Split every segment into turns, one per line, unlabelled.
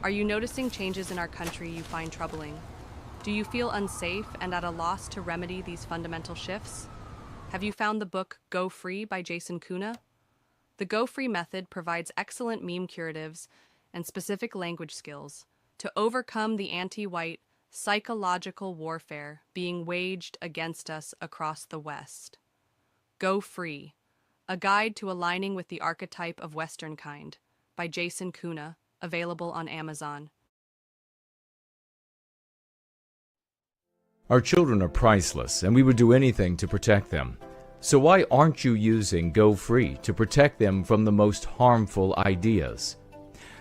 Are you noticing changes in our country you find troubling? Do you feel unsafe and at a loss to remedy these fundamental shifts? Have you found the book Go Free by Jason Kuna? The Go Free method provides excellent meme curatives and specific language skills to overcome the anti-white psychological warfare being waged against us across the West. Go Free, a guide to aligning with the archetype of Western kind, by Jason Kuna, available on Amazon.
Our children are priceless, and we would do anything to protect them. So why aren't you using Go Free to protect them from the most harmful ideas?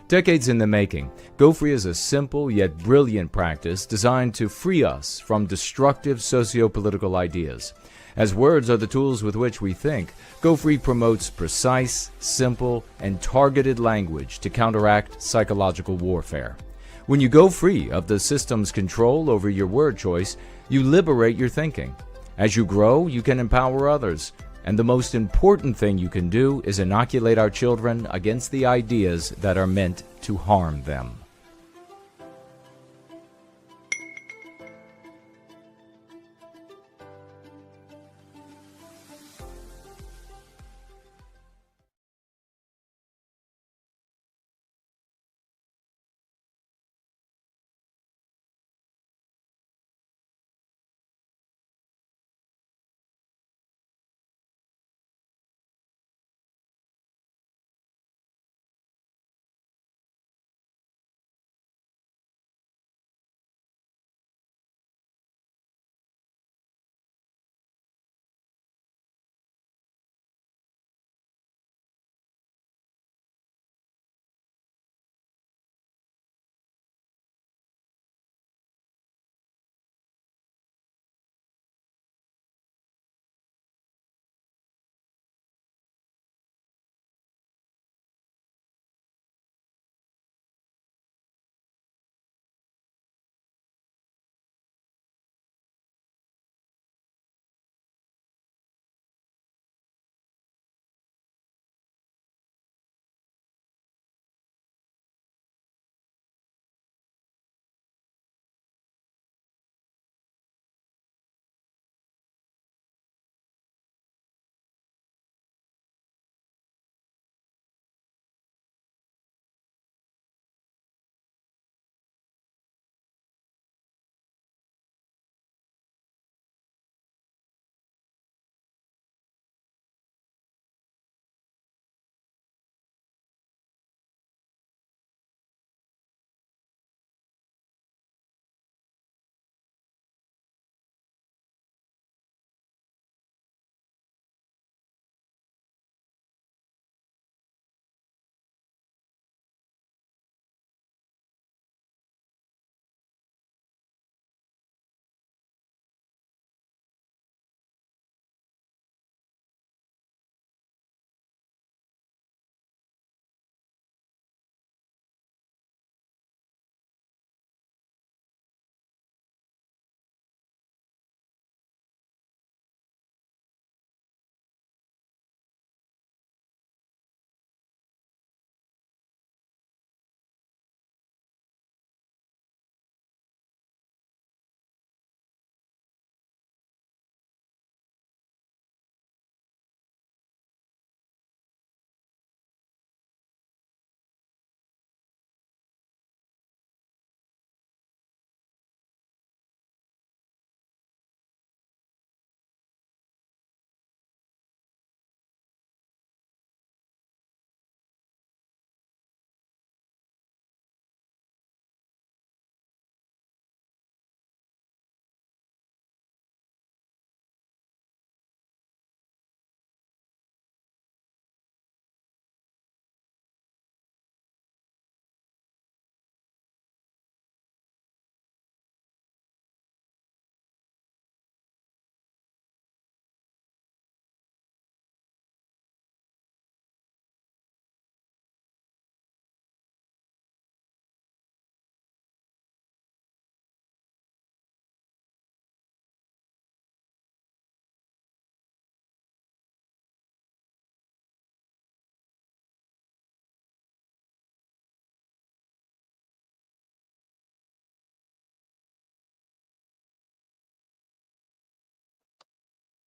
Decades in the making, Go Free is a simple yet brilliant practice designed to free us from destructive socio-political ideas. As words are the tools with which we think, Go Free promotes precise, simple, and targeted language to counteract psychological warfare. When you go free of the system's control over your word choice, you liberate your thinking. As you grow, you can empower others. And the most important thing you can do is inoculate our children against the ideas that are meant to harm them.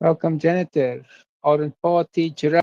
Welcome, janitor. Orange party, giraffe.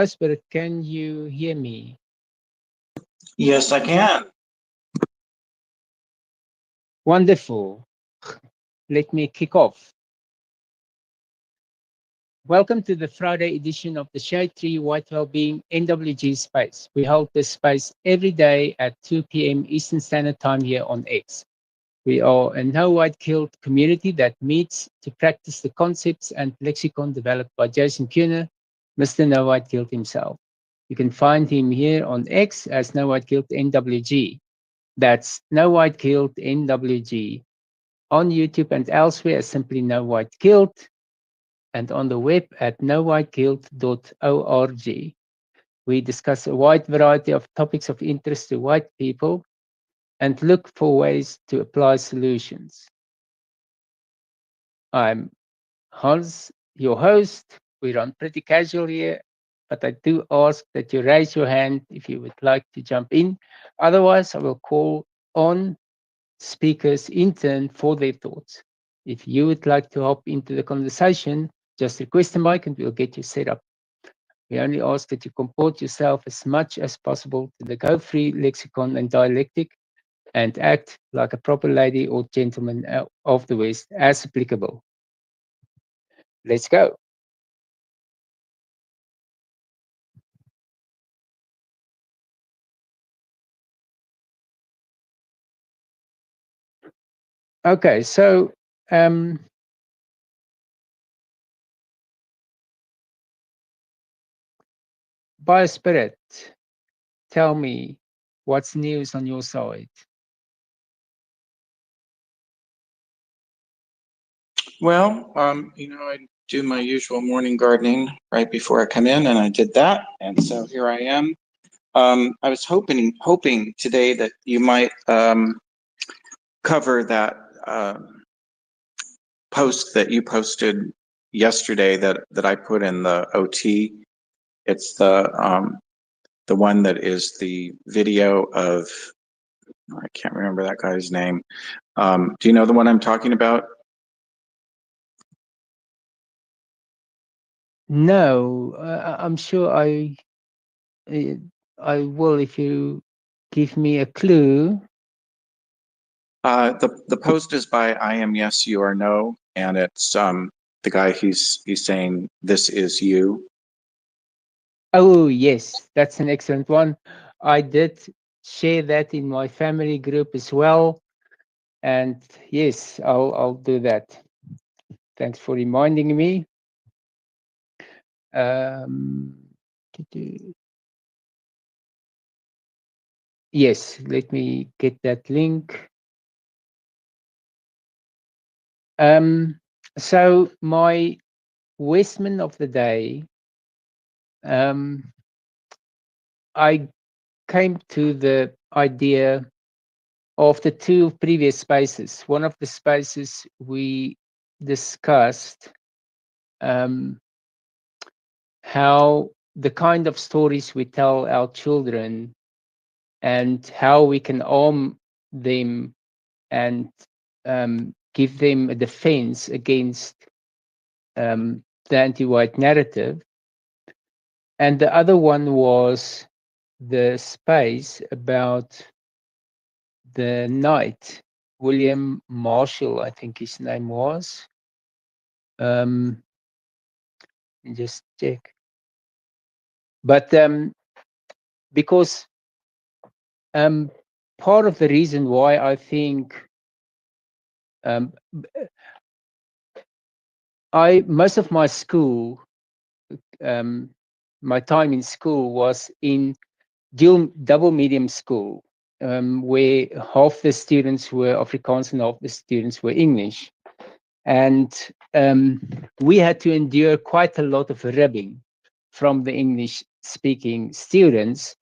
Spirit, can you hear me?
Yes, I can.
Wonderful. Let me kick off. Welcome to the Friday edition of the Shade Tree White Wellbeing NWG Space. We hold this space every day at 2 p.m. Eastern Standard Time here on X. We are a no white guilt community that meets to practice the concepts and lexicon developed by Jason Kuhner, Mr. No White Guilt himself. You can find him here on X as No White Guilt NWG. That's No White Guilt NWG. On YouTube and elsewhere as simply No White Guilt, and on the web at nowhiteguilt.org. We discuss a wide variety of topics of interest to white people and look for ways to apply solutions. I'm Hans, your host. We run pretty casual here, but I do ask that you raise your hand if you would like to jump in. Otherwise, I will call on speakers in turn for their thoughts. If you would like to hop into the conversation, just request a mic and we'll get you set up. We only ask that you comport yourself as much as possible to the Go Free lexicon and dialectic and act like a proper lady or gentleman of the West as applicable. Let's go. Okay, so by spirit, tell me what's news on your side.
Well, I do my usual morning gardening right before I come in, and I did that, and so here I am. I was hoping today that you might cover that post that you posted yesterday that I put in the OT. It's the one that is the video of, I can't remember that guy's name. Do you know the one I'm talking about?
No, I'm sure I will if you give me a clue.
The post is by I am yes, you are no, and it's the guy he's saying this is you.
Oh, yes, that's an excellent one. I did share that in my family group as well. And yes, I'll do that. Thanks for reminding me. Um, yes, let me get that link. So my Westman of the day, I came to the idea of the two previous spaces. One of the spaces we discussed how the kind of stories we tell our children and how we can arm them and give them a defense against the anti-white narrative. And the other one was the space about the knight, William Marshall, I think his name was. Just check. But because part of the reason why I think most of my school, my time in school was in double medium school, where half the students were Afrikaans and half the students were English. And we had to endure quite a lot of ribbing from the English speaking students,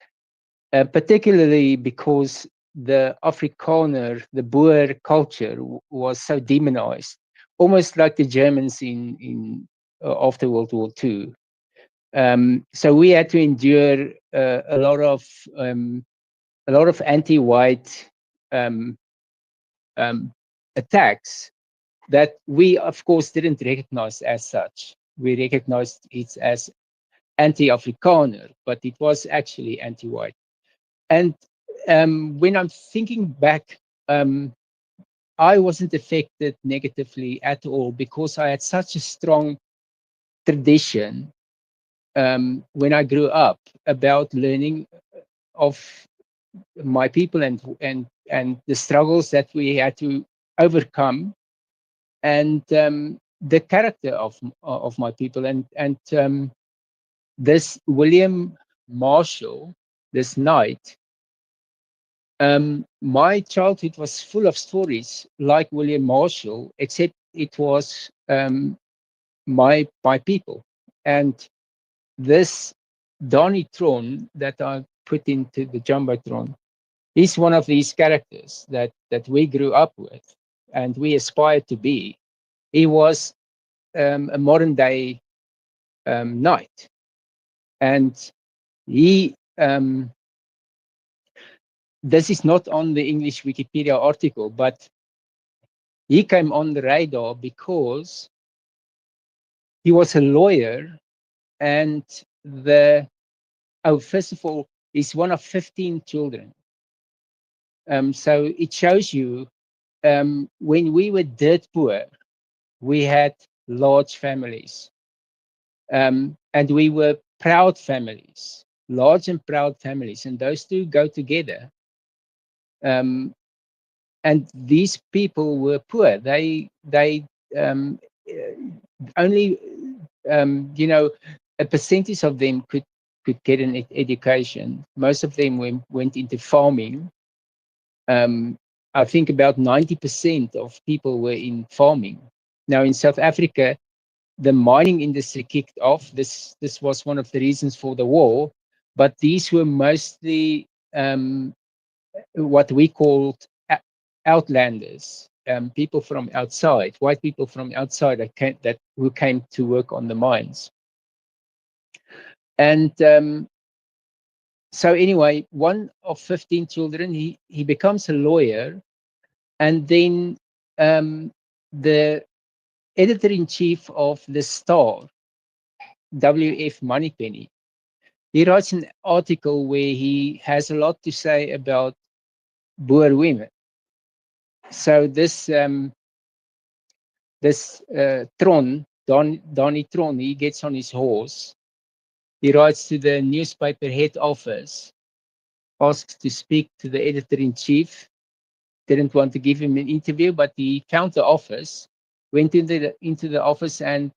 particularly because the Afrikaner, the Boer culture was so demonized, almost like the Germans in after World War II. So we had to endure a lot of anti-white attacks that we, of course, didn't recognize as such. We recognized it as anti-Afrikaner, but it was actually anti-white. And when I'm thinking back, I wasn't affected negatively at all because I had such a strong tradition when I grew up about learning of my people and the struggles that we had to overcome, and the character of my people, and this William Marshall, this knight. My childhood was full of stories like William Marshall, except it was my people. And this Donny-tron that I put into the Jumbotron is one of these characters that we grew up with and we aspired to be. He was a modern day knight. And he, this is not on the English Wikipedia article, but he came on the radar because he was a lawyer, and first of all, he's one of 15 children. So it shows you when we were dirt poor, we had large families, and we were proud families, large and proud families, and those two go together. And these people were poor. They only a percentage of them could get an education. Most of them went into farming. I think about 90% of people were in farming. Now in South Africa, the mining industry kicked off. This was one of the reasons for the war, but these were mostly what we called outlanders, people from outside, white people from outside who came to work on the mines. And so anyway, one of 15 children, he becomes a lawyer, and then the editor-in-chief of the Star, W.F. Moneypenny, he writes an article where he has a lot to say about Boer women. So this Donny-tron, he gets on his horse. He writes to the newspaper head office, asks to speak to the editor-in-chief. Didn't want to give him an interview, but he found the office, went into the office and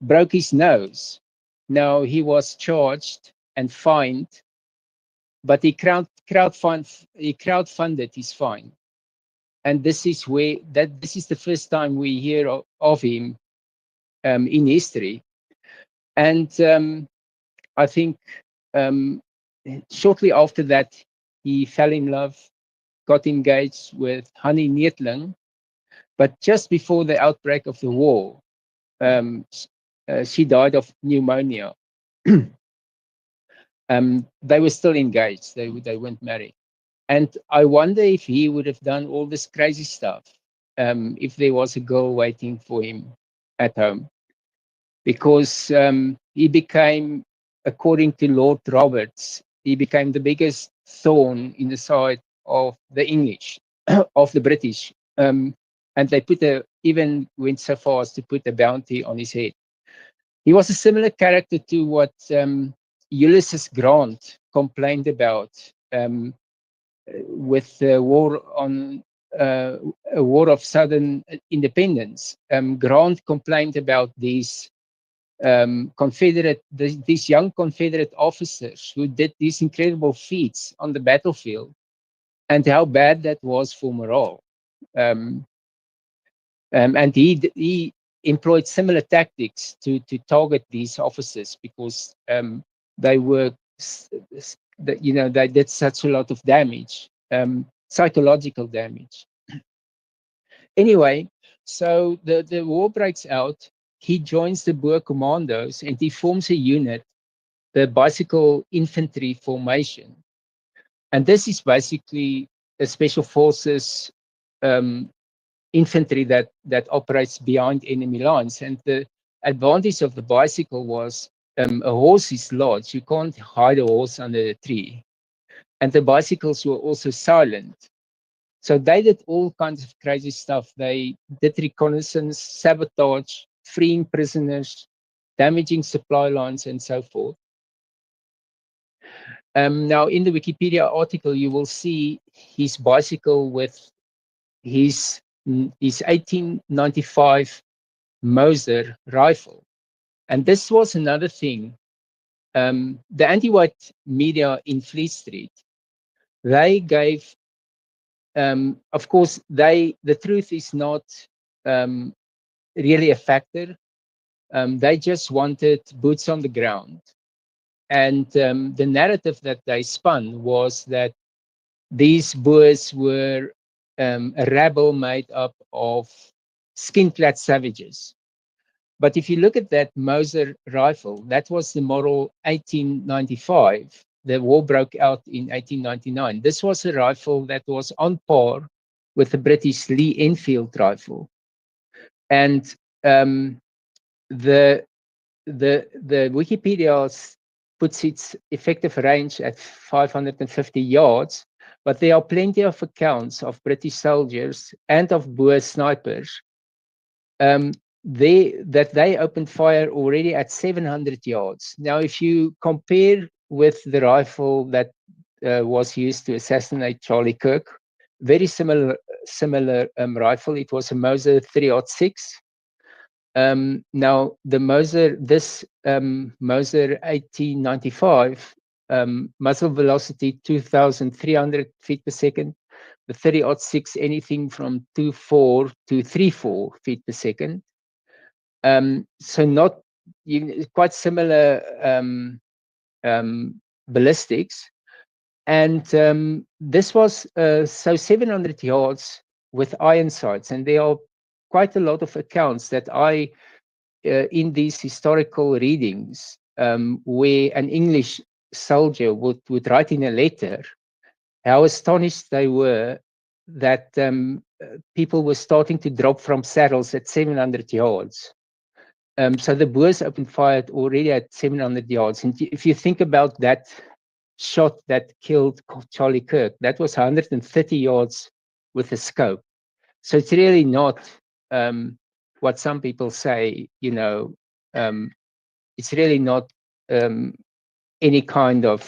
broke his nose. Now he was charged and fined, but he crowdfunded his fine. And this is the first time we hear of him in history. And I think shortly after that, he fell in love, got engaged with Hanni Neethling, but just before the outbreak of the war, she died of pneumonia. They were still engaged. They weren't married. And I wonder if he would have done all this crazy stuff if there was a girl waiting for him at home. Because he became, according to Lord Roberts, he became the biggest thorn in the side of the English, of the British. And they even went so far as to put a bounty on his head. He was a similar character to what Ulysses Grant complained about with the war on a war of Southern independence. Grant complained about these these young Confederate officers who did these incredible feats on the battlefield, and how bad that was for morale. And he employed similar tactics to target these officers because they were, they did such a lot of damage, psychological damage. Anyway, so the war breaks out. He joins the Boer commandos and he forms a unit, the Bicycle Infantry Formation. And this is basically a special forces infantry that operates behind enemy lines. And the advantage of the bicycle was a horse is large. You can't hide a horse under a tree. And the bicycles were also silent. So they did all kinds of crazy stuff. They did reconnaissance, sabotage, freeing prisoners, damaging supply lines, and so forth. Now, in the Wikipedia article, you will see his bicycle with his 1895 Moser rifle. And this was another thing. The anti-white media in Fleet Street, they gave, of course, the truth is not really a factor. They just wanted boots on the ground. And the narrative that they spun was that these Boers were a rabble made up of skin-clad savages. But if you look at that Moser rifle, that was the model 1895. The war broke out in 1899. This was a rifle that was on par with the British Lee Enfield rifle. And the Wikipedia puts its effective range at 550 yards, but there are plenty of accounts of British soldiers and of Boer snipers that they opened fire already at 700 yards. Now, if you compare with the rifle that was used to assassinate Charlie Kirk, very similar rifle. It was a Moser 306. Now, the Moser, this Moser 1895, muzzle velocity 2,300 feet per second. The 30-06, anything from 2.4 to 3.4 feet per second. So not quite similar ballistics. And this was so 700 yards with iron sights. And there are quite a lot of accounts that in these historical readings, where an English soldier would write in a letter how astonished they were that people were starting to drop from saddles at 700 yards. So the Boers opened fire already at 700 yards. And if you think about that shot that killed Charlie Kirk, that was 130 yards with a scope. So it's really not what some people say, it's really not any kind of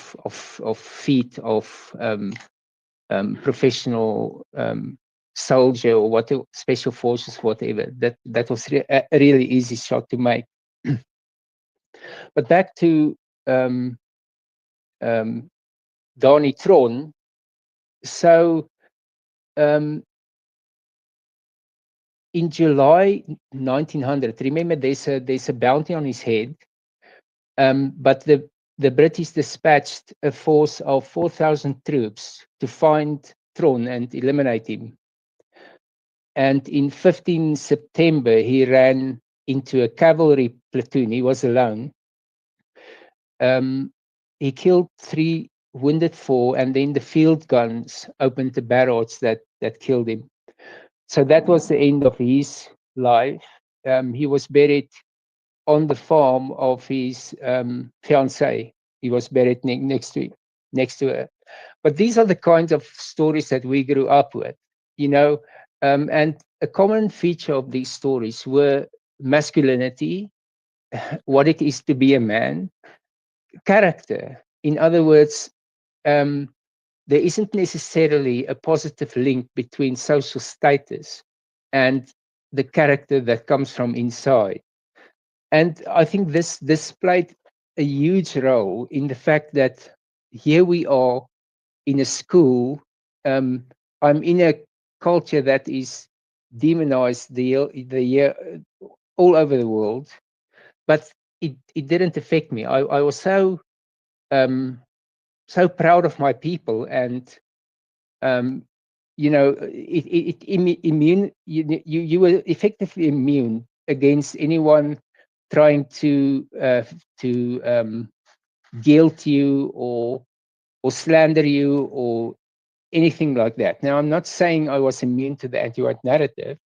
feat of professional soldier or whatever, special forces, whatever. That was a really easy shot to make. But back to Donnie Tron. So in July 1900, remember there's a bounty on his head, but the British dispatched a force of 4,000 troops to find throne and eliminate him. And in 15 September, he ran into a cavalry platoon. He was alone. He killed 3, wounded 4, and then the field guns opened the barrage that killed him. So that was the end of his life. He was buried on the farm of his fiancée. He was buried next to her. But these are the kinds of stories that we grew up with, you know. And a common feature of these stories were masculinity, what it is to be a man, character. In other words, there isn't necessarily a positive link between social status and the character that comes from inside. And I think this played a huge role in the fact that here we are in a school. I'm in a culture that is demonized the year all over the world, but it didn't affect me. I was um, so proud of my people, and um, immune. You were effectively immune against anyone trying to guilt you or slander you or anything like that. Now, I'm not saying I was immune to the anti-white narrative.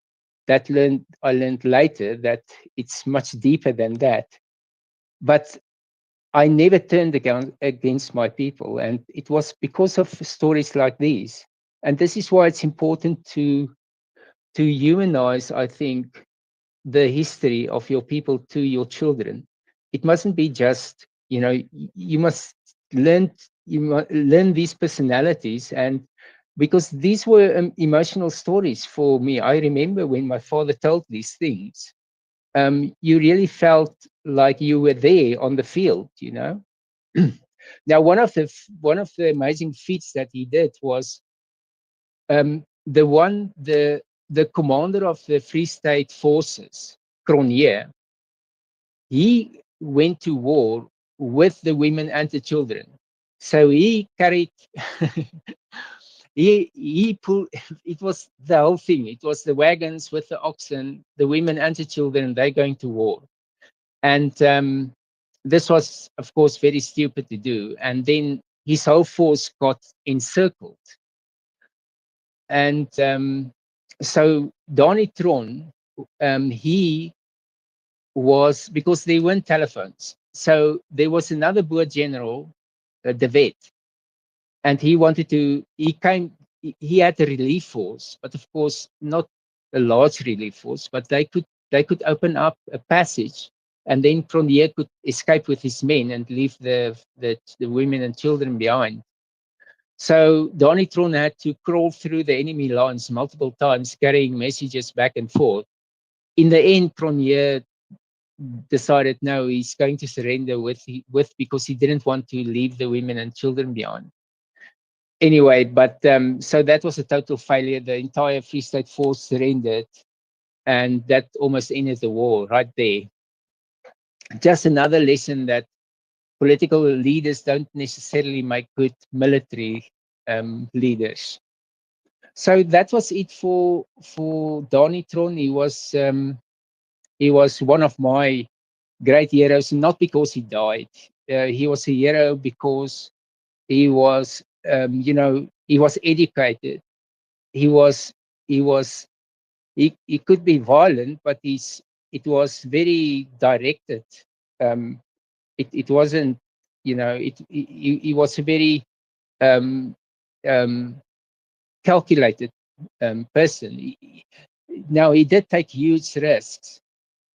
I learned later that it's much deeper than that. But I never turned against my people, and it was because of stories like these. And this is why it's important to humanize, I think, the history of your people to your children. It mustn't be just, you must learn learn these personalities, and because these were emotional stories for me. I remember when my father told these things, you really felt like you were there on the field, Now, one of the amazing feats that he did was the commander of the Free State Forces, Cronje. He went to war with the women and the children. So he carried, he pulled. It was the whole thing. It was the wagons with the oxen, the women and the children. They're going to war, and this was, of course, very stupid to do. And then his whole force got encircled, and so Donitron, he was, because there weren't telephones. So there was another Boer general, De Wet, and he had a relief force, but of course not a large relief force, but they could open up a passage, and then Cronje could escape with his men and leave the women and children behind. So Donitron had to crawl through the enemy lines multiple times, carrying messages back and forth. In the end, Cronje decided no, he's going to surrender because he didn't want to leave the women and children behind. Anyway, but so that was a total failure. The entire Free State force surrendered, and that almost ended the war right there. Just another lesson that political leaders don't necessarily make good military leaders. So that was it for Donitron. He was one of my great heroes, not because he died. He was a hero because he was, he was educated. He was, he was, he could be violent, but it was very directed. Um, it wasn't, he was a very um, um, calculated person. Now he did take huge risks,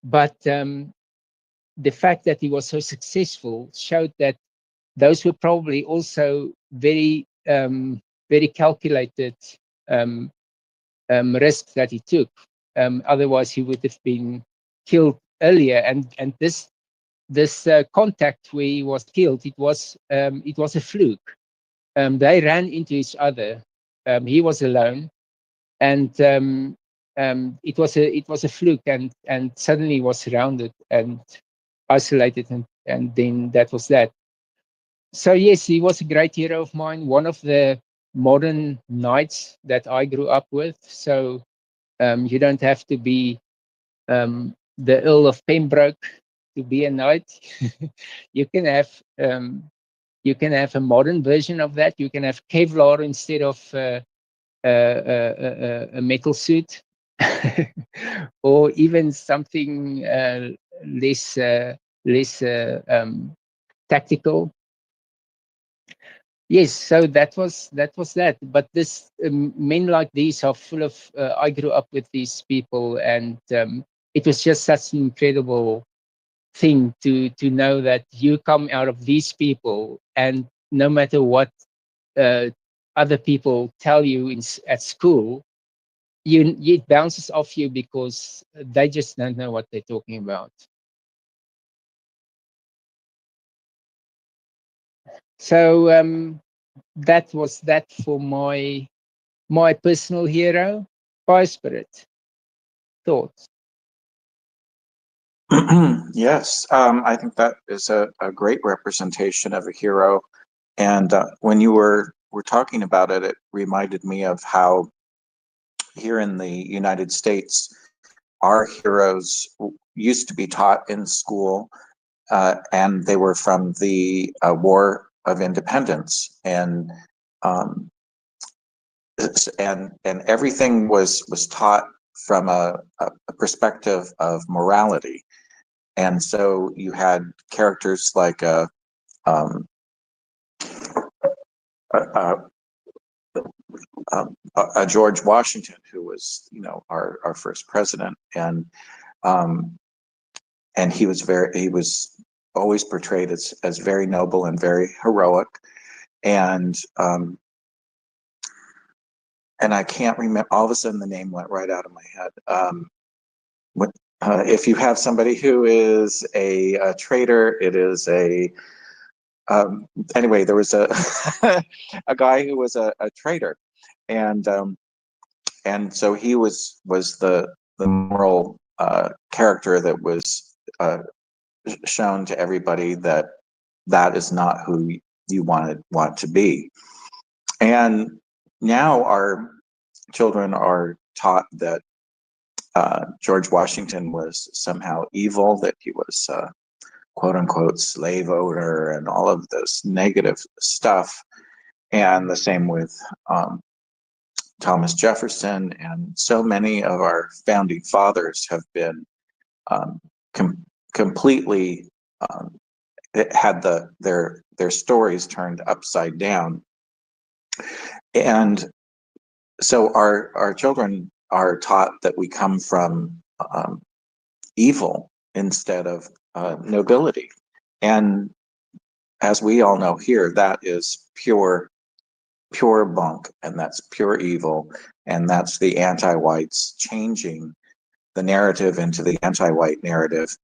but the fact that he was so successful showed that those were probably also very calculated um, risks that he took. Otherwise, he would have been killed earlier. And this contact where he was killed, it was a fluke. They ran into each other. He was alone, and it was a fluke, and suddenly he was surrounded and isolated, and then that was that. So yes, he was a great hero of mine. One of the modern knights that I grew up with. So you don't have to be the Earl of Pembroke to be a knight. you can have a modern version of that. You can have Kevlar instead of a metal suit, or even something less tactical. Yes, so that was that. But this men like these are full of. I grew up with these people, and it was just such an incredible thing to know that you come out of these people, and no matter what other people tell you at school, it bounces off you because they just don't know what they're talking about. So that was that for my personal hero. Fire Spirit, thoughts?
Yes, I think that is a great representation of a hero. And when you were talking about it, it reminded me of how here in the United States, our heroes used to be taught in school, and they were from the War of Independence, um, and everything was taught from a perspective of morality. And so you had characters like um, a, a George Washington, who was, our first president, um, and he was always portrayed as very noble and very heroic, and and I can't remember. All of a sudden, the name went right out of my head. What, if you have somebody who is a traitor, it is a anyway. There was a a guy who was a traitor, and so he was the moral character that was shown to everybody that that is not who you want to be. And now our children are taught that George Washington was somehow evil, that he was quote unquote slave owner, and all of this negative stuff. And the same with Thomas Jefferson, and so many of our founding fathers have been um, completely had their stories turned upside down. And so our children are taught that we come from evil instead of nobility. And as we all know here, that is pure bunk, and that's pure evil, and that's the anti-whites changing the narrative into the anti-white narrative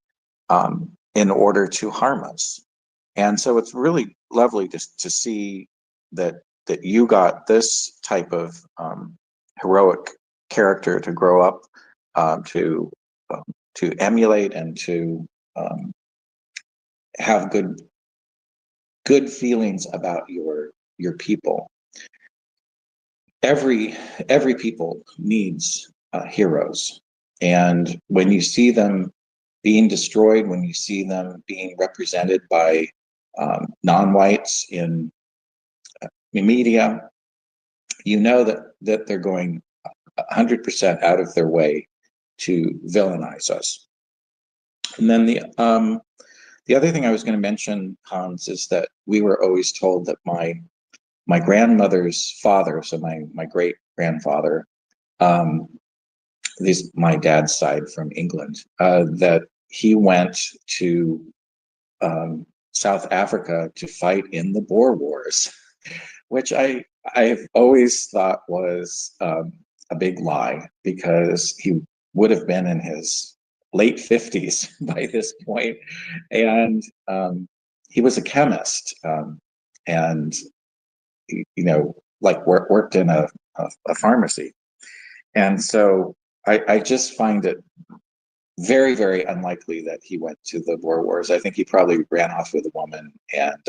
in order to harm us. And so it's really lovely to see that you got this type of heroic character to grow up to emulate, and to um, have good feelings about your people. Every people needs heroes, and when you see them being destroyed, when you see them being represented by non-whites in media, you know that they're going 100% out of their way to villainize us. And then the other thing I was going to mention, Hans, is that we were always told that my grandmother's father, so my great grandfather, this my dad's side from England, that he went to South Africa to fight in the Boer Wars, which I've always thought was a big lie, because he would have been in his late 50s by this point, and he was a chemist, and like worked in a pharmacy, and so I just find it very, very unlikely that he went to the Boer Wars. I think he probably ran off with a woman, and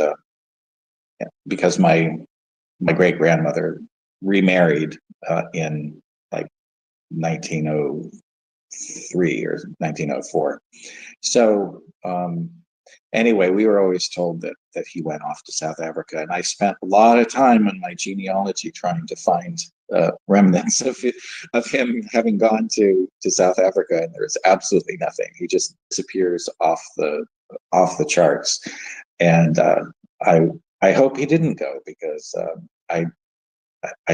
because my great grandmother remarried in like 1903 or 1904. So anyway, we were always told that he went off to South Africa, and I spent a lot of time on my genealogy trying to find remnants of him having gone to South Africa, and there's absolutely nothing. He just disappears off the charts, and I hope he didn't go, because I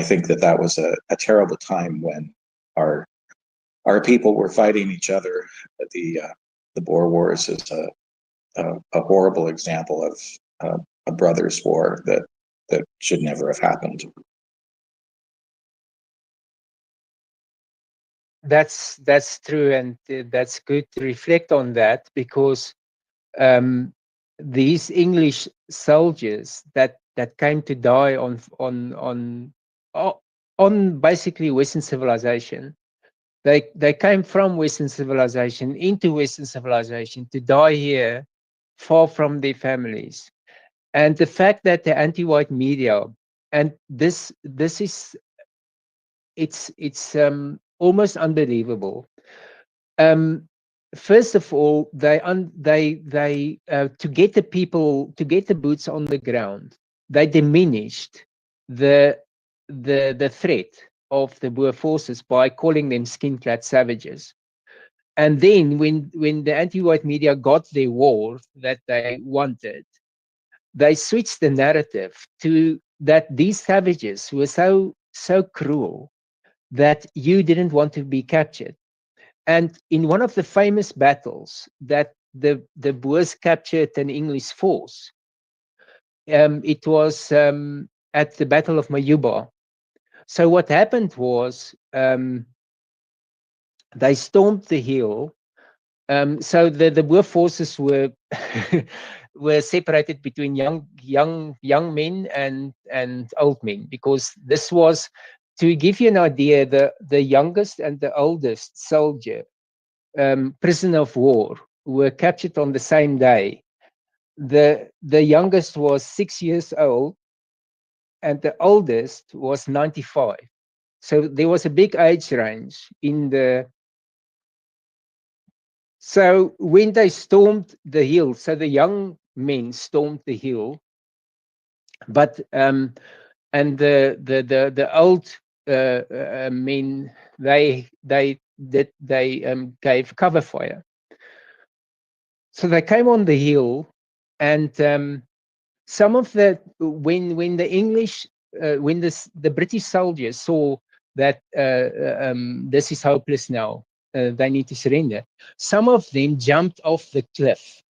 think that was a terrible time when our people were fighting each other. The Boer Wars is a horrible example of a brothers' war that should never have happened.
That's true, and that's good to reflect on that, because these English soldiers that came to die on basically Western civilization. They came from Western civilization into Western civilization to die here, far from their families. And the fact that the anti-white media, and this is, it's almost unbelievable. First of all, they to get the people, to get the boots on the ground, they diminished the threat of the Boer forces by calling them skin-clad savages. And then when the anti-white media got their war that they wanted, they switched the narrative to that these savages were so cruel that you didn't want to be captured. And in one of the famous battles that the Boers captured an English force, it was at the Battle of Majuba. So what happened was they stormed the hill. So the Boer forces were were separated between young men and old men, because this was, to give you an idea, the youngest and the oldest soldier, prisoner of war, were captured on the same day. The youngest was 6 years old, and the oldest was 95. So there was a big age range in the. So when they stormed the hill, so the young men stormed the hill, but and the old men, they gave cover fire. So they came on the hill, and some of the when the English when the British soldiers saw that this is hopeless now, they need to surrender, some of them jumped off the cliff.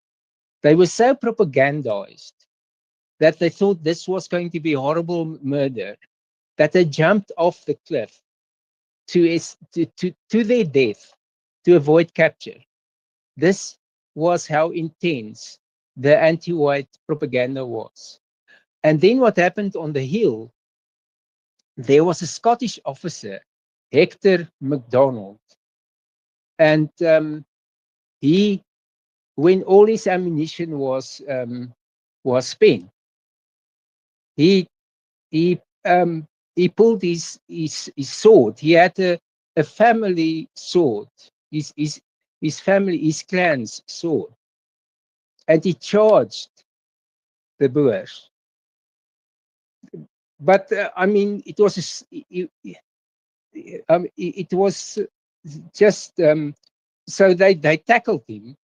They were so propagandized that they thought this was going to be horrible murder, that they jumped off the cliff to their death to avoid capture. This was how intense the anti-white propaganda was. And then what happened on the hill, there was a Scottish officer, Hector MacDonald, and he, when all his ammunition was spent, he pulled his sword. He had a family sword, his family, his clan's sword, and he charged the Boers. But I mean, it was it was just so they tackled him,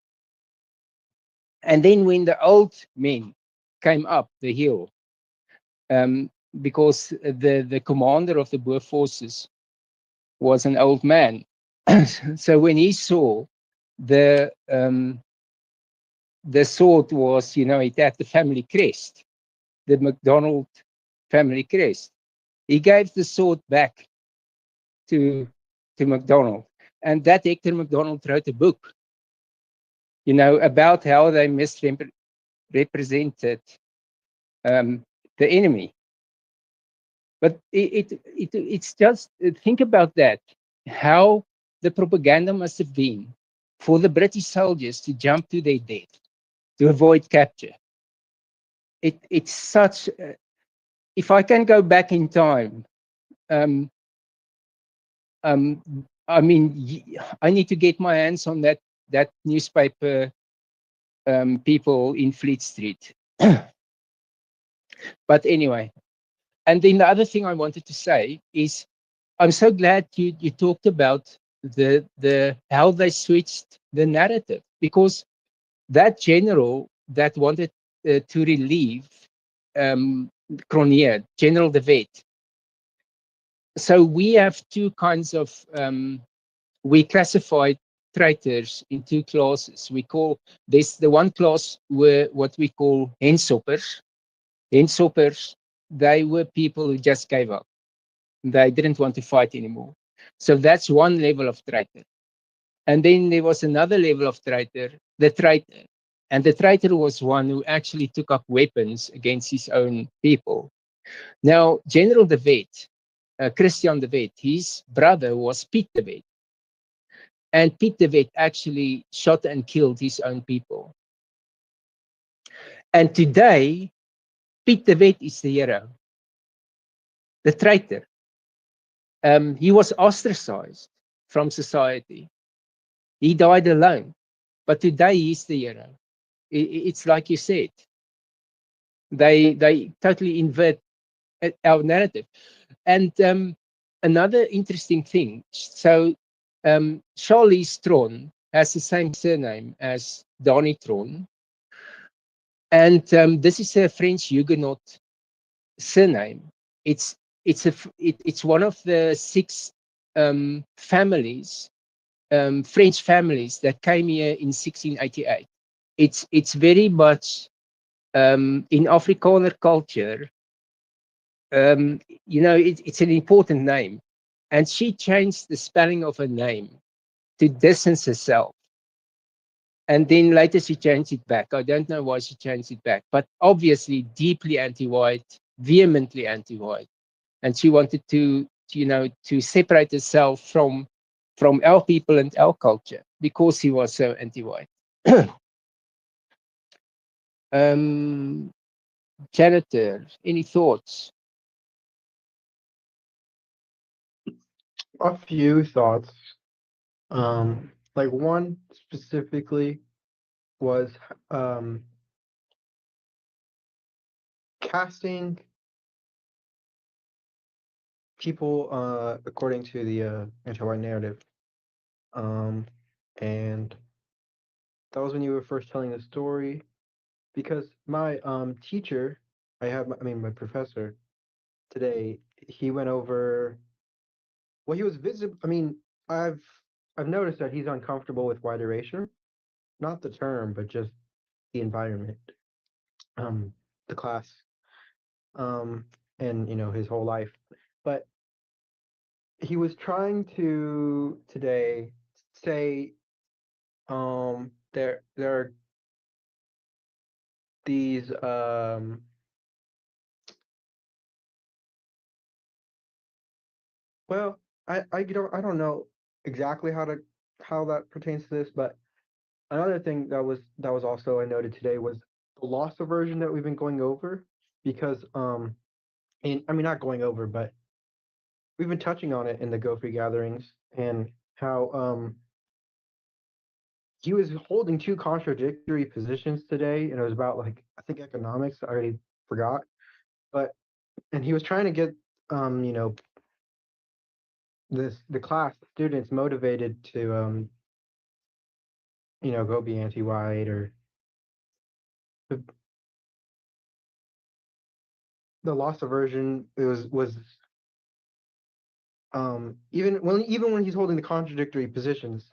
and then when the old men came up the hill, because the commander of the Boer forces was an old man, so when he saw the sword was, it had the family crest, the MacDonald family crest, he gave the sword back to MacDonald. And that Hector MacDonald wrote a book, about how they misrepresented the enemy. But it's just, think about that, how the propaganda must have been for the British soldiers to jump to their death to avoid capture. It's such, if I can go back in time, um, um, I mean, I need to get my hands on that newspaper, people in Fleet Street. But anyway, and then the other thing I wanted to say is I'm so glad you talked about the how they switched the narrative, because that general that wanted to relieve Cronje, General de Wet. So we have two kinds of we classify traitors in two classes. We call this the one class were what we call hensoppers. Hensoppers, they were people who just gave up. They didn't want to fight anymore. So that's one level of traitor. And then there was another level of traitor, the traitor. And the traitor was one who actually took up weapons against his own people. Now, General de Wet, Christian de Wet, his brother was Piet de Wet. And Piet de Wet actually shot and killed his own people. And today, Piet de Wet is the hero, the traitor. He was ostracized from society. He died alone. But today, he's the hero. It's like you said, they totally invert our narrative. And another interesting thing, so Charlie Stron has the same surname as Donnie Tron, and this is a French Huguenot surname. It's one of the six families, French families that came here in 1688. It's very much in Afrikaner culture. It's an important name, and she changed the spelling of her name to distance herself. And then later she changed it back. I don't know why she changed it back, but obviously deeply anti-white, vehemently anti-white, and she wanted to separate herself from our people and our culture because he was so anti-white. um, Janitor, any thoughts?
A few thoughts. Like one specifically was um casting people according to the anti-white narrative. Um and that was when you were first telling the story, because my teacher, my professor today, he went over, well, he was visible. I've I've noticed that he's uncomfortable with white erasure, not the term, but just the environment, um, the class, um, and his whole life. But he was trying to today say, there are these well, I don't know exactly how that pertains to this, but another thing that was also I noted today was the loss aversion that we've been going over, because and I mean, not going over, but we've been touching on it in the Go Free gatherings, and how he was holding two contradictory positions today, and it was about, like, I think economics. I already forgot, but and he was trying to get um you know the class, the students, motivated to go be anti-white, or the, the loss aversion. It was even when he's holding the contradictory positions,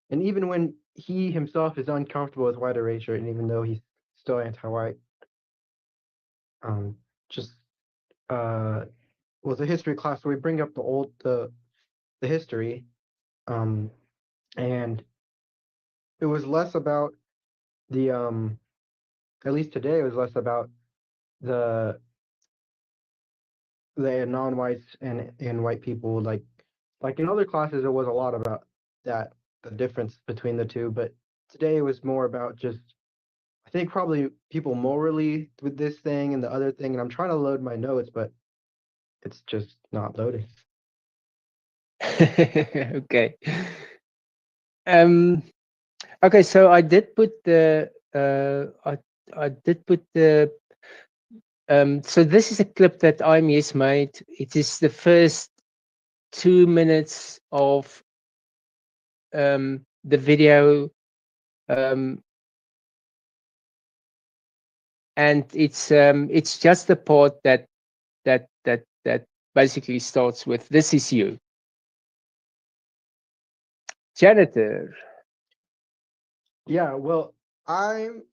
and even when he himself is uncomfortable with white erasure, and even though he's still anti-white, um, just was a history class where we bring up the history, um, and it was less about the at least today, it was less about the non-whites and white people, like in other classes it was a lot about that, the difference between the two, but today it was more about just, I think, probably people morally with this thing and the other thing, and I'm trying to load my notes, but it's just not loading.
Okay. Okay, so I did put the I did put the so this is a clip that IMS made. It is the first 2 minutes of the video, and it's just the part that basically starts with "This is you." Janitor.
Yeah, well, I'm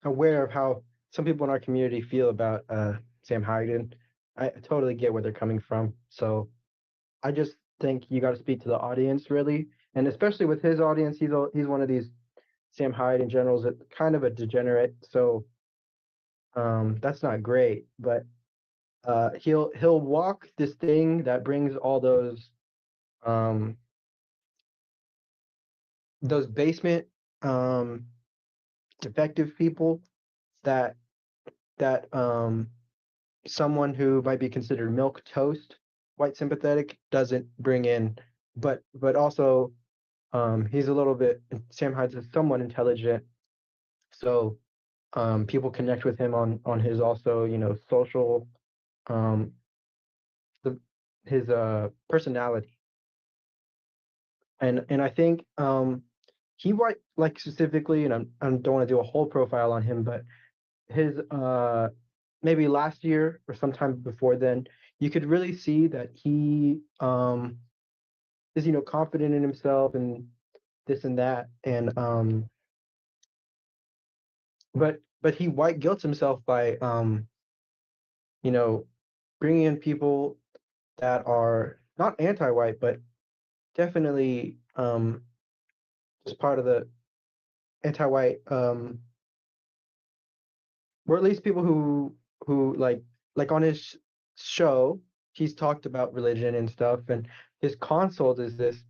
aware of how some people in our community feel about Sam Hyden. I totally get where they're coming from. So I just think you got to speak to the audience really, and especially with his audience, he's one of these Sam Hyde in general is kind of a degenerate. So that's not great, but he'll walk this thing that brings all um those basement um defective people that someone who might be considered milk toast white sympathetic doesn't bring in, but also he's a little bit Sam Hyde's is somewhat intelligent, so people connect with him on his also social um the his personality, and I think he might like specifically, and I don't want to do a whole profile on him, but his maybe last year or sometime before then, you could really see that he is confident in himself and this and that, and but he white guilts himself by you know bringing in people that are not anti-white but definitely just part of the anti-white or at least people who like on his show he's talked about religion and stuff, and his consult is this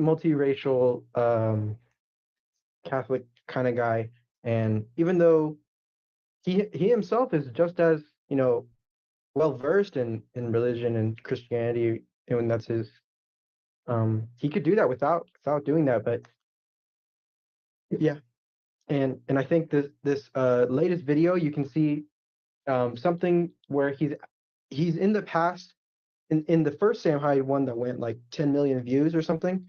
multiracial Catholic kind of guy, and even though he himself is just as well versed in religion and Christianity, and that's his he could do that without doing that, but yeah. And I think this latest video you can see something where he's in the past in the first Sam Hyde one that went like 10 million views or something.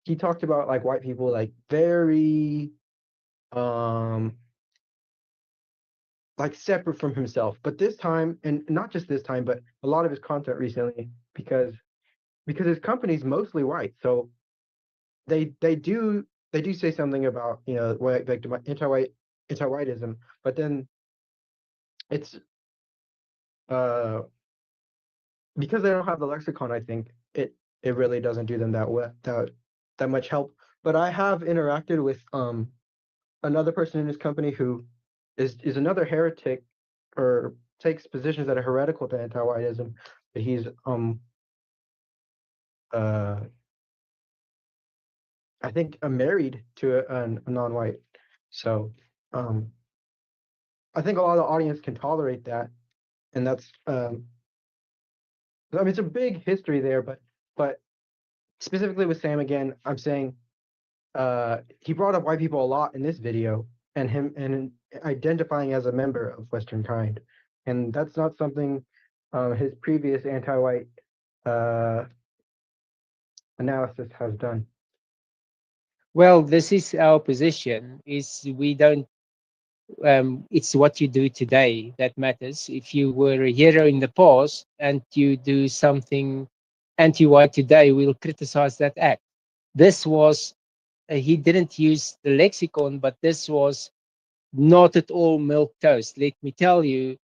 He talked about like white people like very um like separate from himself. But this time, and not just this time, but a lot of his content recently, because his company's mostly white, so they do say something about like anti-whiteism, but then it's uh because they don't have the lexicon. I think it really doesn't do them that much help. But I have interacted with another person in his company who is another heretic or takes positions that are heretical to anti-whiteism. But he's uh I think married to a non-white. So um I think a lot of the audience can tolerate that, and that's I mean it's a big history there, but specifically with Sam again, I'm saying he brought up white people a lot in this video, and him and identifying as a member of Western kind, and that's not something his previous anti-white uh, analysis has done.
Well, this is our position. Is we don't. It's what you do today that matters. If you were a hero in the past and you do something anti-white today, we'll criticize that act. This was he didn't use the lexicon, but this was not at all milk toast. Let me tell you,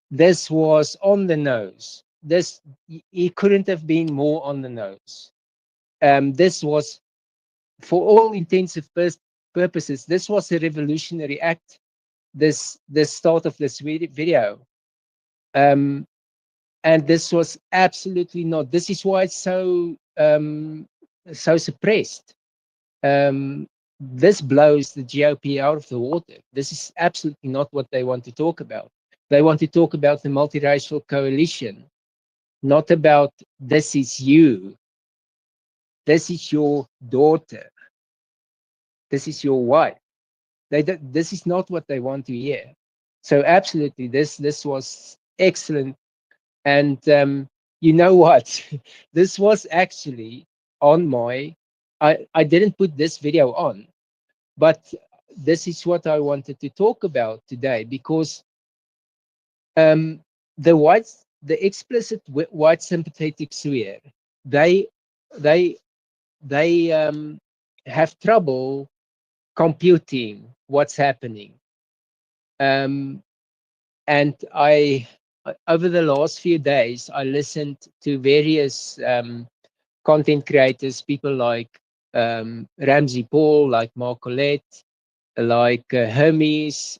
this was on the nose. This he couldn't have been more on the nose. This was, for all intensive purposes, this was a revolutionary act. This start of this video, and this was absolutely not. This is why it's so suppressed. This blows the GOP out of the water. This is absolutely not what they want to talk about. They want to talk about the multiracial coalition, not about this is you, this is your daughter, this is your wife. This is not what they want to hear. So absolutely, this was excellent. And you know what? This was actually on my. I didn't put this video on, but this is what I wanted to talk about today, because um, the explicit white sympathetic sphere, they they they have trouble computing what's happening. Um, and over the last few days, I listened to various content creators, people like Ramsey Paul, like Mark Collette, like Hermes,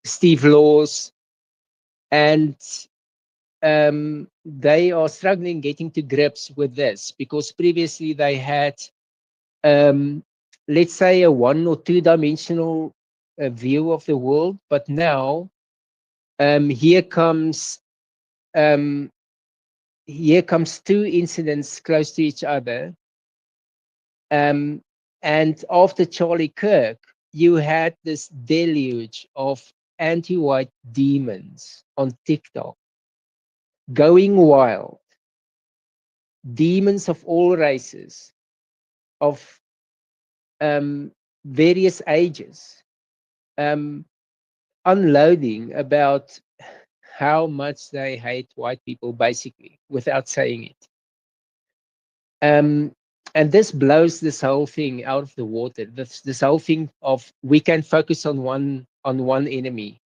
Steve Laws, and they are struggling getting to grips with this, because previously they had, let's say, a 1 or 2 dimensional view of the world, but now here comes um, 2 incidents close to each other. And after Charlie Kirk, you had this deluge of anti-white demons on TikTok going wild, demons of all races, of various ages, um, unloading about how much they hate white people, basically, without saying it. And this blows this whole thing out of the water. This whole thing of we can focus on one enemy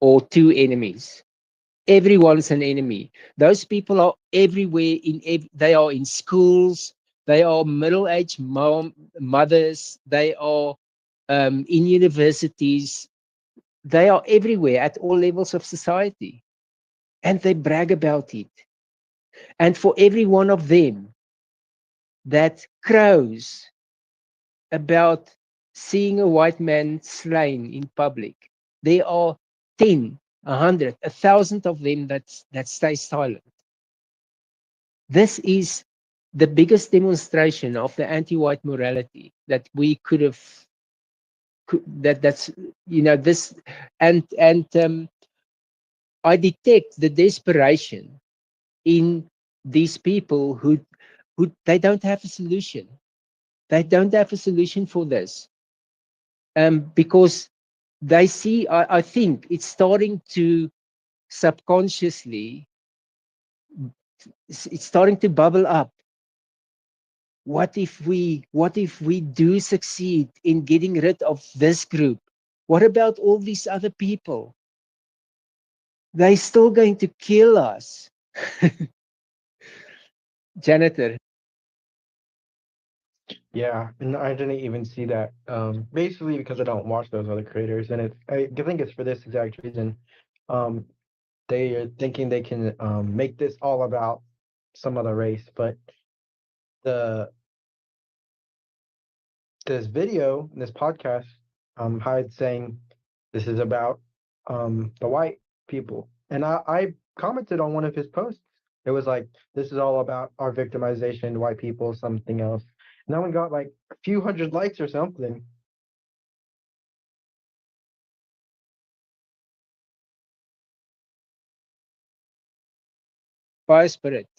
or 2 enemies. Everyone's an enemy. Those people are everywhere. They are in schools. They are middle-aged mothers. They are in universities. They are everywhere at all levels of society, and they brag about it. And for every one of them that crows about seeing a white man slain in public, there are 10, 100, 1,000 of them that stay silent. This is the biggest demonstration of the anti-white morality that we could have. That's this, and I detect the desperation in these people who they don't have a solution. They don't have a solution for this, because they see. I think it's starting to subconsciously. It's starting to bubble up. What if we do succeed in getting rid of this group? What about all these other people? They're still going to kill us. Janitor.
Yeah, and I didn't even see that. Basically because I don't watch those other creators, and I think it's for this exact reason. Um, they are thinking they can make this all about some other race, but the this video, this podcast, Hyde saying this is about the white people, and I commented on one of his posts. It was like, this is all about our victimization, white people, something else. And that one got like a few hundred likes or something.
Fire Spirit.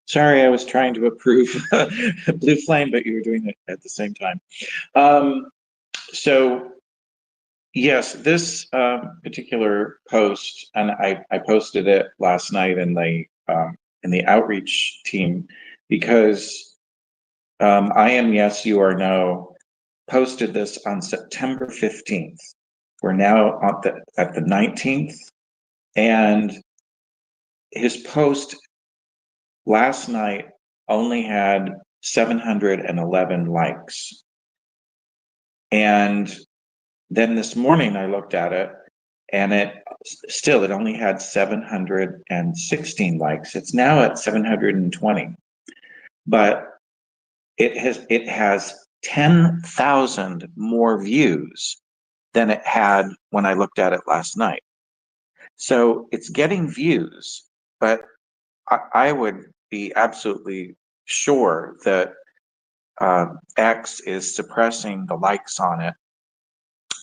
Sorry, I was trying to approve Blue Flame, but you were doing it at the same time. So yes, this particular post, and I posted it last night in the outreach team, because I Am Yes, You Are No posted this on September 15th. We're now at the 19th, and his post last night only had 711 likes. And then this morning I looked at it, and it only had 716 likes. It's now at 720. But it has 10,000 more views than it had when I looked at it last night. So it's getting views, but I would be absolutely sure that X is suppressing the likes on it,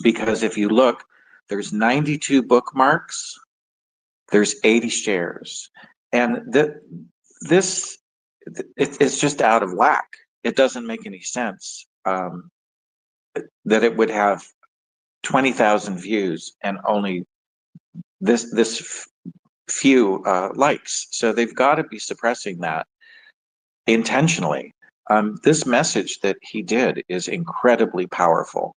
because if you look, there's 92 bookmarks, there's 80 shares, and this it's just out of whack. It doesn't make any sense that it would have 20,000 views and only this few likes. So they've got to be suppressing that intentionally. This message that he did is incredibly powerful.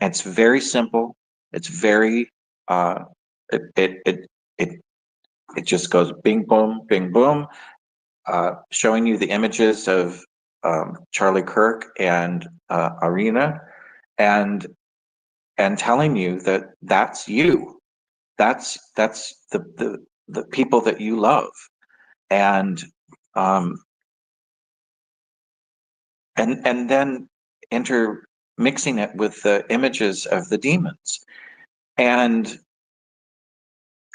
It's very simple. It's very it it it it it just goes bing boom, showing you the images of Charlie Kirk and Arena, and telling you that that's you. That's the people that you love, and um, and then intermixing it with the images of the demons. And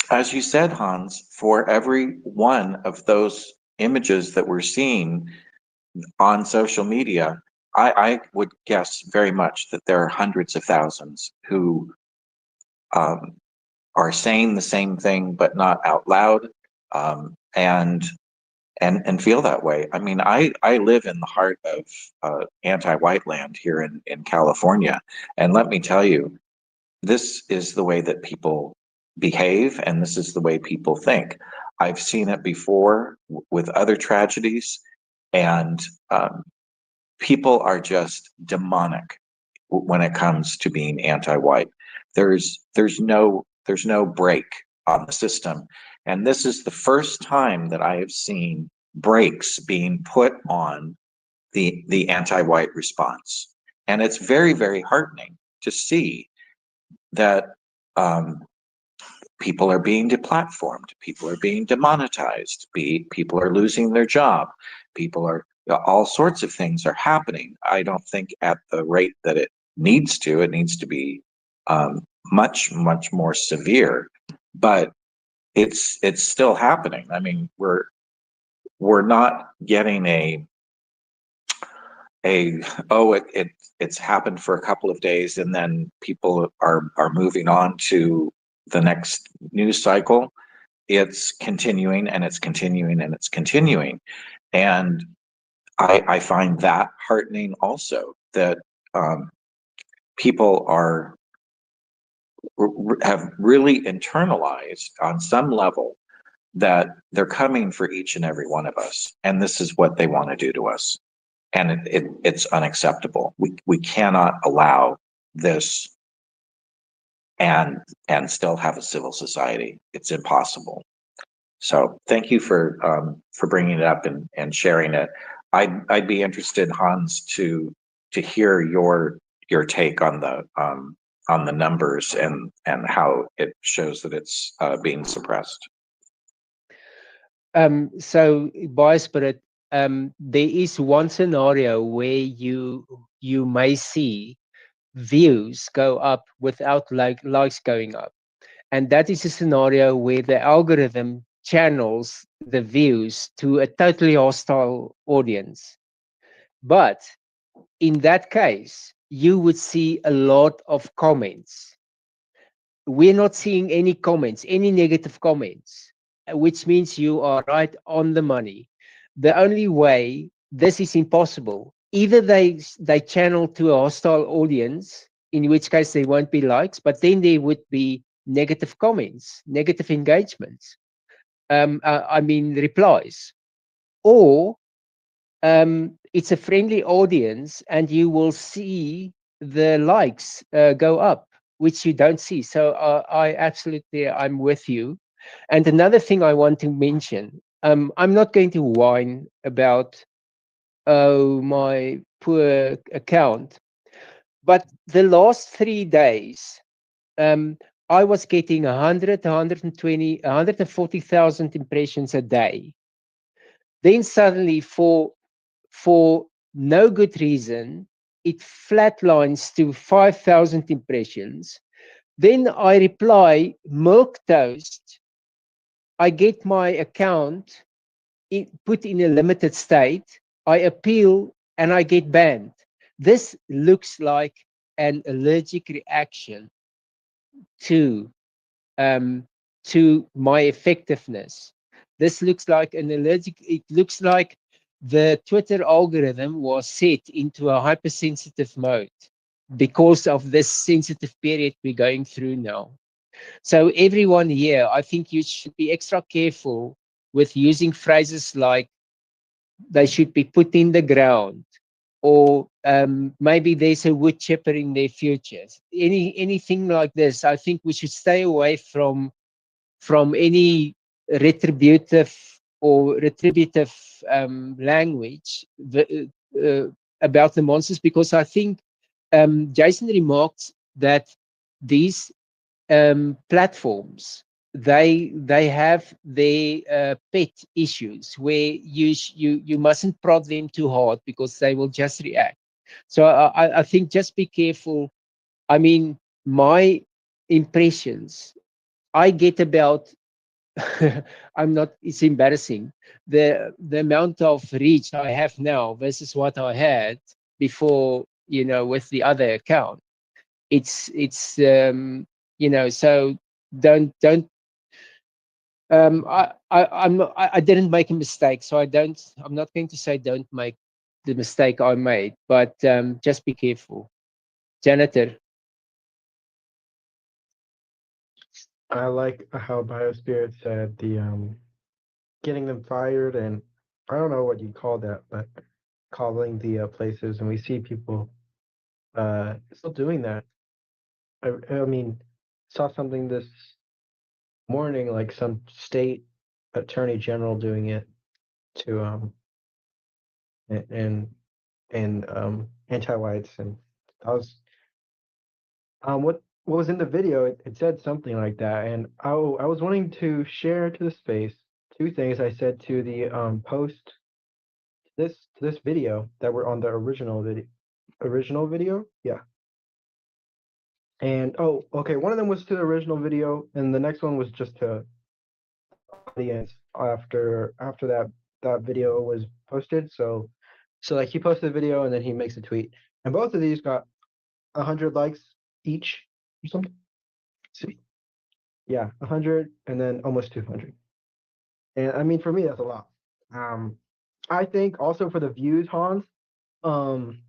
as you said, Hans, for every one of those images that we're seeing on social media, I would guess very much that there are hundreds of thousands who um, are saying the same thing but not out loud, and feel that way. I mean, I live in the heart of anti-white land here in California, and let me tell you, this is the way that people behave, and this is the way people think. I've seen it before with other tragedies, and people are just demonic when it comes to being anti-white. There's no break on the system, and this is the first time that I have seen brakes being put on the anti-white response, and it's very, very heartening to see that people are being deplatformed, people are being demonetized, people are losing their job, people are, all sorts of things are happening. I don't think at the rate that it needs to. It needs to be much, much more severe, but it's still happening. I mean, we're not getting a oh, it's happened for a couple of days and then people are moving on to the next news cycle. It's continuing and it's continuing and it's continuing, and I find that heartening also, that people have really internalized on some level that they're coming for each and every one of us, and this is what they want to do to us, and it's unacceptable. We cannot allow this and still have a civil society. It's impossible. So thank you for bringing it up and sharing it. I'd be interested, Hans, to hear your take on the numbers and how it shows that it's being suppressed.
So by Spirit, there is one scenario where you may see views go up without likes going up, and that is a scenario where the algorithm channels the views to a totally hostile audience. But in that case, you would see a lot of comments. We're not seeing any comments, any negative comments, which means you are right on the money. The only way this is impossible, either they channel to a hostile audience, in which case there won't be likes, but then there would be negative comments, negative engagements, I mean replies, or it's a friendly audience and you will see the likes go up, which you don't see. So I absolutely, I'm with you. And another thing I want to mention, I'm not going to whine about, oh, my poor account, but the last 3 days, I was getting 100, 120, 140,000 impressions a day. Then suddenly for no good reason. It flatlines to 5,000 impressions. Then I reply, milk toast. I get my account put in a limited state. I appeal and I get banned. This looks like an allergic reaction to um, to my effectiveness. This looks like an allergic. It looks like the Twitter algorithm was set into a hypersensitive mode because of this sensitive period we're going through now. So everyone here, I think you should be extra careful with using phrases like they should be put in the ground, or maybe there's a wood chipper in their futures. Anything like this, I think we should stay away from any retributive or retributive language about the monsters, because I think Jason remarked that these platforms, they have their pet issues where you mustn't prod them too hard because they will just react. So I think just be careful. I mean, my impressions, I get about I'm not, it's embarrassing. The amount of reach I have now versus what I had before, with the other account. It's so don't I didn't make a mistake, so I'm not going to say don't make the mistake I made, but just be careful. Janitor.
I like how Biospirit said the getting them fired, and I don't know what you call that, but calling the places, and we see people still doing that. I mean, saw something this morning, like some state attorney general doing it to and anti-whites, and I was what was in the video, it said something like that, and I was wanting to share to the space two things I said to the post this video that were on the original video, yeah. And oh, okay, one of them was to the original video, and the next one was just to audience after that video was posted. So like he posted the video and then he makes a tweet, and both of these got 100 likes each or something. See, yeah, 100 and then almost 200. And I mean, for me, that's a lot. Um, I think also for the views, Hans. Um,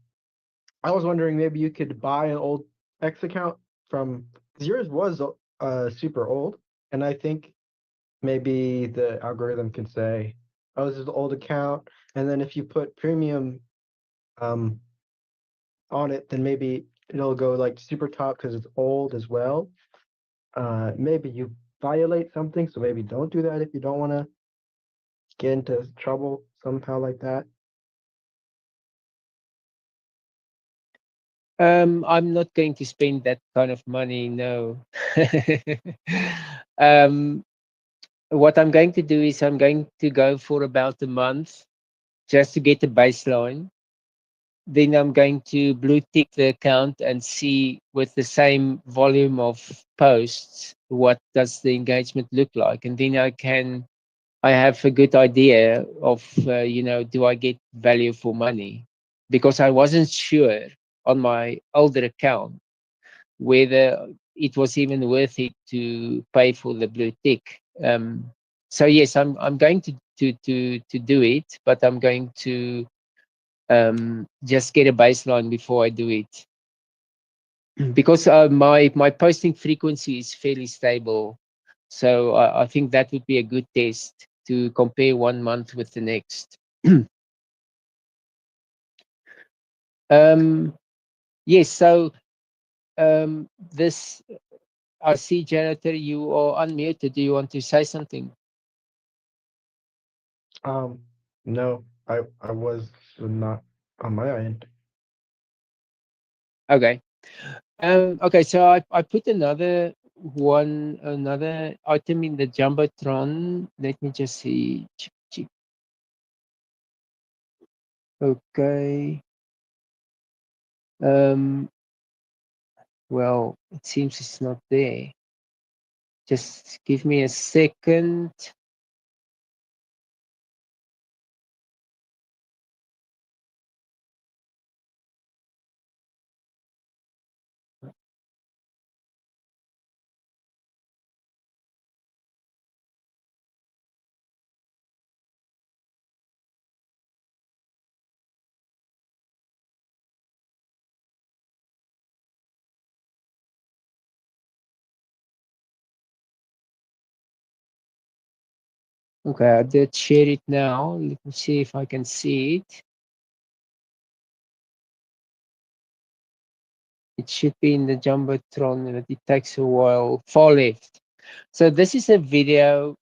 I was wondering maybe you could buy an old X account from, because yours was super old, and I think maybe the algorithm can say, oh, this is the old account, and then if you put premium um on it, then maybe it'll go like super top because it's old as well. Maybe you violate something, so maybe don't do that if you don't want to get into trouble somehow like that.
I'm not going to spend that kind of money, no. um, what I'm going to do is I'm going to go for about a month just to get the baseline. Then I'm going to blue tick the account and see with the same volume of posts, what does the engagement look like? And then I have a good idea of, do I get value for money? Because I wasn't sure on my older account whether it was even worth it to pay for the blue tick. So yes, I'm going to do it, but I'm going to just get a baseline before I do it, because my posting frequency is fairly stable. So I think that would be a good test to compare 1 month with the next. um, yes, so this, I see, janitor, you are unmuted. Do you want to say something?
Um, no, I was not on my end.
Okay. Okay, so I put another item in the Jumbotron. Let me just see. Okay. Well, it seems it's not there. Just give me a second. Okay, I did share it now. Let me see if I can see it. It should be in the Jumbotron, but it takes a while. Far left. So this is a video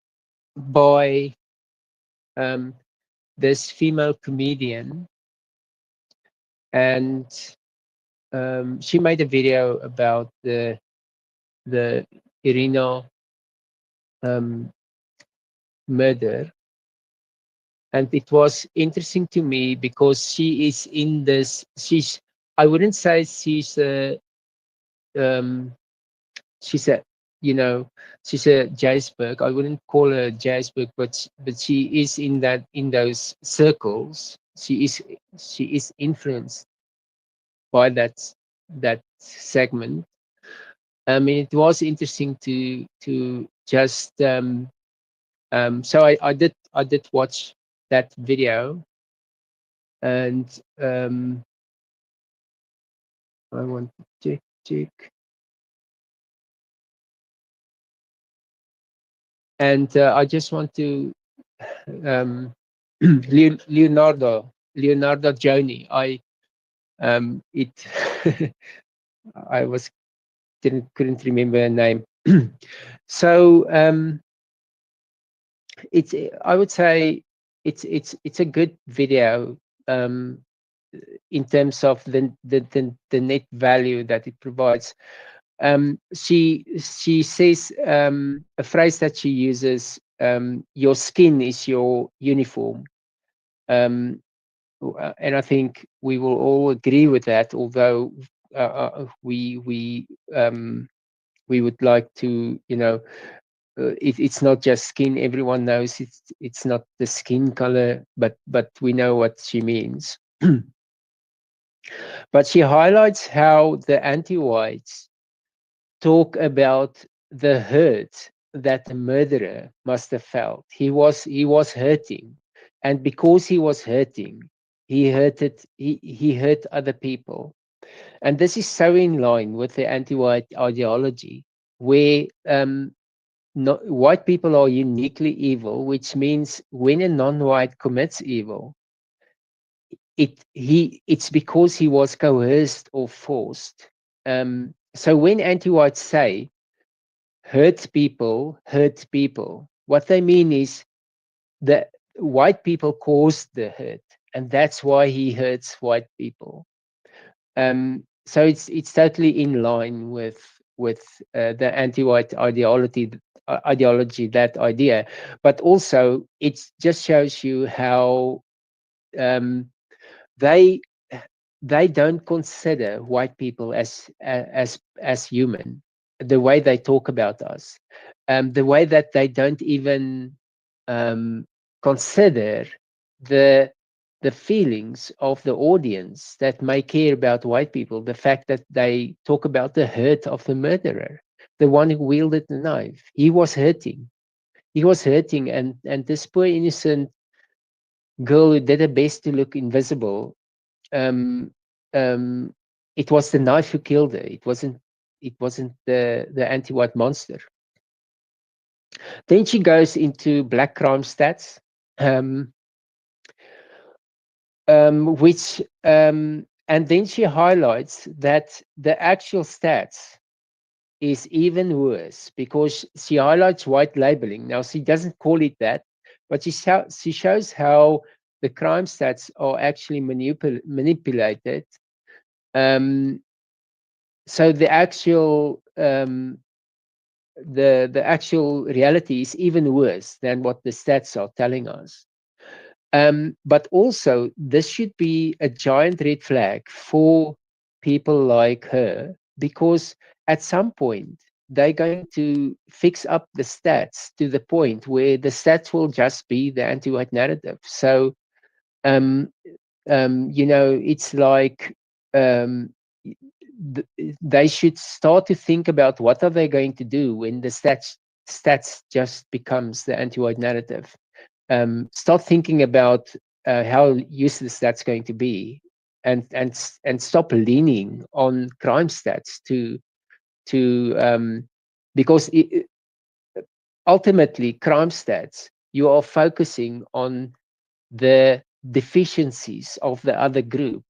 by this female comedian, and she made a video about the Irina murder, and it was interesting to me because she is in this. I wouldn't say um, she's a you know she's a Jaceberg. I wouldn't call her Jaceberg, but she is in those circles. She is influenced by that segment. I mean, it was interesting to just so I did watch that video, and I want to check. And I just want to um, Leonardo Joni. It I was couldn't remember her name. So it's I would say it's a good video in terms of the net value that it provides. She says a phrase that she uses, your skin is your uniform. Um, and I think we will all agree with that, although we would like to, it's not just skin. Everyone knows it's not the skin color, but we know what she means. But she highlights how the anti-whites talk about the hurt that the murderer must have felt. He was hurting, and because he was hurting, he hurt other people. And this is so in line with the anti-white ideology, where white people are uniquely evil, which means when a non-white commits evil, it's because he was coerced or forced. So when anti-whites say hurt people, what they mean is that white people caused the hurt, and that's why he hurts white people. So it's totally in line with the anti-white ideology, that idea. But also it just shows you how um, they they don't consider white people as human. The way they talk about us, the way that they don't even um, consider the the feelings of the audience that may care about white people. The fact that they talk about the hurt of the murderer, the one who wielded the knife. He was hurting. He was hurting, and this poor innocent girl who did her best to look invisible. Um, um, it was the knife who killed her. It wasn't the anti-white monster. Then she goes into black crime stats, um, which and then she highlights that the actual stats is even worse because she highlights white labeling. Now she doesn't call it that, but she shows how the crime stats are actually manipulated. Um, so the actual reality is even worse than what the stats are telling us. But also, this should be a giant red flag for people like her, because at some point they're going to fix up the stats to the point where the stats will just be the anti-white narrative. So, um, it's like, um, they should start to think about what are they going to do when the stats just becomes the anti-white narrative. Start thinking about how useless that's going to be, and stop leaning on crime stats to because ultimately crime stats, you are focusing on the deficiencies of the other group,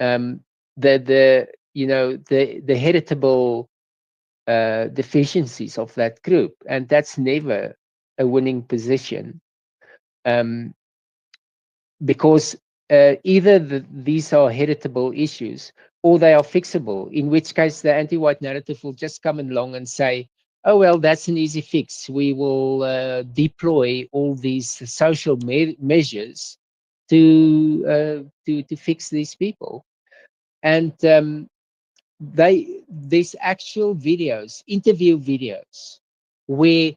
um, the heritable deficiencies of that group, and that's never a winning position. Um, because either these are heritable issues or they are fixable, in which case the anti-white narrative will just come along and say, oh, well, that's an easy fix. We will deploy all these social measures to fix these people. And there's actual videos, interview videos, where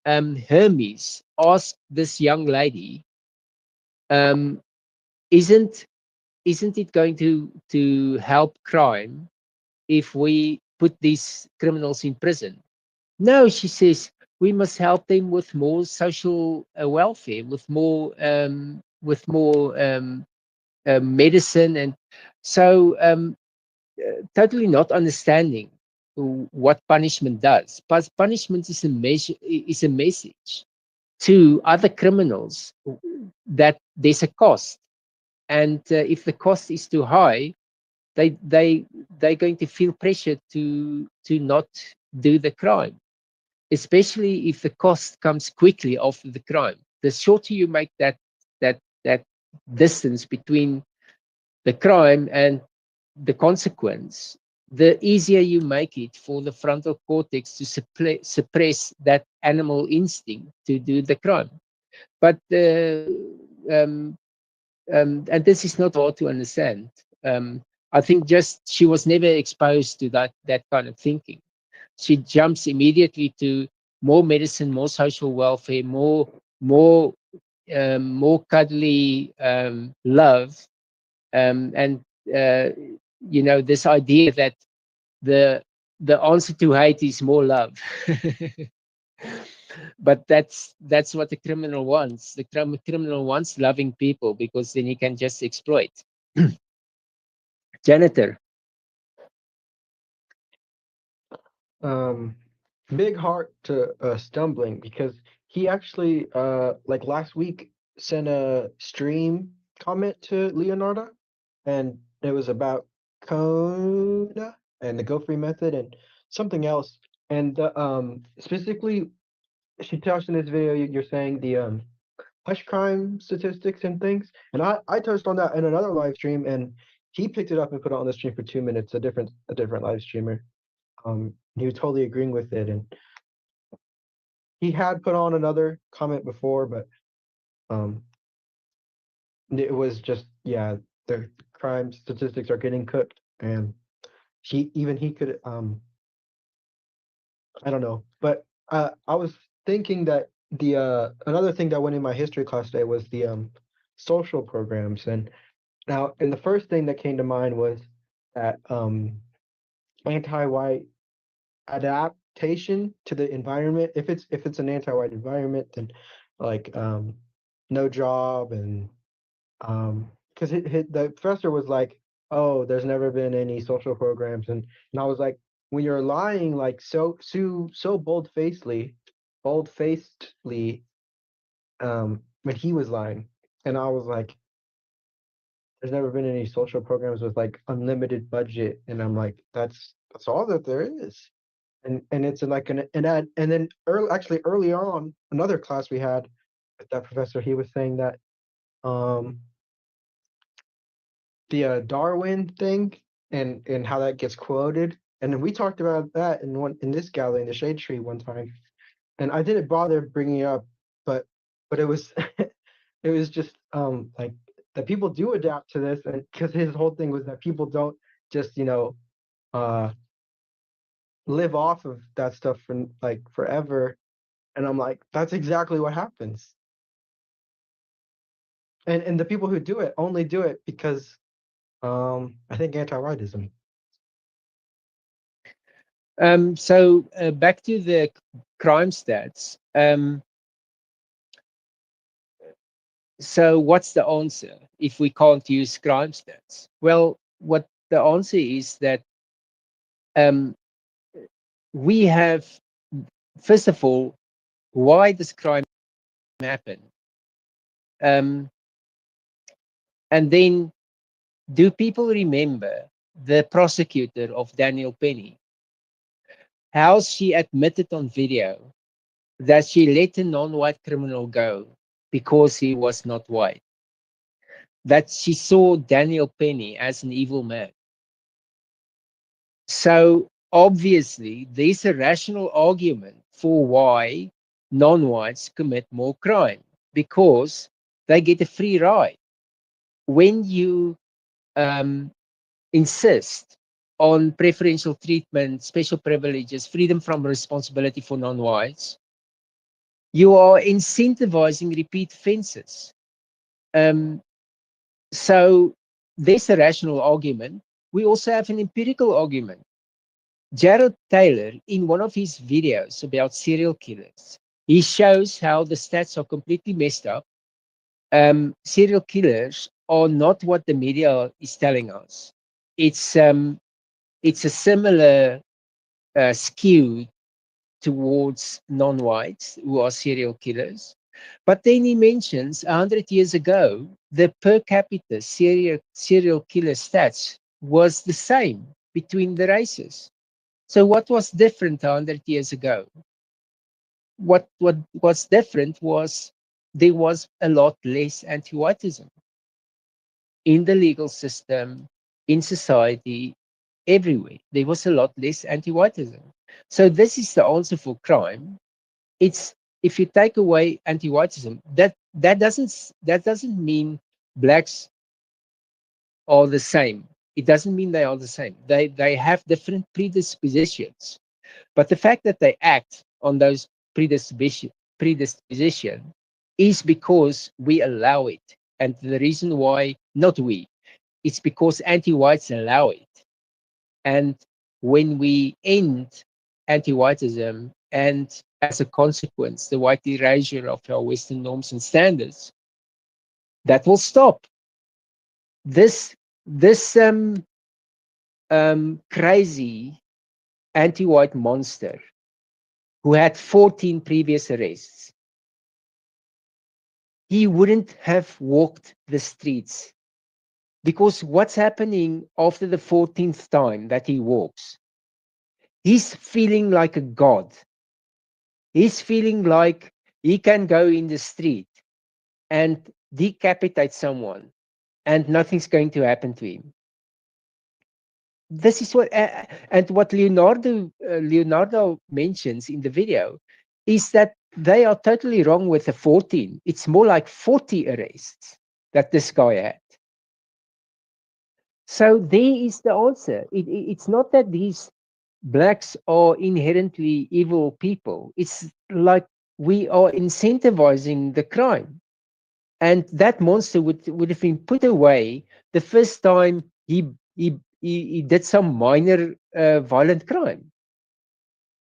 Hermes asked this young lady, um, isn't isn't it going to help crime if we put these criminals in prison? No, she says, we must help them with more social welfare, with more medicine, and so totally not understanding what punishment does. But punishment is a measure, is a message to other criminals that there's a cost, and if the cost is too high, they they they're going to feel pressure to not do the crime, especially if the cost comes quickly after the crime. The shorter you make that distance between the crime and the consequence, the easier you make it for the frontal cortex to suppress that animal instinct to do the crime. But um, and this is not hard to understand. I think just she was never exposed to that kind of thinking. She jumps immediately to more medicine, more social welfare, more cuddly love, and this idea that the the answer to hate is more love. But that's what the criminal wants. The criminal wants loving people because then he can just exploit. Janitor.
Um, big heart to stumbling because he actually like last week sent a stream comment to Leonardo, and it was about Coda and the Go Free method and something else. And specifically, she touched in this video. You're saying the hush crime statistics and things, and I touched on that in another live stream, and he picked it up and put it on the stream for 2 minutes. A different live streamer. He was totally agreeing with it, and he had put on another comment before, but um, it was just, yeah, the crime statistics are getting cooked, and he could I don't know, but I was thinking that the another thing that went in my history class today was the social programs, and the first thing that came to mind was that anti-white adaptation to the environment. If it's an anti-white environment, then like no job, and because the professor was like, oh, there's never been any social programs, and I was like, when you're lying like so bold facedly, when he was lying, and I was like, there's never been any social programs with like unlimited budget, and I'm like, that's all that there is. And it's like and then early on, another class we had with that professor, he was saying that um the Darwin thing, and how that gets quoted, and then we talked about that in this gallery in the shade tree one time, and I didn't bother bringing it up, but it was it was just like that people do adapt to this, and because his whole thing was that people don't just uh live off of that stuff for like forever. And I'm like, that's exactly what happens. And the people who do it only do it because I think anti-whiteism.
So back to the crime stats. So what's the answer if we can't use crime stats? Well, what the answer is that um, we have, first of all, why does crime happen? And then, do people remember the prosecutor of Daniel Penny? How she admitted on video that she let a non-white criminal go because he was not white. That she saw Daniel Penny as an evil man. So obviously, there's a rational argument for why non-whites commit more crime, because they get a free ride. When you um, insist on preferential treatment, special privileges, freedom from responsibility for non-whites, you are incentivizing repeat offenses. Um, so there's a rational argument. We also have an empirical argument. Jared Taylor, in one of his videos about serial killers, he shows how the stats are completely messed up. Serial killers are not what the media is telling us. It's it's a similar skew towards non-whites who are serial killers. But then he mentions 100 years ago, the per capita serial killer stats was the same between the races. So what was different 100 years ago? What was different was there was a lot less anti-whiteism in the legal system, in society, everywhere. There was a lot less anti-whiteism. So this is the answer for crime. It's, if you take away anti-whiteism, that doesn't mean blacks are the same. It doesn't mean they are the same. They have different predispositions. But the fact that they act on those predisposition is because we allow it. And the reason why, not we, it's because anti-whites allow it. And when we end anti-whiteism and as a consequence, the white erasure of our Western norms and standards, that will stop. This crazy anti-white monster who had 14 previous arrests, he wouldn't have walked the streets, because what's happening after the 14th time that he walks? He's feeling like a god. He's feeling like he can go in the street and decapitate someone and nothing's going to happen to him. This is what, and what Leonardo mentions in the video is that they are totally wrong with the 14. It's more like 40 arrests that this guy had. So there is the answer. It's not that these blacks are inherently evil people. It's like we are incentivizing the crime. And that monster would have been put away the first time he did some minor violent crime.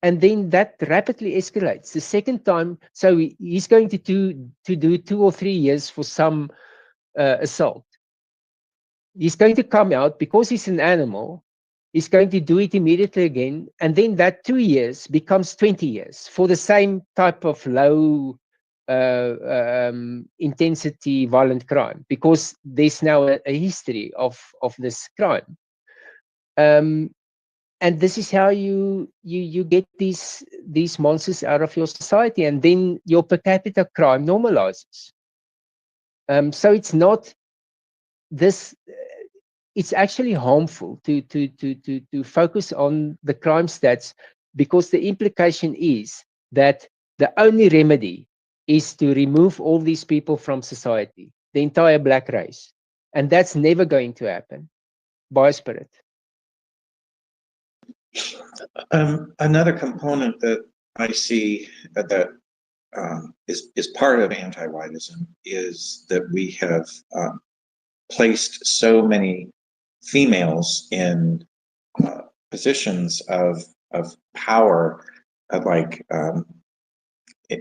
And then that rapidly escalates. The second time, so he's going to do 2 or 3 years for some assault. He's going to come out because he's an animal. He's going to do it immediately again. And then that 2 years becomes 20 years for the same type of low intensity violent crime, because there's now a history of this crime. And this is how you get these monsters out of your society, and then your per capita crime normalizes. So it's not this. It's actually harmful to focus on the crime stats, because the implication is that the only remedy is to remove all these people from society, the entire black race. And that's never going to happen. By spirit.
Another component that I see that is part of anti-whiteism is that we have placed so many females in positions of power, like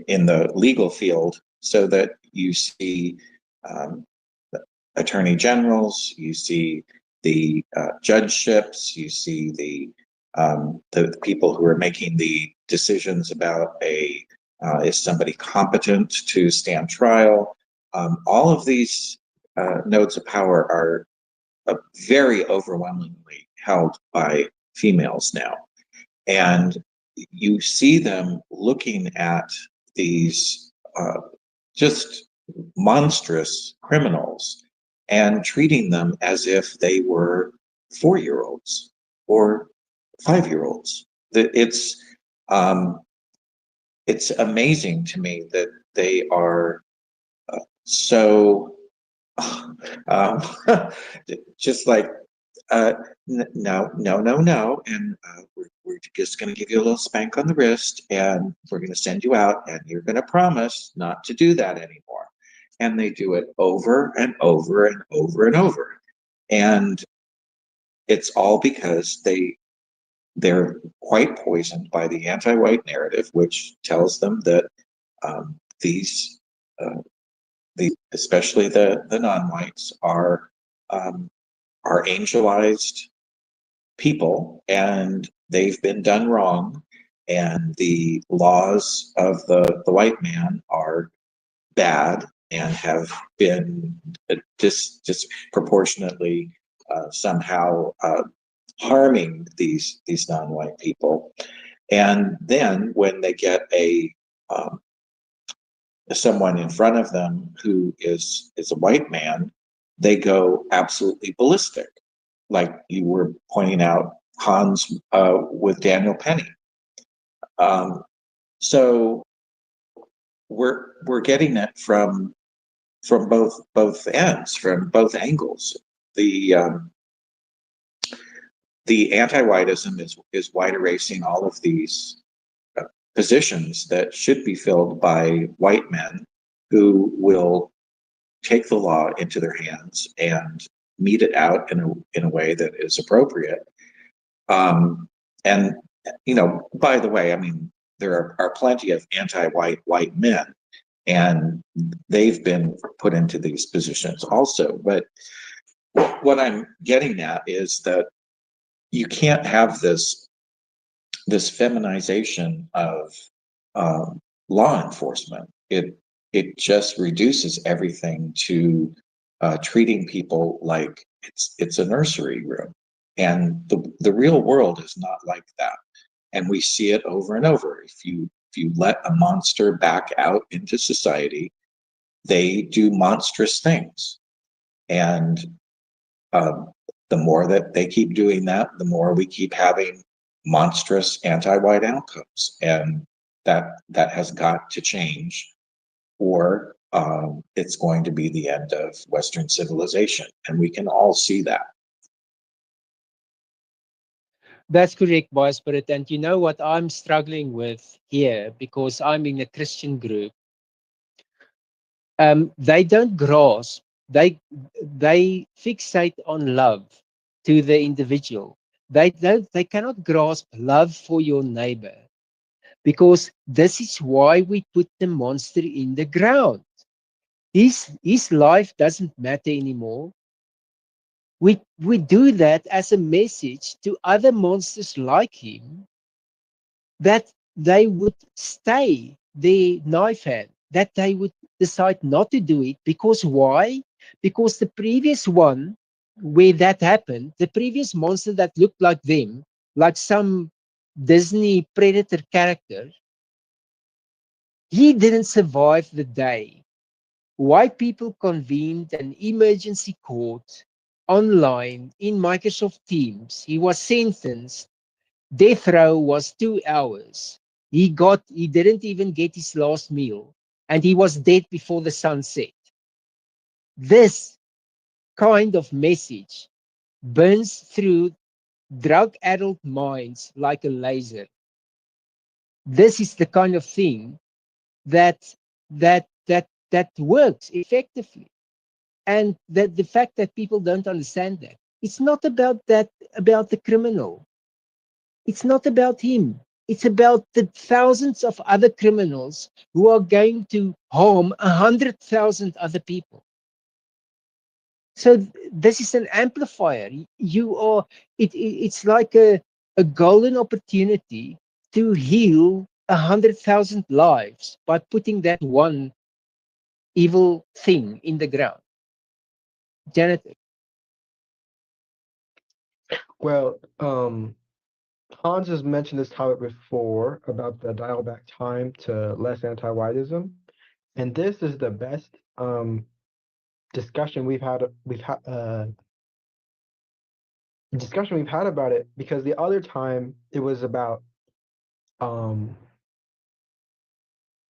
in the legal field, so that you see um, attorney generals, you see the judgeships, you see the people who are making the decisions about is somebody competent to stand trial. All of these nodes of power are very overwhelmingly held by females now. And you see them looking at these just monstrous criminals and treating them as if they were 4-year-olds or 5-year-olds. Um, it's amazing to me that they are so um, just like no, no, no, no, and we're just going to give you a little spank on the wrist, and we're going to send you out, and you're going to promise not to do that anymore. And they do it over and over and over and over, and it's all because they're quite poisoned by the anti-white narrative, which tells them that these especially the non-whites are angelized people, and they've been done wrong, and the laws of the white man are bad and have been disproportionately somehow harming these non-white people. And then when they get um, someone in front of them who is a white man, they go absolutely ballistic, like you were pointing out, Hans, with Daniel Penny. So we're getting it from both ends, from both angles. The anti-whiteism is white erasing all of these positions that should be filled by white men who will take the law into their hands and mete it out in a way that is appropriate. And by the way, I mean, there are plenty of anti-white men, and they've been put into these positions also. But what I'm getting at is that you can't have this feminization of law enforcement. It just reduces everything to treating people like it's a nursery room, and the real world is not like that. And we see it over and over. If you let a monster back out into society, they do monstrous things, and the more that they keep doing that, the more we keep having monstrous anti-white outcomes, and that has got to change, or it's going to be the end of Western civilization, and we can all see that.
That's correct, Boy Spirit. And you know what I'm struggling with here, because I'm in a Christian group. They don't grasp. They fixate on love to the individual. They cannot grasp love for your neighbor, because this is why we put the monster in the ground. His life doesn't matter anymore. We do that as a message to other monsters like him, that they would stay the knife hand, that they would decide not to do it. Because why? Because the previous one where that happened, the previous monster that looked like them, like some Disney predator character, he didn't survive the day. White people convened an emergency court online in Microsoft Teams. He was sentenced. Death row was 2 hours. He didn't even get his last meal. and he was dead before the sun set. This kind of message burns through drug-addled minds like a laser. This is the kind of thing that that works effectively. And that the fact that people don't understand that, it's not about that, about the criminal. It's not about him. It's about the thousands of other criminals who are going to harm 100,000 other people. So this is an amplifier. You are, it's like a golden opportunity to heal 100,000 lives by putting that one evil thing in the ground. Janet.
Well, Hans has mentioned this topic before about the dial back time to less anti-whiteism, and this is the best discussion we've had. Discussion we've had about it, because the other time it was about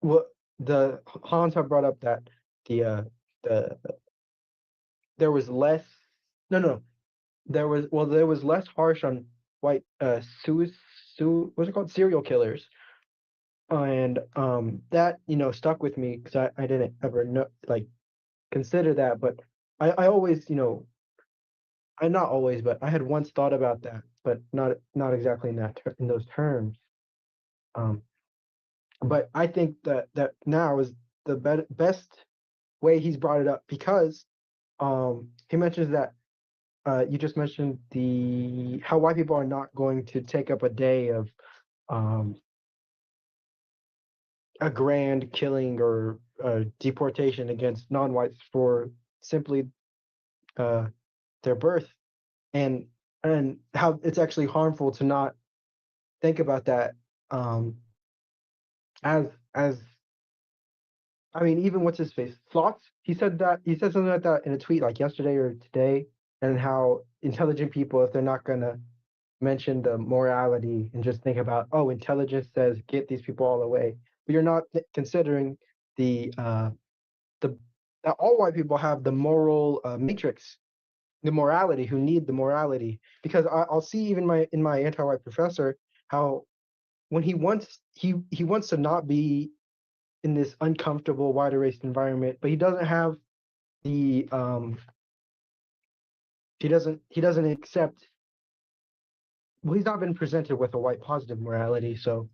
what the Hans had brought up, that the there was less, no, there was less harsh on white what's it called, serial killers, and that stuck with me because I didn't ever know, like, consider that, but I always, I not always, but I had once thought about that, but not exactly in in those terms. Um, but I think that now is the best way he's brought it up, because he mentions that you just mentioned the how white people are not going to take up a day of um, a grand killing or deportation against non-whites for simply uh, their birth, and how it's actually harmful to not think about that, um, as I mean, even what's his face, Slots. He said something like that in a tweet like yesterday or today, and how intelligent people, if they're not gonna mention the morality and just think about, oh, intelligence says get these people all away, but you're not considering the that all white people have the moral matrix, the morality, who need the morality, because I'll see even in my anti-white professor how when he wants to not be in this uncomfortable white erased environment, but he doesn't have the he doesn't accept, well, he's not been presented with a white positive morality, so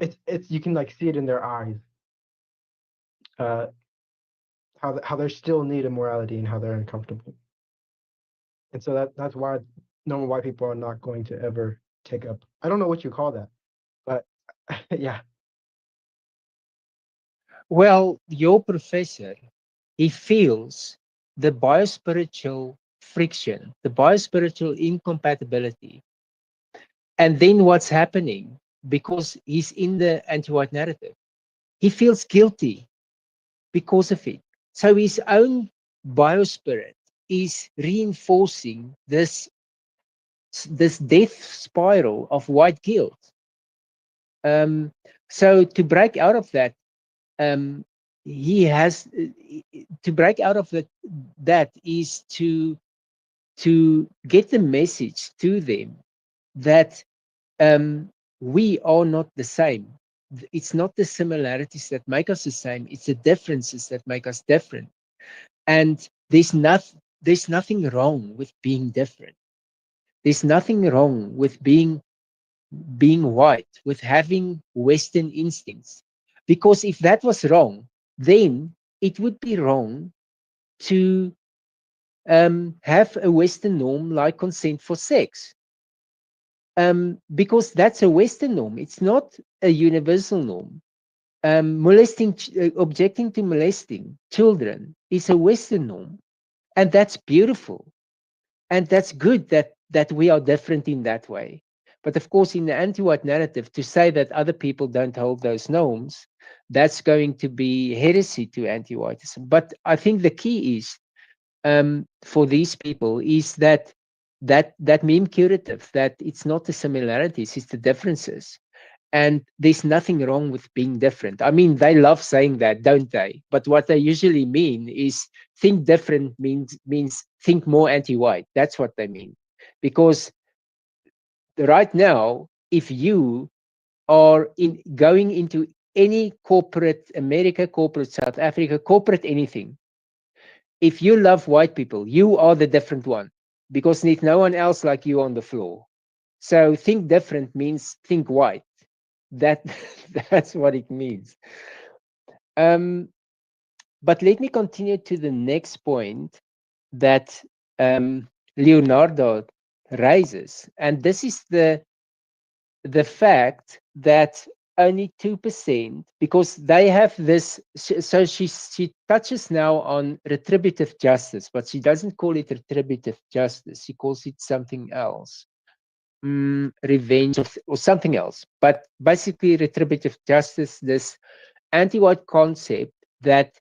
it's you can like see it in their eyes, uh how they still need a morality and how they're uncomfortable, and so that's why normal white people are not going to ever take up, I don't know what you call that, but yeah.
Well, your professor, he feels the biospiritual friction, the biospiritual incompatibility. And then what's happening, because he's in the anti-white narrative, he feels guilty because of it. So his own biospirit is reinforcing this death spiral of white guilt. So to break out of that, he has to break out of that is to get the message to them that we are not the same. It's not the similarities that make us the same, it's the differences that make us different. And there's nothing wrong with being different. There's nothing wrong with being white, with having Western instincts. Because if that was wrong, then it would be wrong to have a Western norm like consent for sex. Because that's a Western norm. It's not a universal norm. Objecting to molesting children is a Western norm. And that's beautiful. And that's good that we are different in that way. But of course, in the anti-white narrative, to say that other people don't hold those norms, that's going to be heresy to anti-whiteism. But I think the key is for these people is that meme curative, that it's not the similarities, it's the differences. And there's nothing wrong with being different. I mean, they love saying that, don't they? But what they usually mean is think different means think more anti-white. That's what they mean. Because right now, if you are going into any corporate, America, corporate South Africa, corporate anything, if you love white people, you are the different one because there's no one else like you on the floor. So think different means think white. That that's what it means. Um, but let me continue to the next point that Leonardo raises, and this is the fact that only 2%, because they have this. So she touches now on retributive justice, but she doesn't call it retributive justice. She calls it something else. Revenge or something else. But basically, retributive justice, this anti-white concept that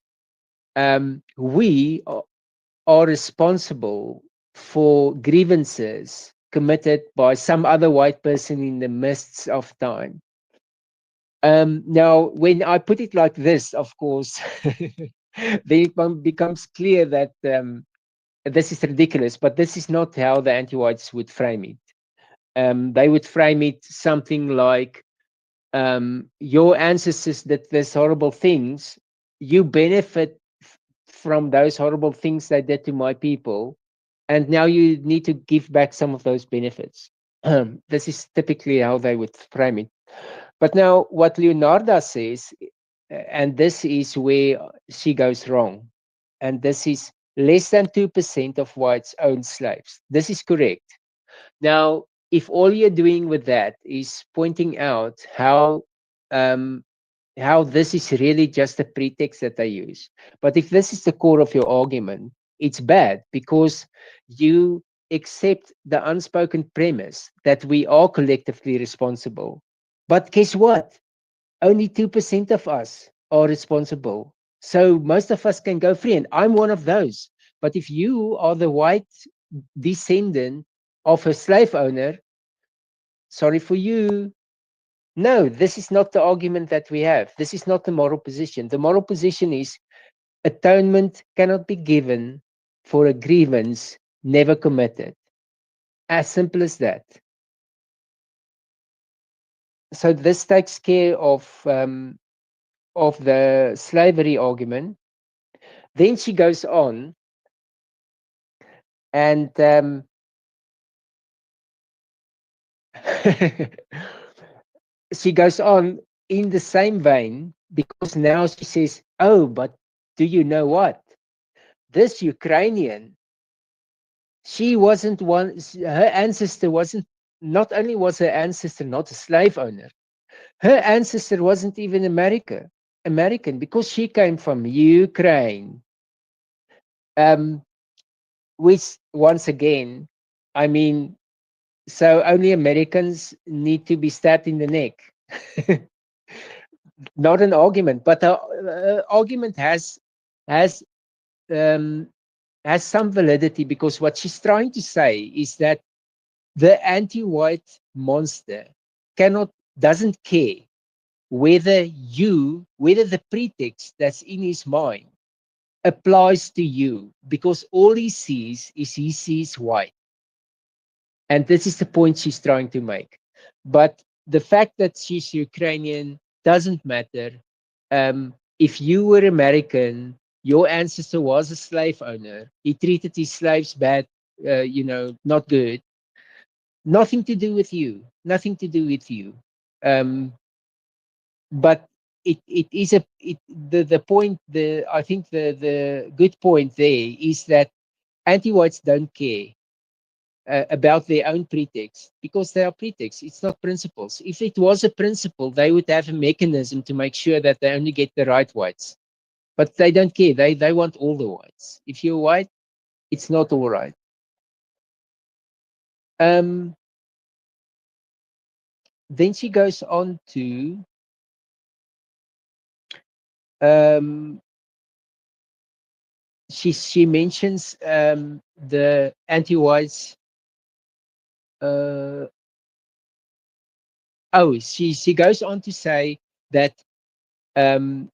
we are responsible for grievances committed by some other white person in the mists of time. Now, when I put it like this, of course, then it becomes clear that this is ridiculous, but this is not how the anti-whites would frame it. They would frame it something like, your ancestors did these horrible things, you benefit from those horrible things they did to my people, and now you need to give back some of those benefits. This is typically how they would frame it. But now, what Leonardo says, and this is where she goes wrong, and this is less than 2% of whites own slaves. This is correct. Now, if all you're doing with that is pointing out um, how this is really just a pretext that they use, but if this is the core of your argument, it's bad because you accept the unspoken premise that we are collectively responsible. But guess what? Only 2% of us are responsible. So most of us can go free, and I'm one of those. But if you are the white descendant of a slave owner, sorry for you. No, this is not the argument that we have. This is not the moral position. The moral position is atonement cannot be given for a grievance never committed. As simple as that. So this takes care of the slavery argument. Then she goes on and she goes on in the same vein because now she says, oh, but do you know what? This Ukrainian, she wasn't one, her ancestor wasn't, not only was her ancestor not a slave owner, her ancestor wasn't even American because she came from Ukraine. Which once again, I mean, so only Americans need to be stabbed in the neck. Not an argument, but the argument has um, has some validity because what she's trying to say is that the anti-white monster doesn't care whether the pretext that's in his mind applies to you, because all he sees white. And this is the point she's trying to make. But the fact that she's Ukrainian doesn't matter. If you were American, your ancestor was a slave owner. He treated his slaves bad, not good. Nothing to do with you. Nothing to do with you. But it is the point. I think the good point there is that anti-whites don't care about their own pretext because they are pretexts. It's not principles. If it was a principle, they would have a mechanism to make sure that they only get the right whites. But they don't care. They want all the whites. If you're white, it's not all right. Then she goes on to she mentions the anti-whites. oh, she goes on to say that um,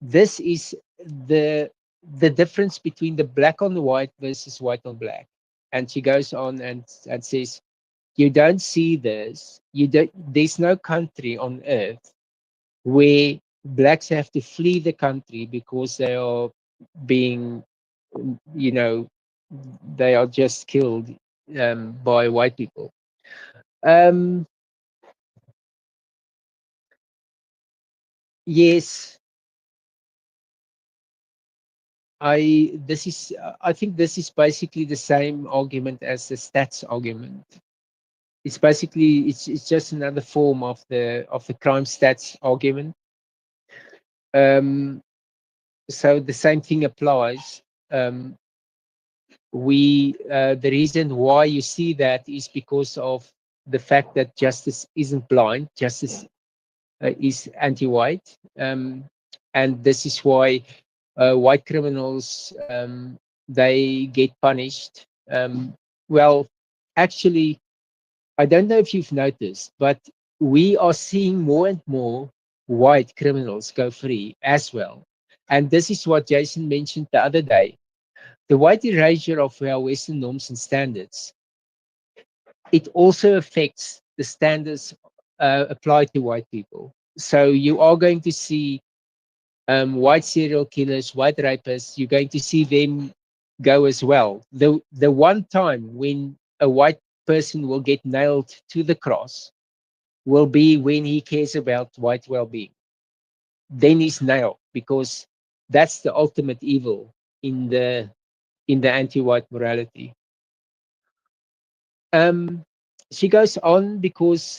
this is the the difference between the black on white versus white on black. And she goes on and says, you don't see this. You don't. There's no country on earth where blacks have to flee the country because they are being, you know, they are just killed by white people. Um, yes, I think this is basically the same argument as the stats argument. It's basically it's just another form of the crime stats argument. Um, so the same thing applies. Um, we the reason why you see that is because of the fact that justice isn't blind. Justice is anti-white, and this is why white criminals they get punished. Well, actually, I don't know if you've noticed, but we are seeing more and more white criminals go free as well. And this is what Jason mentioned the other day. The white erasure of our Western norms and standards, it also affects the standards applied to white people. So you are going to see white serial killers, white rapists, you're going to see them go as well. The one time when a white person will get nailed to the cross will be when he cares about white well-being. Then he's nailed because that's the ultimate evil in the anti-white morality. Um, she goes on because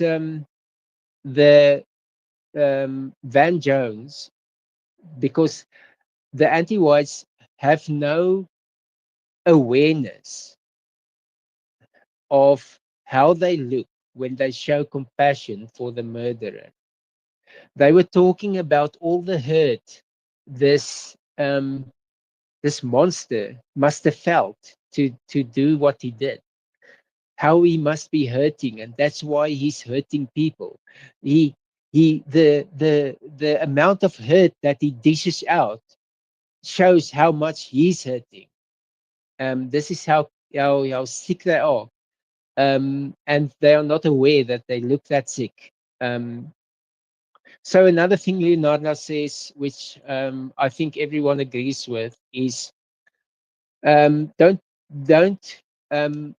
the Van Jones, because the anti-whites have no awareness of how they look when they show compassion for the murderer. They were talking about all the hurt this this monster must have felt to do what he did. How he must be hurting, and that's why he's hurting people. He the amount of hurt that he dishes out shows how much he's hurting. This is how sick they are, and they are not aware that they look that sick. So another thing Leonardo says, which I think everyone agrees with, is don't um,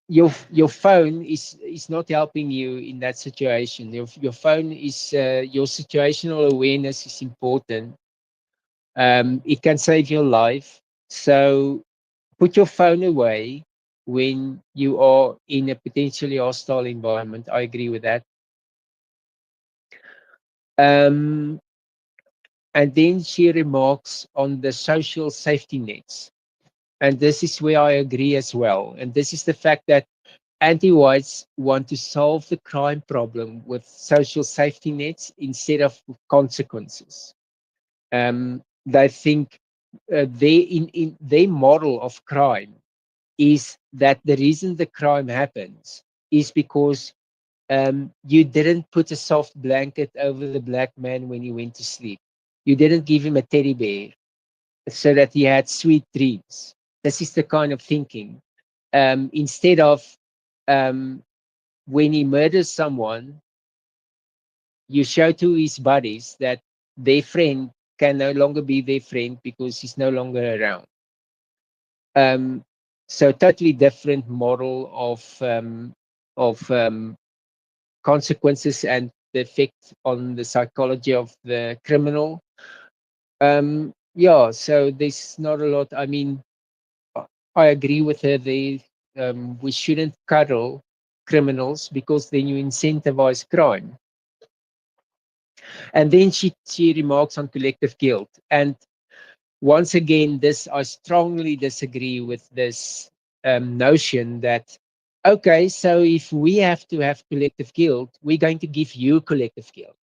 your phone is not helping you in that situation. Your phone is your situational awareness is important. It can save your life. So put your phone away when you are in a potentially hostile environment. I agree with that. Um, and then she remarks on the social safety nets. And this is where I agree as well. And this is the fact that anti-whites want to solve the crime problem with social safety nets instead of consequences. They think in their model of crime is that the reason the crime happens is because you didn't put a soft blanket over the black man when he went to sleep. You didn't give him a teddy bear so that he had sweet dreams. This is the kind of thinking. Instead of um, when he murders someone, you show to his buddies that their friend can no longer be their friend because he's no longer around. Um, so totally different model of consequences and the effect on the psychology of the criminal. Yeah, so there's not a lot. I mean, I agree with her. We shouldn't cuddle criminals because then you incentivize crime. And then she remarks on collective guilt. And once again, this I strongly disagree with this notion that okay, so if we have to have collective guilt, we're going to give you collective guilt.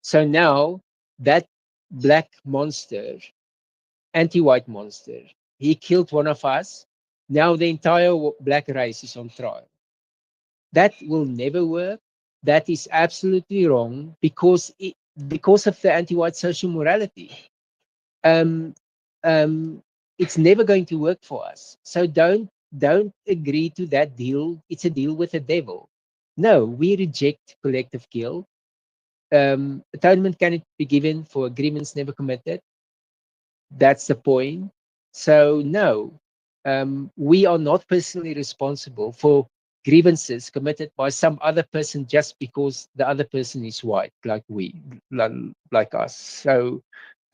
So now that black monster, anti-white monster, he killed one of us. Now the entire black race is on trial. That will never work. That is absolutely wrong because of the anti-white social morality. Um, it's never going to work for us. So don't agree to that deal. It's a deal with the devil. No, we reject collective guilt. Atonement cannot be given for agreements never committed. That's the point. So no, we are not personally responsible for grievances committed by some other person just because the other person is white, like us. So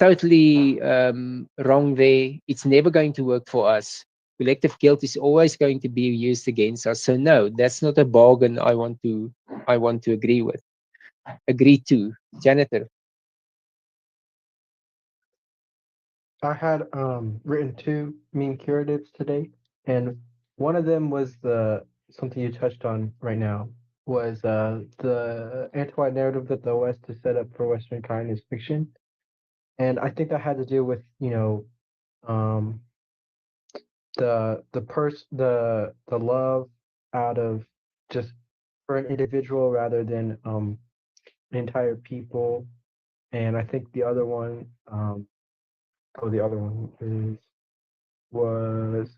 totally wrong there. It's never going to work for us. Collective guilt is always going to be used against us. So no, that's not a bargain I want to agree to. Janitor.
I had written two meme curatives today, and one of them was the something you touched on right now was the anti-white narrative that the West has set up for Western kind is fiction, and I think that had to do with um the love out of just for an individual rather than an entire people, and I think the other one the other one is was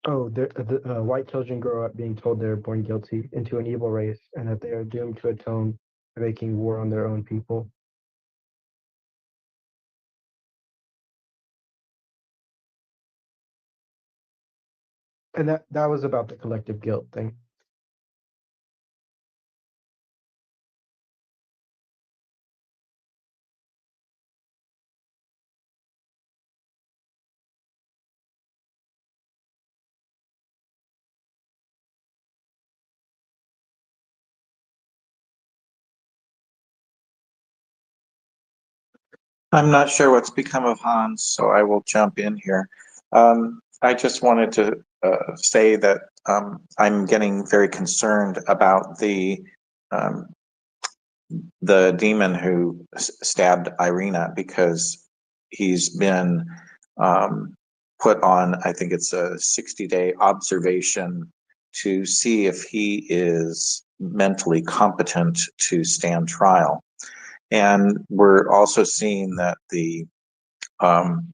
the white children grow up being told they're born guilty into an evil race and that they are doomed to atone for making war on their own people. And that was about the collective guilt thing.
I'm not sure what's become of Hans, so I will jump in here. I just wanted to say that I'm getting very concerned about um, the demon who stabbed Irina because he's been put on, I think it's a 60-day observation to see if he is mentally competent to stand trial. And we're also seeing that um,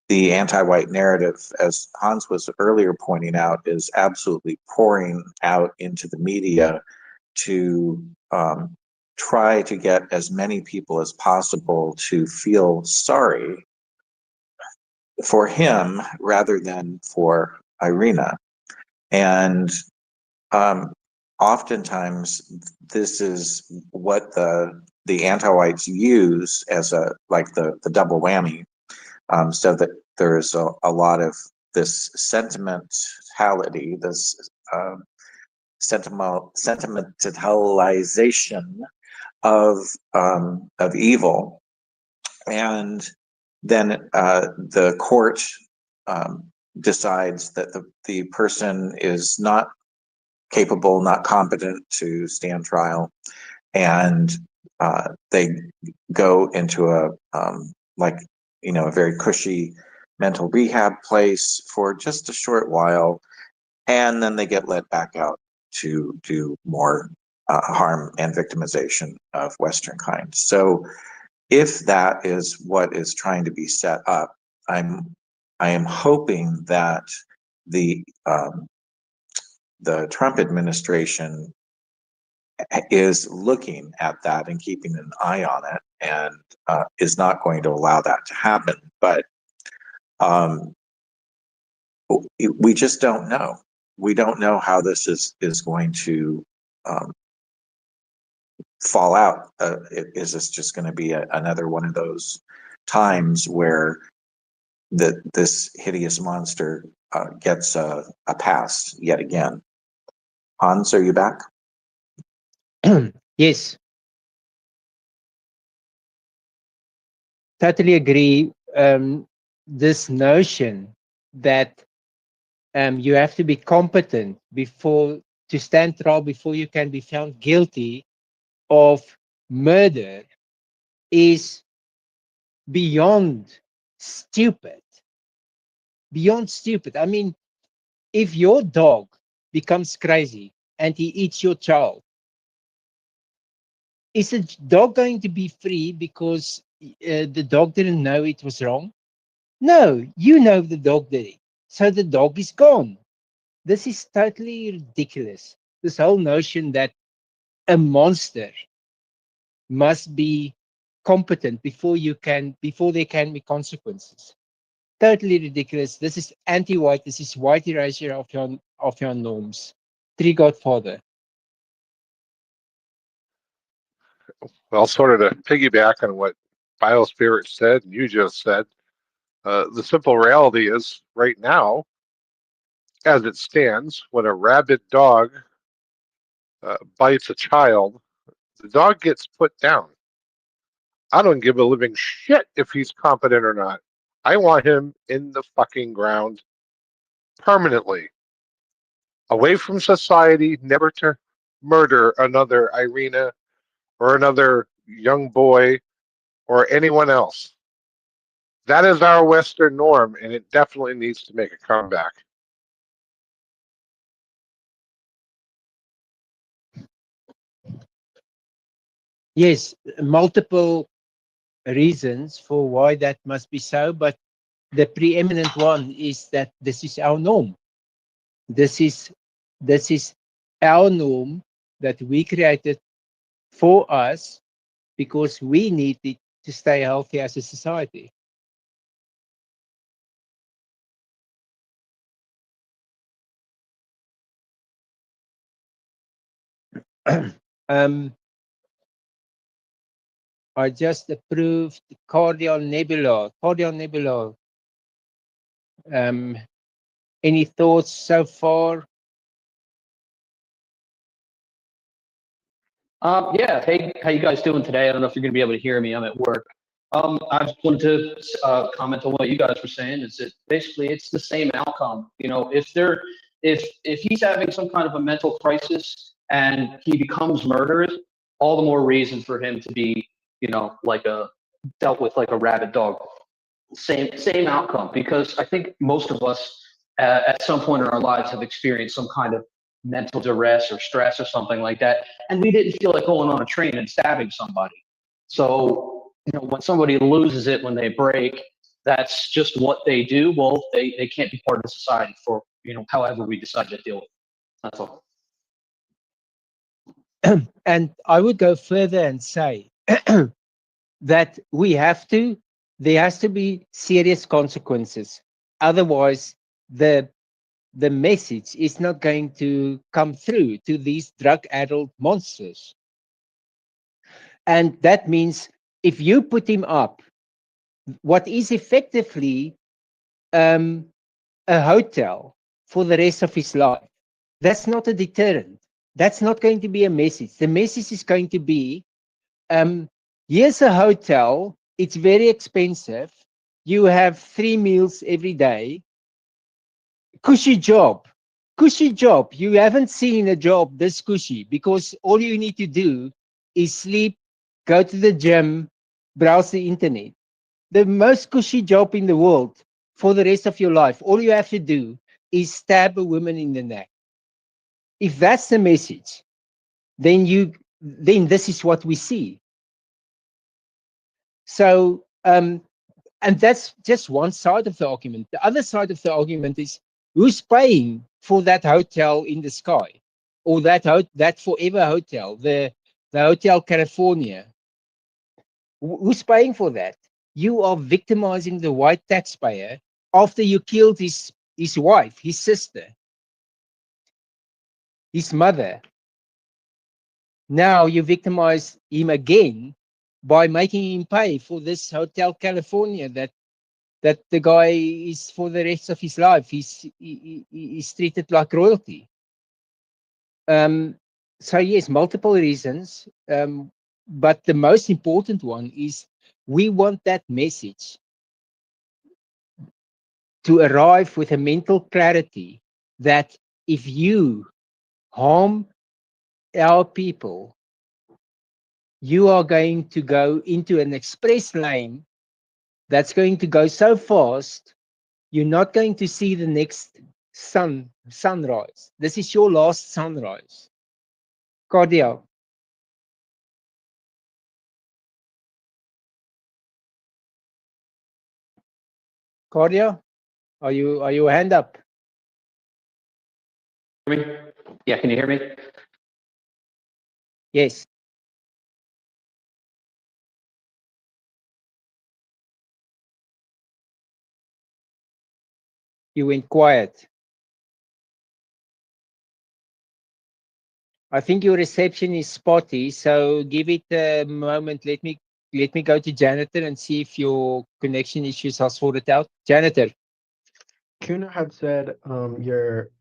the anti-white narrative, as Hans was earlier pointing out, is absolutely pouring out into the media to try to get as many people as possible to feel sorry for him rather than for Irina. And um, oftentimes, this is what the anti-whites use as the double whammy, so that there's a lot of this sentimentality, this sentimentalization of evil, and then the court decides that the person is not capable, not competent to stand trial, and they go into a very cushy mental rehab place for just a short while, and then they get let back out to do more harm and victimization of Western kind. So if that is what is trying to be set up, I am hoping that the the Trump administration is looking at that and keeping an eye on it, and is not going to allow that to happen. But um, we just don't know. We don't know how this is going to um, fall out. Is this just going to be another one of those times where this hideous monster gets a pass yet again? Hans, are you back?
Yes, totally agree. This notion that you have to be competent before to stand trial before you can be found guilty of murder is beyond stupid. Beyond stupid. I mean, if your dog becomes crazy and he eats your child, is the dog going to be free because the dog didn't know it was wrong? No, you know the dog did it. So the dog is gone. This is totally ridiculous. This whole notion that a monster must be competent before there can be consequences. Totally ridiculous. This is anti-white. This is white erasure of your norms. Tree Godfather.
Well, sort of to piggyback on what Biospirit said and you just said, the simple reality is right now, as it stands, when a rabid dog bites a child, the dog gets put down. I don't give a living shit if he's competent or not. I want him in the fucking ground permanently, away from society, never to murder another Irina or another young boy or anyone else. That is our Western norm, and it definitely needs to make a comeback.
Yes, multiple reasons for why that must be so, but the preeminent one is that this is our norm. This is our norm that we created for us because we need it to stay healthy as a society. um, I just approved Cardial Nebula. Cardial Nebula. Any thoughts so far?
Yeah. Hey, how you guys doing today? I don't know if you're going to be able to hear me. I'm at work. I just wanted to comment on what you guys were saying. Is that basically it's the same outcome? You know, if he's having some kind of a mental crisis and he becomes murderous, all the more reason for him to be, you know, like a dealt with like a rabid dog. Same outcome, because I think most of us at some point in our lives have experienced some kind of mental duress or stress or something like that, and we didn't feel like going on a train and stabbing somebody. So you know, when somebody loses it, when they break, that's just what they do. Well, they can't be part of society for, you know, however we decide to deal with it. That's all.
And I would go further and say that there has to be serious consequences. Otherwise, the message is not going to come through to these drug-addled monsters. And that means if you put him up, what is effectively a hotel for the rest of his life, that's not a deterrent. That's not going to be a message. The message is going to be, here's a hotel, it's very expensive, you have 3 meals every day, cushy job. Cushy job. You haven't seen a job this cushy because all you need to do is sleep, go to the gym, browse the internet. The most cushy job in the world for the rest of your life. All you have to do is stab a woman in the neck. If that's the message, then this is what we see. So and that's just one side of the argument. The other side of the argument is who's paying for that hotel in the sky, or that forever hotel, the Hotel California. Who's paying for that? You are victimizing the white taxpayer after you killed his wife, his sister, his mother. Now you victimize him again by making him pay for this Hotel California that the guy is for the rest of his life. He's treated like royalty. So yes, multiple reasons. But the most important one is we want that message to arrive with a mental clarity that if you harm our people, you are going to go into an express lane that's going to go so fast you're not going to see the next sunrise. This is your last sunrise. Cordial. Cordial, are you hand up?
Hear me? Yeah, can you hear me?
Yes. You went quiet. I think your reception is spotty, so give it a moment. Let me go to janitor and see if your connection issues are sorted out. Janitor.
Kuna had said your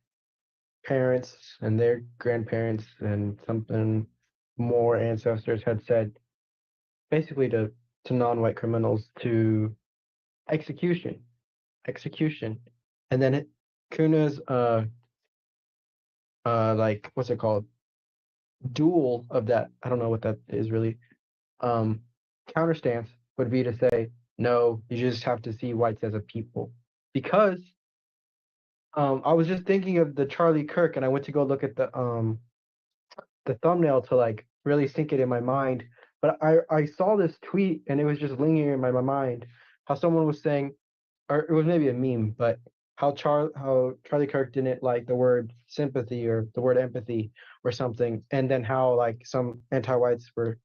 parents and their grandparents and something more ancestors had said basically to non-white criminals to execution, execution, and then Kuna's like what's it called, dual of that, I don't know what that is really, um counterstance would be to say no, you just have to see whites as a people, because I was just thinking of the Charlie Kirk, and I went to go look at the thumbnail to like really sink it in my mind. But I saw this tweet and it was just lingering in my mind. How someone was saying, or it was maybe a meme, but how Charlie Kirk didn't like the word sympathy or the word empathy or something, and then how like some anti-whites were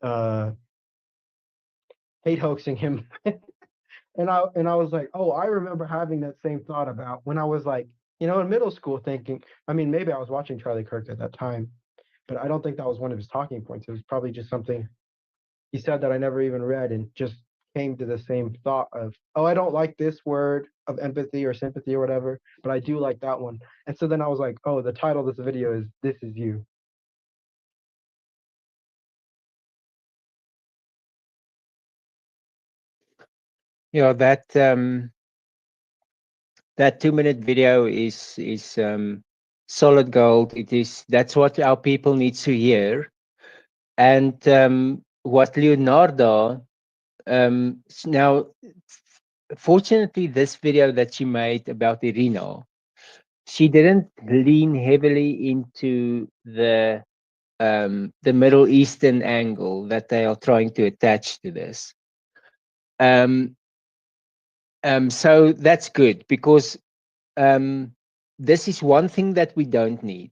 uh hate hoaxing him. And I was like, oh, I remember having that same thought about when I was like, in middle school, thinking, I mean, maybe I was watching Charlie Kirk at that time, but I don't think that was one of his talking points. It was probably just something he said that I never even read, and just came to the same thought of, oh, I don't like this word of empathy or sympathy or whatever, but I do like that one. And so then I was like, oh, the title of this video is "This Is You."
Yeah, that 2-minute video is solid gold. That's what our people need to hear. And what Leonardo now, fortunately, this video that she made about Irina, she didn't lean heavily into the Middle Eastern angle that they are trying to attach to this. So that's good, because this is one thing that we don't need.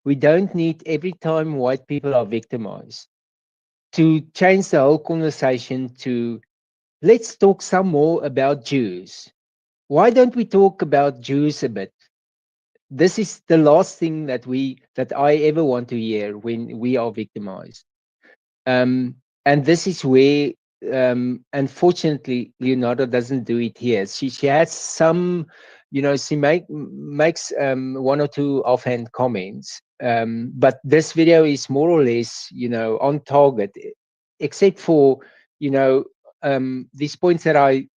We don't need, every time white people are victimized, to change the whole conversation to, let's talk some more about Jews. Why don't we talk about Jews a bit? This is the last thing that I ever want to hear when we are victimized. And this is where, unfortunately, Leonardo doesn't do it here. She has some, she makes one or two offhand comments, but this video is more or less, on target, except for, these points that I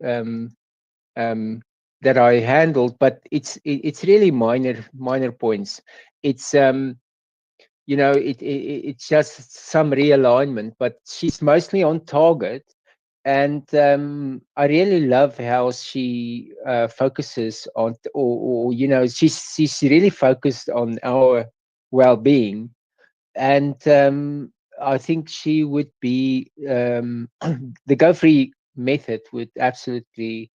um, um, that I handled, but it's really minor points. It's it's just some realignment, but she's mostly on target. And I really love how she focuses on, or she's really focused on our well-being. And I think she would be, the go free method would absolutely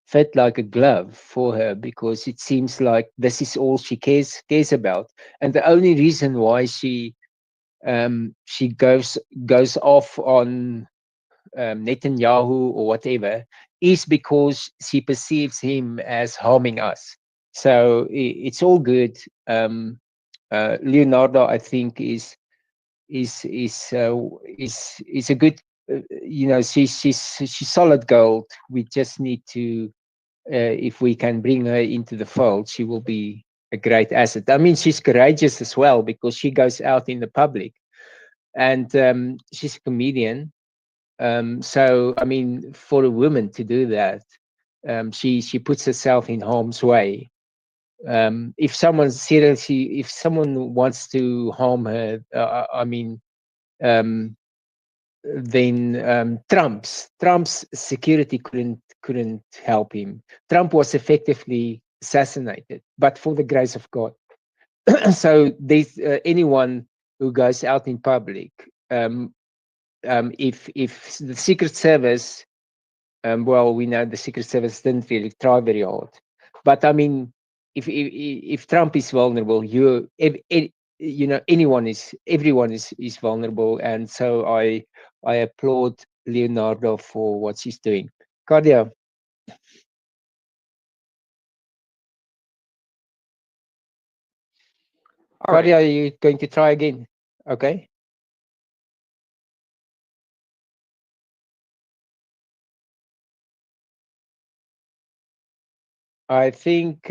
fit like a glove for her, because it seems like this is all she cares about. And the only reason why she goes off on Netanyahu or whatever is because she perceives him as harming us. So it's all good. Leonardo, I think, is is a good. She's solid gold. We just need to, if we can bring her into the fold, she will be a great asset. I mean, she's courageous as well, because she goes out in the public, and she's a comedian. So, I mean, for a woman to do that, she puts herself in harm's way. If someone wants to harm her, I mean, um, then Trump's security couldn't help him. Trump was effectively assassinated, but for the grace of God. so there's anyone who goes out in public, if the Secret Service, well, we know the Secret Service didn't really try very hard, but I mean, if Trump is vulnerable, you know, everyone is vulnerable, and so I applaud Leonardo for what she's doing. Claudia,
All right.
Claudia, are you going to try again? Okay. I think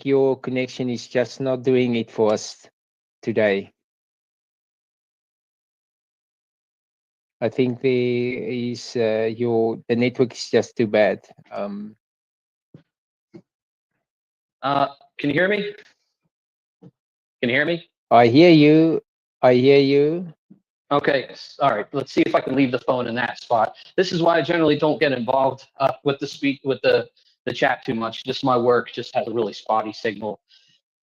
your connection is just not doing it for us today. I think the network is just too bad.
Can you hear me? Can you hear me?
I hear you. I hear you.
Okay, all right. Let's see if I can leave the phone in that spot. This is why I generally don't get involved with the chat too much. Just my work just has a really spotty signal.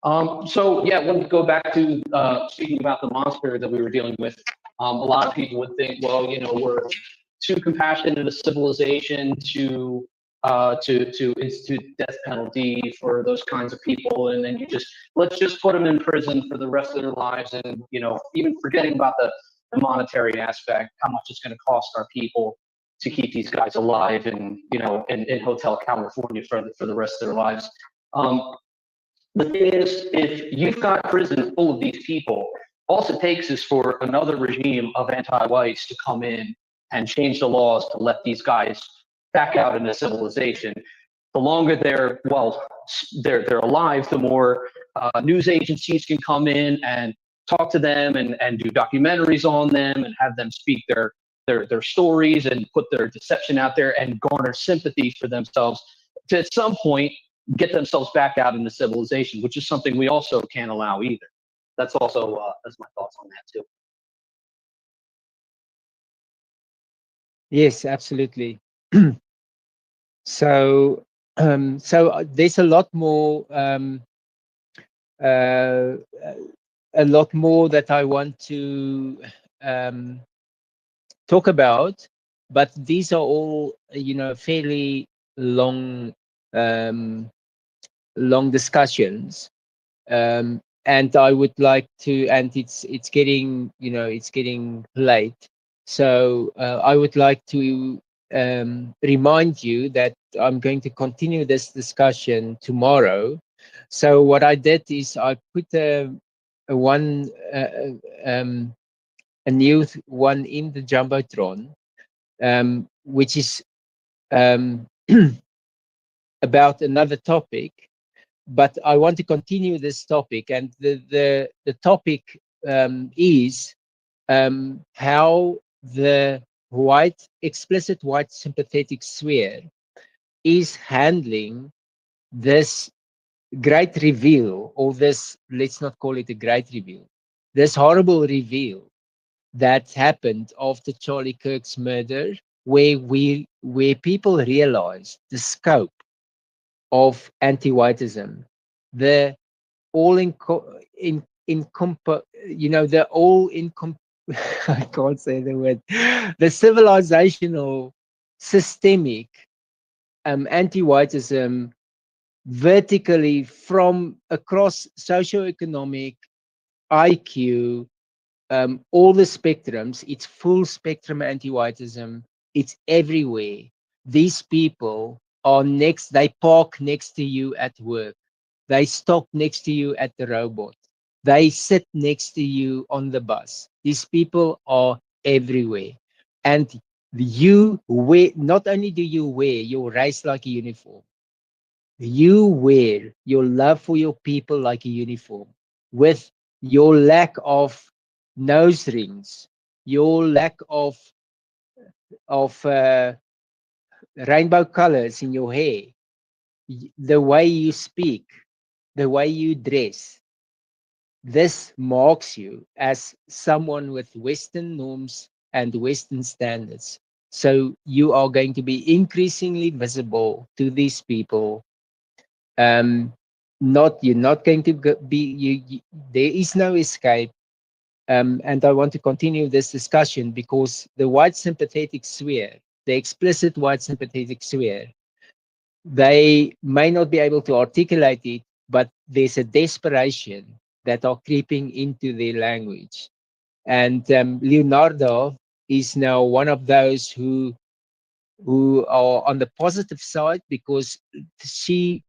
So yeah, when we go back to speaking about the monster that we were dealing with, a lot of people would think, well, you know, we're too compassionate a civilization to institute death penalty for those kinds of people, and then let's just put them in prison for the rest of their lives, and you know, even forgetting about the monetary aspect, how much it's going to cost our people to keep these guys alive, and you know, in Hotel California for the rest of their lives. The thing is, if you've got prison full of these people, all it takes is for another regime of anti-whites to come in and change the laws to let these guys back out into civilization. The longer they're alive, the more news agencies can come in and talk to them and do documentaries on them and have them speak their stories and put their deception out there and garner sympathy for themselves to at some point get themselves back out into civilization, which is something we also can't allow either. That's also that's my thoughts on that too.
Yes, absolutely. So, there's a lot more, that I want to talk about, but these are all, you know, fairly long, long discussions. And I would like to, and it's getting, you know, it's getting late. So I would like to remind you that I'm going to continue this discussion tomorrow. So what I did is I put a one a new one in the jumbotron, which is about another topic, but I want to continue this topic, and the topic is how the explicit white sympathetic sphere is handling this great reveal, or this, let's not call it a great reveal, this horrible reveal that happened after Charlie Kirk's murder, where people realized the scope of anti-whiteism, the all you know, the all in I can't say the word, the civilizational systemic anti-whiteism vertically from across socioeconomic, IQ, all the spectrums. It's full spectrum anti-whiteism. It's everywhere. These people are they park next to you at work. They stop next to you at the robot. They sit next to you on the bus. These people are everywhere. And not only do you wear your race like a uniform, you wear your love for your people like a uniform, with your lack of nose rings, your lack of rainbow colors in your hair, the way you speak, the way you dress. This marks you as someone with Western norms and Western standards. So you are going to be increasingly visible to these people. you're not going to be, there is no escape. And I want to continue this discussion because the white sympathetic sphere, the explicit white sympathetic sphere, they may not be able to articulate it, but there's a desperation that are creeping into their language. And Leonardo is now one of those who are on the positive side because she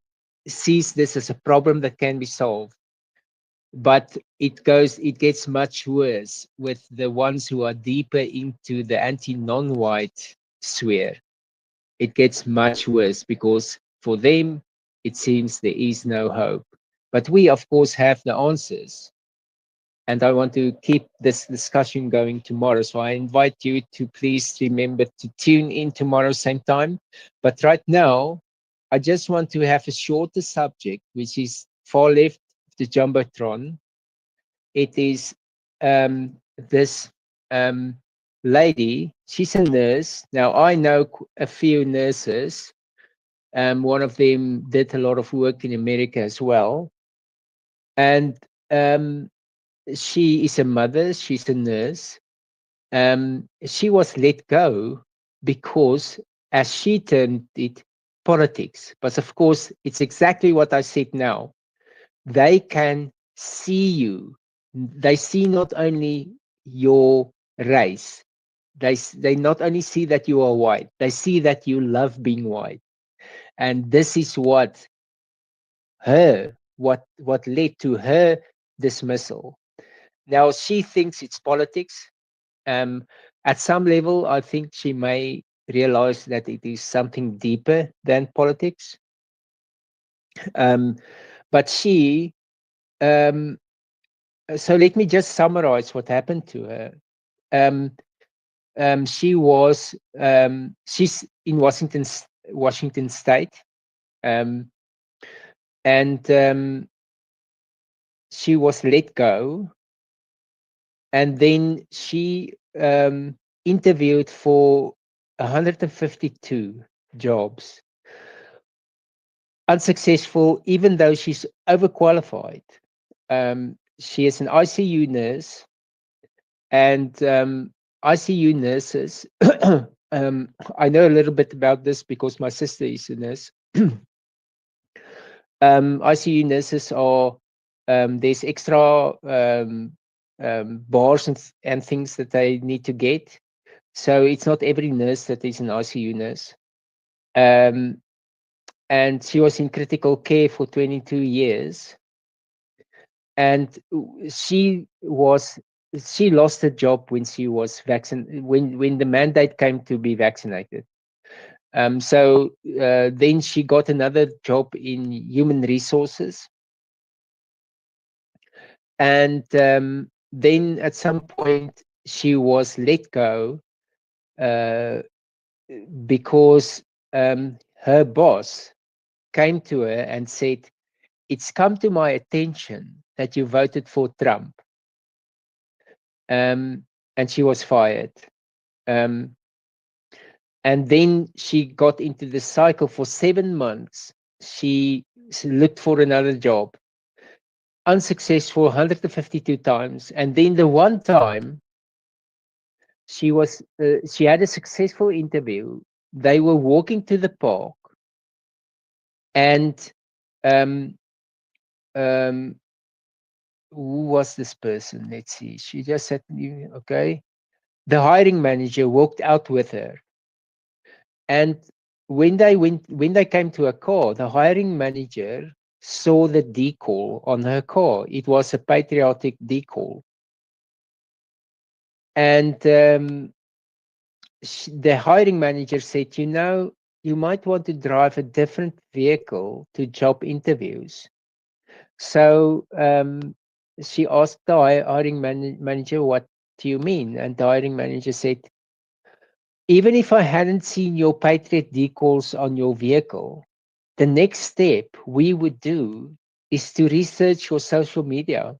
sees this as a problem that can be solved. But it gets much worse with the ones who are deeper into the anti-non-white sphere. It gets much worse because for them, it seems there is no hope. But we, of course, have the answers. And I want to keep this discussion going tomorrow. So I invite you to please remember to tune in tomorrow, same time. But right now, I just want to have a shorter subject, which is far left of the Jumbotron. It is this lady, she's a nurse. Now, I know a few nurses. One of them did a lot of work in America as well. And she is a mother, she's a nurse. She was let go because, as she termed it, politics. But of course, it's exactly what I said now. They can see you. They see not only your race, they not only see that you are white, they see that you love being white. And this is what led to her dismissal. Now she thinks it's politics. At some level, I think she may realize that it is something deeper than politics. But she, so let me just summarize what happened to her. She was, she's in Washington State, and she was let go, and then she interviewed for 152 jobs, unsuccessful, even though she's overqualified. She is an ICU nurse, and ICU nurses, I know a little bit about this because my sister is a nurse. ICU nurses are, there's extra bars and things that they need to get. So it's not every nurse that is an ICU nurse. And she was in critical care for 22 years. And she lost her job when she was when the mandate came to be vaccinated. So then she got another job in human resources. And then at some point she was let go because her boss came to her and said, "It's come to my attention that you voted for Trump." And she was fired. And then she got into the cycle for 7 months. She looked for another job, unsuccessful 152 times. And then the one time she had a successful interview. They were walking to the park, and who was this person? Let's see. She just said, okay. The hiring manager walked out with her. And when they came to a car, the hiring manager saw the decal on her car. It was a patriotic decal. And the hiring manager said, you might want to drive a different vehicle to job interviews. So she asked the hiring manager, what do you mean? And the hiring manager said, even if I hadn't seen your Patriot decals on your vehicle, the next step we would do is to research your social media.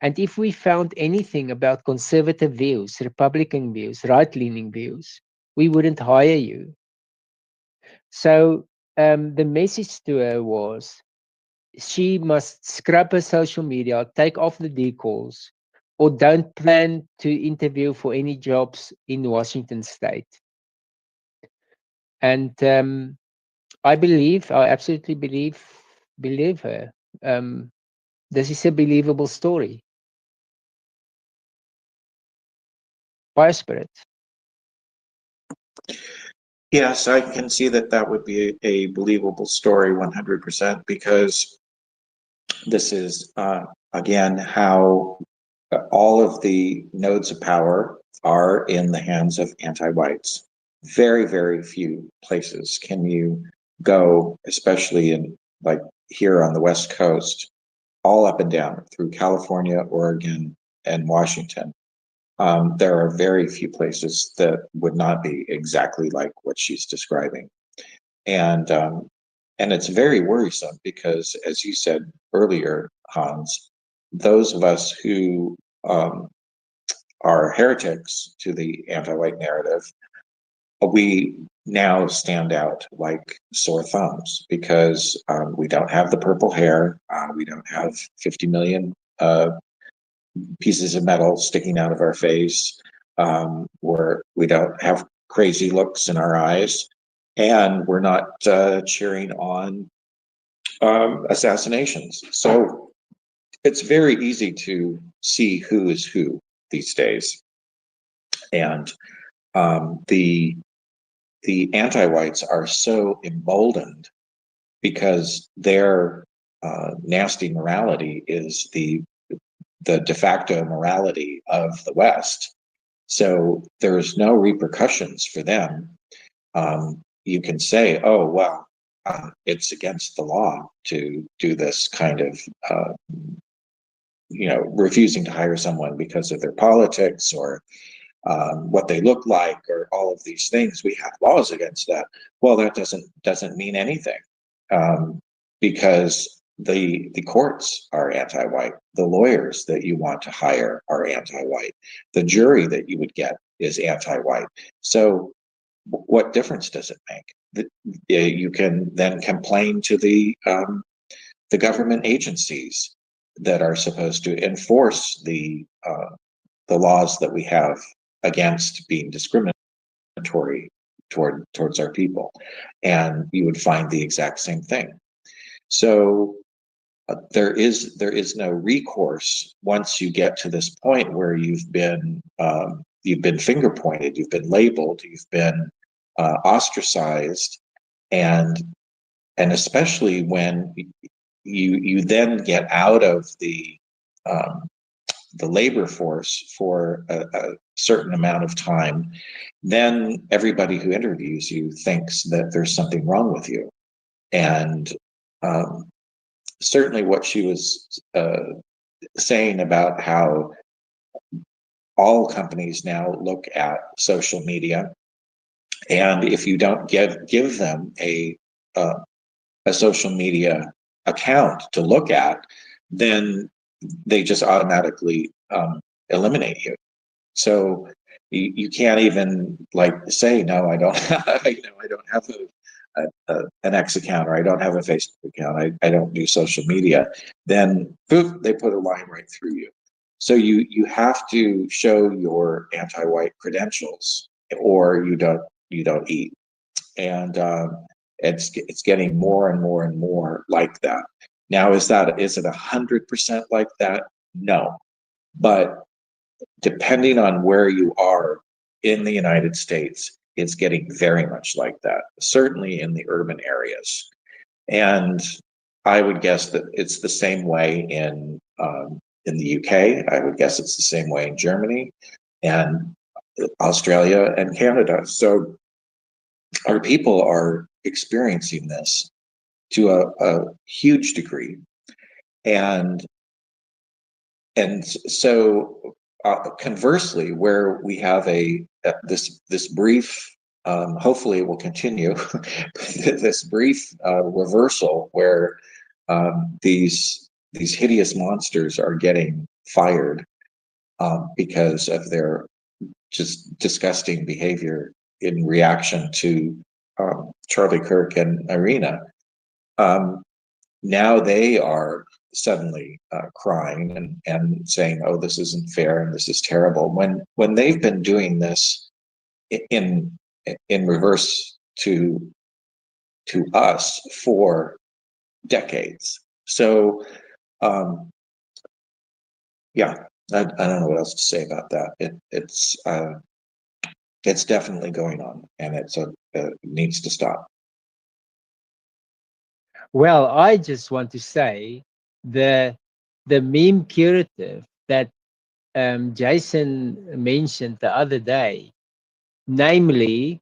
And if we found anything about conservative views, Republican views, right-leaning views, we wouldn't hire you. So the message to her was, she must scrub her social media, take off the decals, or don't plan to interview for any jobs in Washington state. And I absolutely believe her. This is a believable story. Fire Spirit.
Yes, I can see that that would be a believable story 100% because this is, again, how all of the nodes of power are in the hands of anti-whites. Very, very few places can you go, especially in like here on the West Coast, all up and down through California, Oregon, and Washington. There are very few places that would not be exactly like what she's describing. And and it's very worrisome because, as you said earlier, Hans, those of us who are heretics to the anti-white narrative, we now stand out like sore thumbs because we don't have the purple hair, we don't have 50 million pieces of metal sticking out of our face, we don't have crazy looks in our eyes, and we're not cheering on assassinations. So it's very easy to see who is who these days, and the anti-whites are so emboldened because their nasty morality is the de facto morality of the West. So there's no repercussions for them. You can say, oh, well, it's against the law to do this kind of, refusing to hire someone because of their politics or what they look like or all of these things. We have laws against that. Well, that doesn't mean anything because the courts are anti-white. The lawyers that you want to hire are anti-white. The jury that you would get is anti-white. So what difference does it make? You can then complain to the government agencies that are supposed to enforce the laws that we have against being discriminatory towards our people, and you would find the exact same thing. So there is no recourse once you get to this point where you've been finger pointed, you've been labeled, you've been ostracized, and especially when you then get out of the labor force for a certain amount of time, then everybody who interviews you thinks that there's something wrong with you. And certainly what she was saying about how all companies now look at social media, and if you don't give them a social media account to look at, then they just automatically eliminate you. So you can't even like say, no, I don't have, I don't have an X account, or I don't have a Facebook account, I don't do social media. Then poof, they put a line right through you. So you have to show your anti-white credentials, or you don't eat. And it's getting more and more and more like that. Now, is it 100% like that? No, but depending on where you are in the United States, it's getting very much like that, certainly in the urban areas. And I would guess that it's the same way in the UK. I would guess it's the same way in Germany and Australia and Canada. So our people are experiencing this to a huge degree. And so conversely, where we have this brief, hopefully it will continue, this brief reversal where these hideous monsters are getting fired because of their just disgusting behavior in reaction to Charlie Kirk and Irina. now they are suddenly crying and saying, "Oh, this isn't fair and this is terrible." When they've been doing this in reverse to us for decades. So, yeah, I don't know what else to say about that. It's definitely going on, and it needs to stop.
Well, I just want to say the meme curative that Jason mentioned the other day, namely,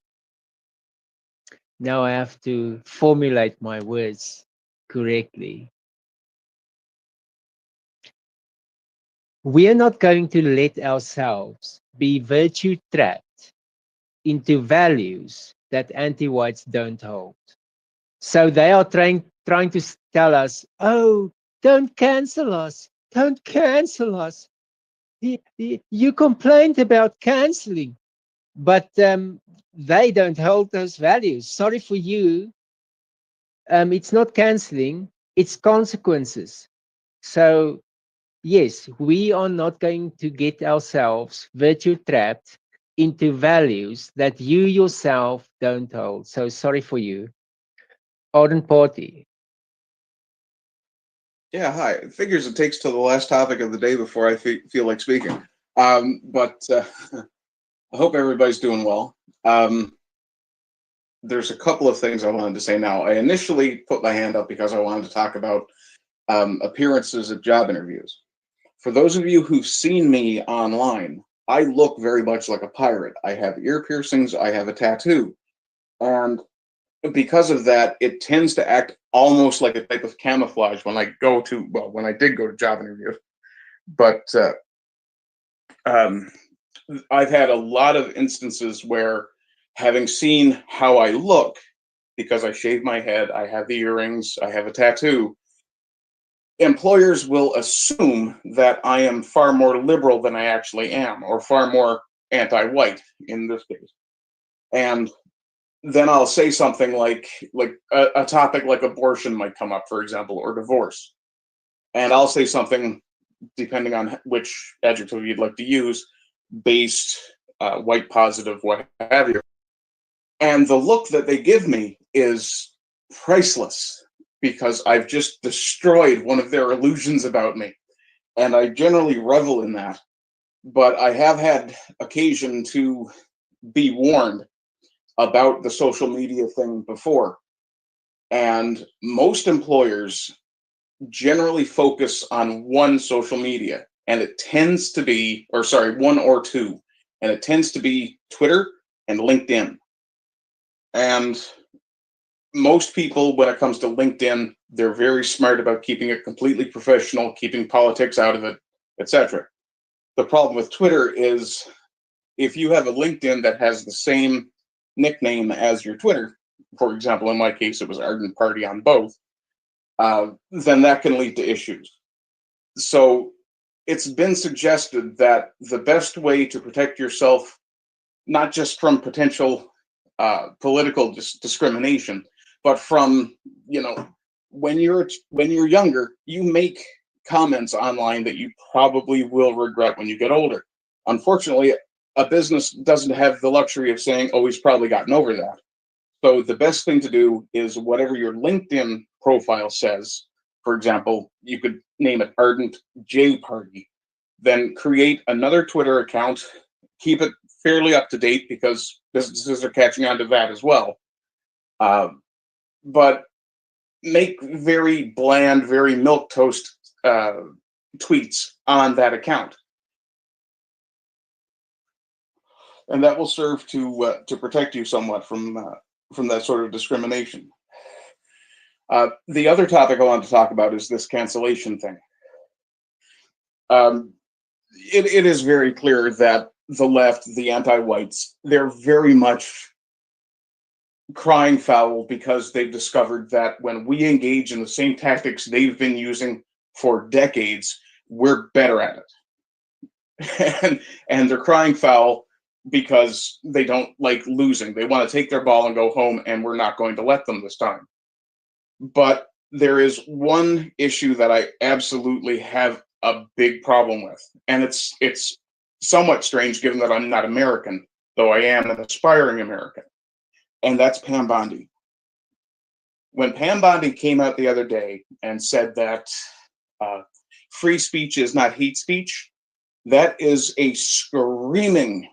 now I have to formulate my words correctly. We are not going to let ourselves be virtue trapped into values that anti-whites don't hold. So they are trying to tell us, oh, don't cancel us. Don't cancel us. You complained about canceling, but they don't hold those values. Sorry for you. It's not canceling, it's consequences. So, yes, we are not going to get ourselves virtue trapped into values that you yourself don't hold. So, sorry for you. Ardent Party.
Yeah, hi. It figures it takes till the last topic of the day before I feel like speaking. But I hope everybody's doing well. There's a couple of things I wanted to say now. I initially put my hand up because I wanted to talk about appearances at job interviews. For those of you who've seen me online, I look very much like a pirate. I have ear piercings, I have a tattoo. And because of that, it tends to act almost like a type of camouflage when I when I did go to job interviews. But um, I've had a lot of instances where, having seen how I look, because I shave my head, I have the earrings, I have a tattoo, employers will assume that I am far more liberal than I actually am, or far more anti-white in this case. And then I'll say something like a topic like abortion might come up, for example, or divorce. And I'll say something, depending on which adjective you'd like to use, based, white positive, what have you. And the look that they give me is priceless, because I've just destroyed one of their illusions about me. And I generally revel in that. But I have had occasion to be warned about the social media thing before. And most employers generally focus on one social media, and it tends to be, or sorry, one or two, and it tends to be Twitter and LinkedIn. And most people, when it comes to LinkedIn, they're very smart about keeping it completely professional, keeping politics out of it, etc. The problem with Twitter is, if you have a LinkedIn that has the same nickname as your Twitter, for example, in my case, it was Ardent Party on both, then that can lead to issues. So it's been suggested that the best way to protect yourself, not just from potential political discrimination, but from, when you're younger, you make comments online that you probably will regret when you get older. Unfortunately, a business doesn't have the luxury of saying, "Oh, he's probably gotten over that." So the best thing to do is whatever your LinkedIn profile says. For example, you could name it Ardent J Party. Then create another Twitter account. Keep it fairly up to date, because businesses are catching on to that as well. But make very bland, very milquetoast tweets on that account, and that will serve to protect you somewhat from that sort of discrimination. The other topic I want to talk about is this cancellation thing. It is very clear that the left, the anti-whites, they're very much crying foul, because they've discovered that when we engage in the same tactics they've been using for decades, we're better at it. and they're crying foul because they don't like losing. They want to take their ball and go home, and we're not going to let them this time. But there is one issue that I absolutely have a big problem with, and it's somewhat strange given that I'm not American, though I am an aspiring American, and that's Pam Bondi. When Pam Bondi came out the other day and said that uh, free speech is not hate speech, that is a screaming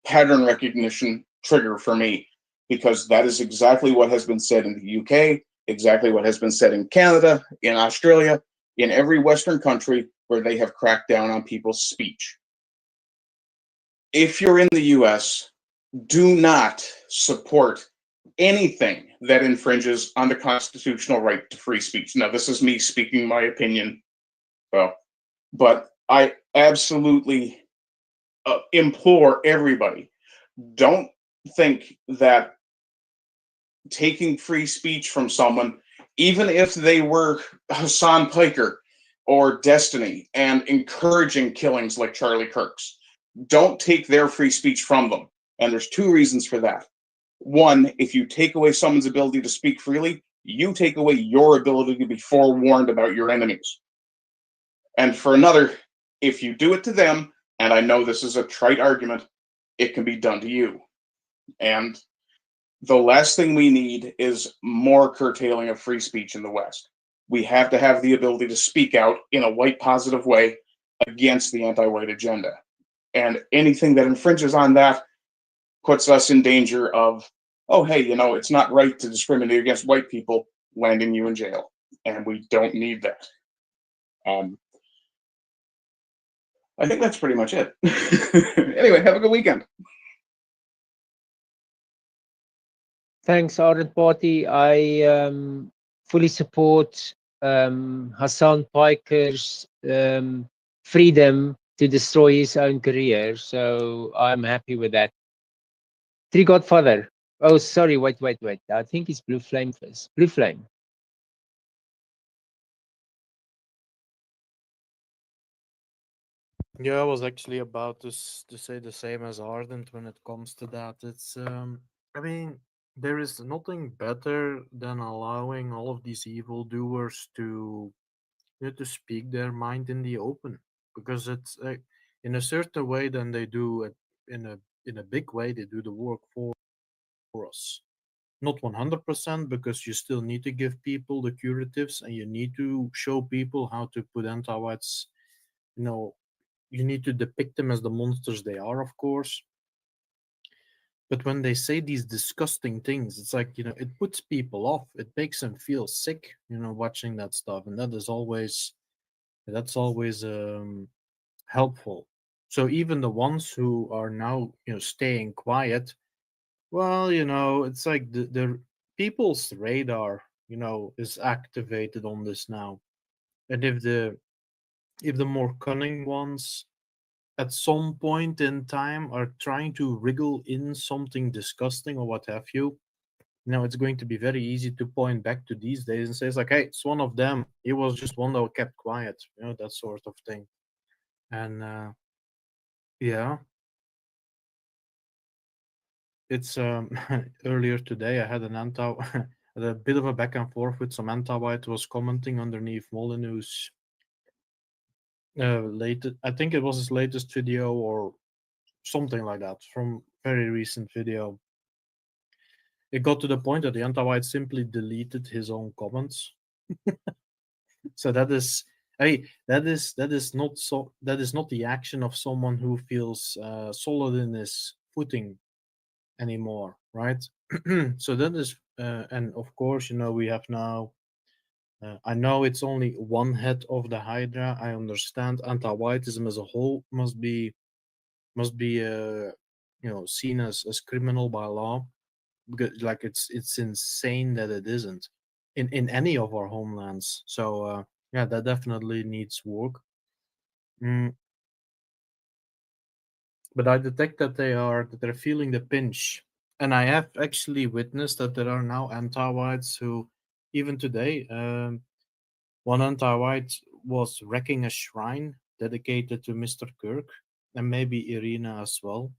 pattern recognition trigger for me, because that is exactly what has been said in the UK, exactly what has been said in Canada, in Australia, in every Western country where they have cracked down on people's speech. If you're in the US, do not support anything that infringes on the constitutional right to free speech. Now, this is me speaking my opinion, well, but I absolutely implore everybody, don't think that taking free speech from someone, even if they were Hassan Piker or Destiny and encouraging killings like Charlie Kirk's, don't take their free speech from them. And there's two reasons for that. One, if you take away someone's ability to speak freely, you take away your ability to be forewarned about your enemies. And for another, if you do it to them, and I know this is a trite argument, it can be done to you. And the last thing we need is more curtailing of free speech in the West. We have to have the ability to speak out in a white positive way against the anti-white agenda. And anything that infringes on that puts us in danger of, oh, hey, it's not right to discriminate against white people, landing you in jail. And we don't need that. I think that's pretty much it. Anyway, have a good weekend.
Thanks, Ardent Party. I fully support Hassan Piker's freedom to destroy his own career. So I'm happy with that. Tree Godfather. Oh, sorry. Wait. I think it's Blue Flame first. Blue Flame.
Yeah, I was actually about to say the same as Ardent when it comes to that. It's I mean, there is nothing better than allowing all of these evildoers to to speak their mind in the open, because it's in a certain way then they do it in a big way they do the work for us. Not 100% because you still need to give people the curatives and you need to show people how to put anti-whites, you know, you need to depict them as the monsters they are, of course. But when they say these disgusting things, it's like, it puts people off. It makes them feel sick, watching that stuff. And that's always helpful. So even the ones who are now, staying quiet, well, it's like the people's radar, is activated on this now. And if the more cunning ones at some point in time are trying to wriggle in something disgusting or what have you, it's going to be very easy to point back to these days and say it's like, hey, it's one of them. He was just one that kept quiet, that sort of thing. And yeah, it's earlier today I had had a bit of a back and forth with some anti-white was commenting underneath Molyneux's I think it was his latest video or something like that from very recent video. It got to the point that the anti-white simply deleted his own comments. So that is, that is not the action of someone who feels solid in his footing anymore, right? So that is, and of course, we have now. I know it's only one head of the Hydra. I understand anti-whiteism as a whole must be seen as criminal by law, because like it's insane that it isn't in any of our homelands. So yeah, that definitely needs work. Mm, but I detect that they're feeling the pinch, and I have actually witnessed that there are now anti-whites who, even today, one anti-white was wrecking a shrine dedicated to Mr. Kirk, and maybe Irina as well,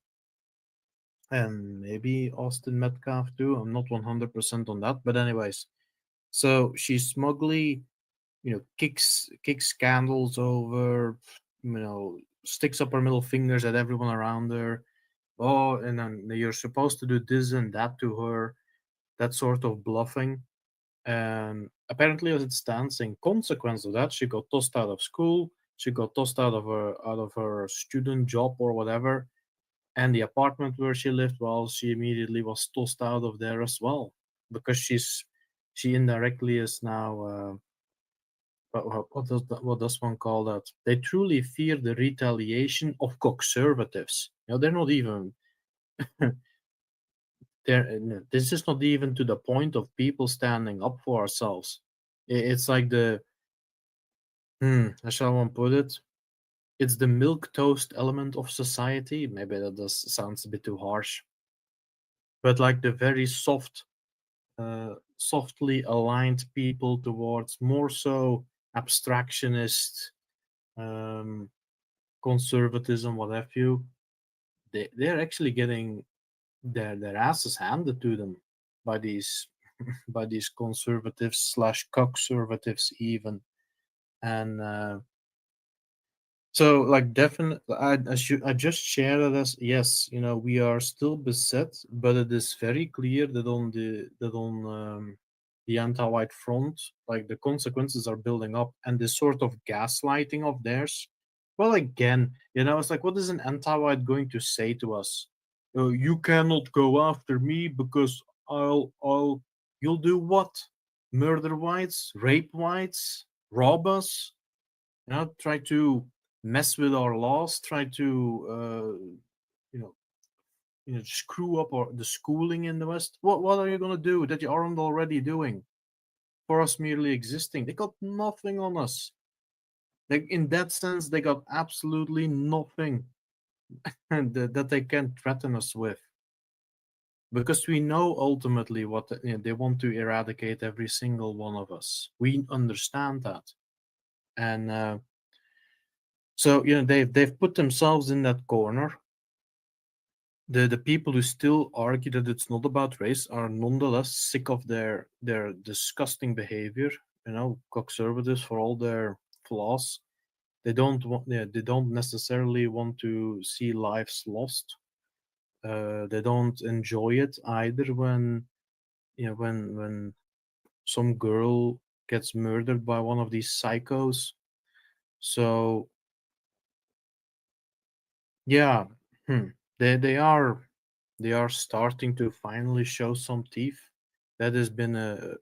and maybe Austin Metcalf too. I'm not 100% on that, but anyways, So she smugly, kicks candles over, sticks up her middle fingers at everyone around her. Oh, and then you're supposed to do this and that to her, that sort of bluffing. And apparently, as it stands, in consequence of that, she got tossed out of school. She got tossed out of her student job or whatever. And the apartment where she lived, well, she immediately was tossed out of there as well, because she indirectly is now. What does one call that? They truly fear the retaliation of conservatives. They're not even there. This is not even to the point of people standing up for ourselves. It's like how shall one put it? It's the milk toast element of society. Maybe that does sounds a bit too harsh, but like the very softly aligned people towards more so abstractionist, um, conservatism, what have you. They're actually getting their asses handed to them by these by these conservatives slash conservatives even. And so, like, definitely, I just share that as yes, we are still beset, but it is very clear that on the anti-white front, like the consequences are building up, and this sort of gaslighting of theirs. Well, again, it's like, what is an anti-white going to say to us? You cannot go after me because you'll do what? Murder whites, rape whites, rob us? Try to mess with our laws, try to you know screw up the schooling in the West. What are you gonna do that you aren't already doing for us merely existing? They got nothing on us. Like, in that sense, they got absolutely nothing that they can threaten us with, because we know ultimately what they want to eradicate every single one of us. We understand that. And so they've put themselves in that corner. The people who still argue that it's not about race are nonetheless sick of their disgusting behavior. Conservatives, for all their flaws, they don't necessarily want to see lives lost. They don't enjoy it either when when some girl gets murdered by one of these psychos. So yeah, hmm. They are starting to finally show some teeth. That has been an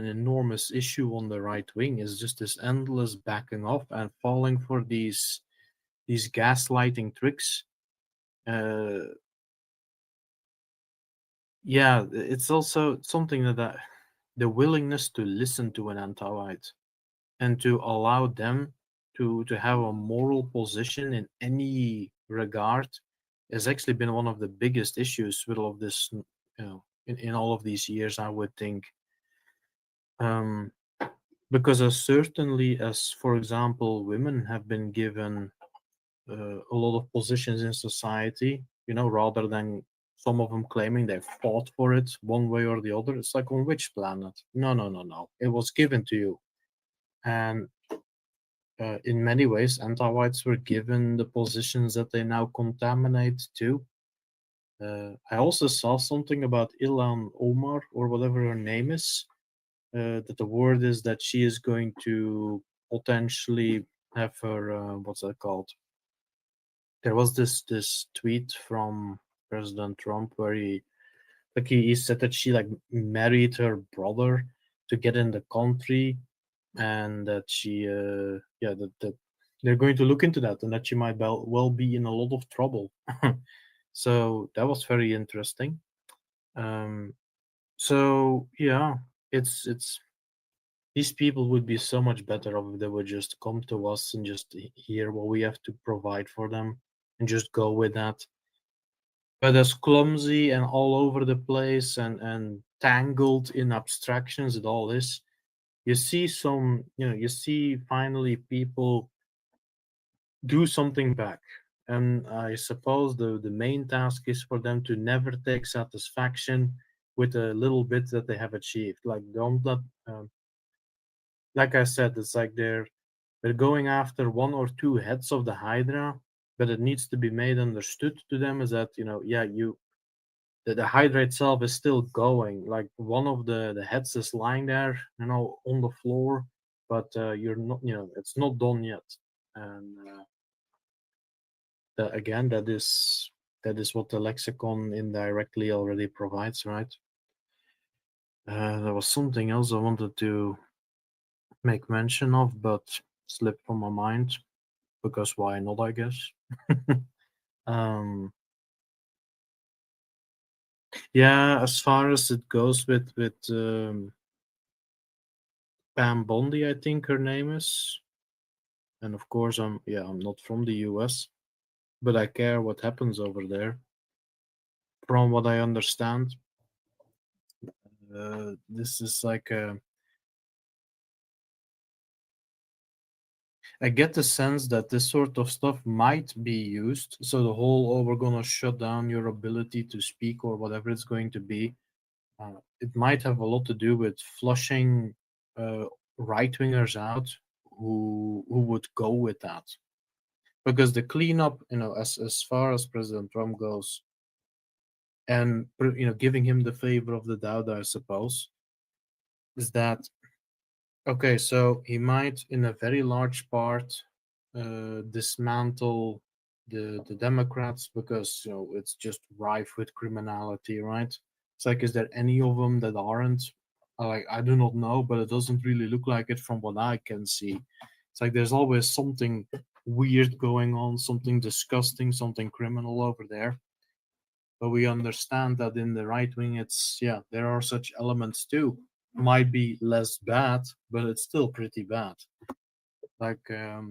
enormous issue on the right wing. Is just this endless backing off and falling for these gaslighting tricks. Uh, yeah, it's also something that the willingness to listen to an anti-white and to allow them to have a moral position in any regard has actually been one of the biggest issues with all of this, in all of these years, I would think. um because as certainly as, for example, women have been given a lot of positions in society, rather than some of them claiming they fought for it one way or the other. It's like, on which planet? No, no, no, no, it was given to you. And in many ways, anti-whites were given the positions that they now contaminate too. I also saw something about Ilhan Omar, or whatever her name is, that the word is that she is going to potentially have her, what's that called? There was this tweet from President Trump where he said that she, like, married her brother to get in the country, and that she that they're going to look into that, and that she might well be in a lot of trouble. So that was very interesting. um so yeah, it's these people would be so much better off if they would just come to us and just hear what we have to provide for them and just go with that. But as clumsy and all over the place and tangled in abstractions it all is, you see finally people do something back. And I suppose the main task is for them to never take satisfaction with a little bit that they have achieved. Like don't let, like I said, it's like they're going after one or two heads of the Hydra, but it needs to be made understood to them is that yeah, the Hydra itself is still going. Like one of the heads is lying there, on the floor, but you're not, it's not done yet. And again, that is what the lexicon indirectly already provides, right? There was something else I wanted to make mention of, but slipped from my mind because why not? I guess. um, yeah, as far as it goes with Pam Bondi, I think her name is, and of course I'm not from the U.S., but I care what happens over there. From what I understand, this is like I get the sense that this sort of stuff might be used. So the whole, oh, we're gonna shut down your ability to speak or whatever it's going to be, it might have a lot to do with flushing uh, right wingers out who would go with that. Because the cleanup, as far as President Trump goes, and giving him the favor of the doubt, I suppose, is that okay? So he might, in a very large part, dismantle the Democrats because it's just rife with criminality, right? It's like, is there any of them that aren't? Like, I do not know, but it doesn't really look like it from what I can see. It's like there's always something weird going on, something disgusting, something criminal over there. But we understand that in the right wing, it's yeah, there are such elements too. Might be less bad, but it's still pretty bad. Like yeah,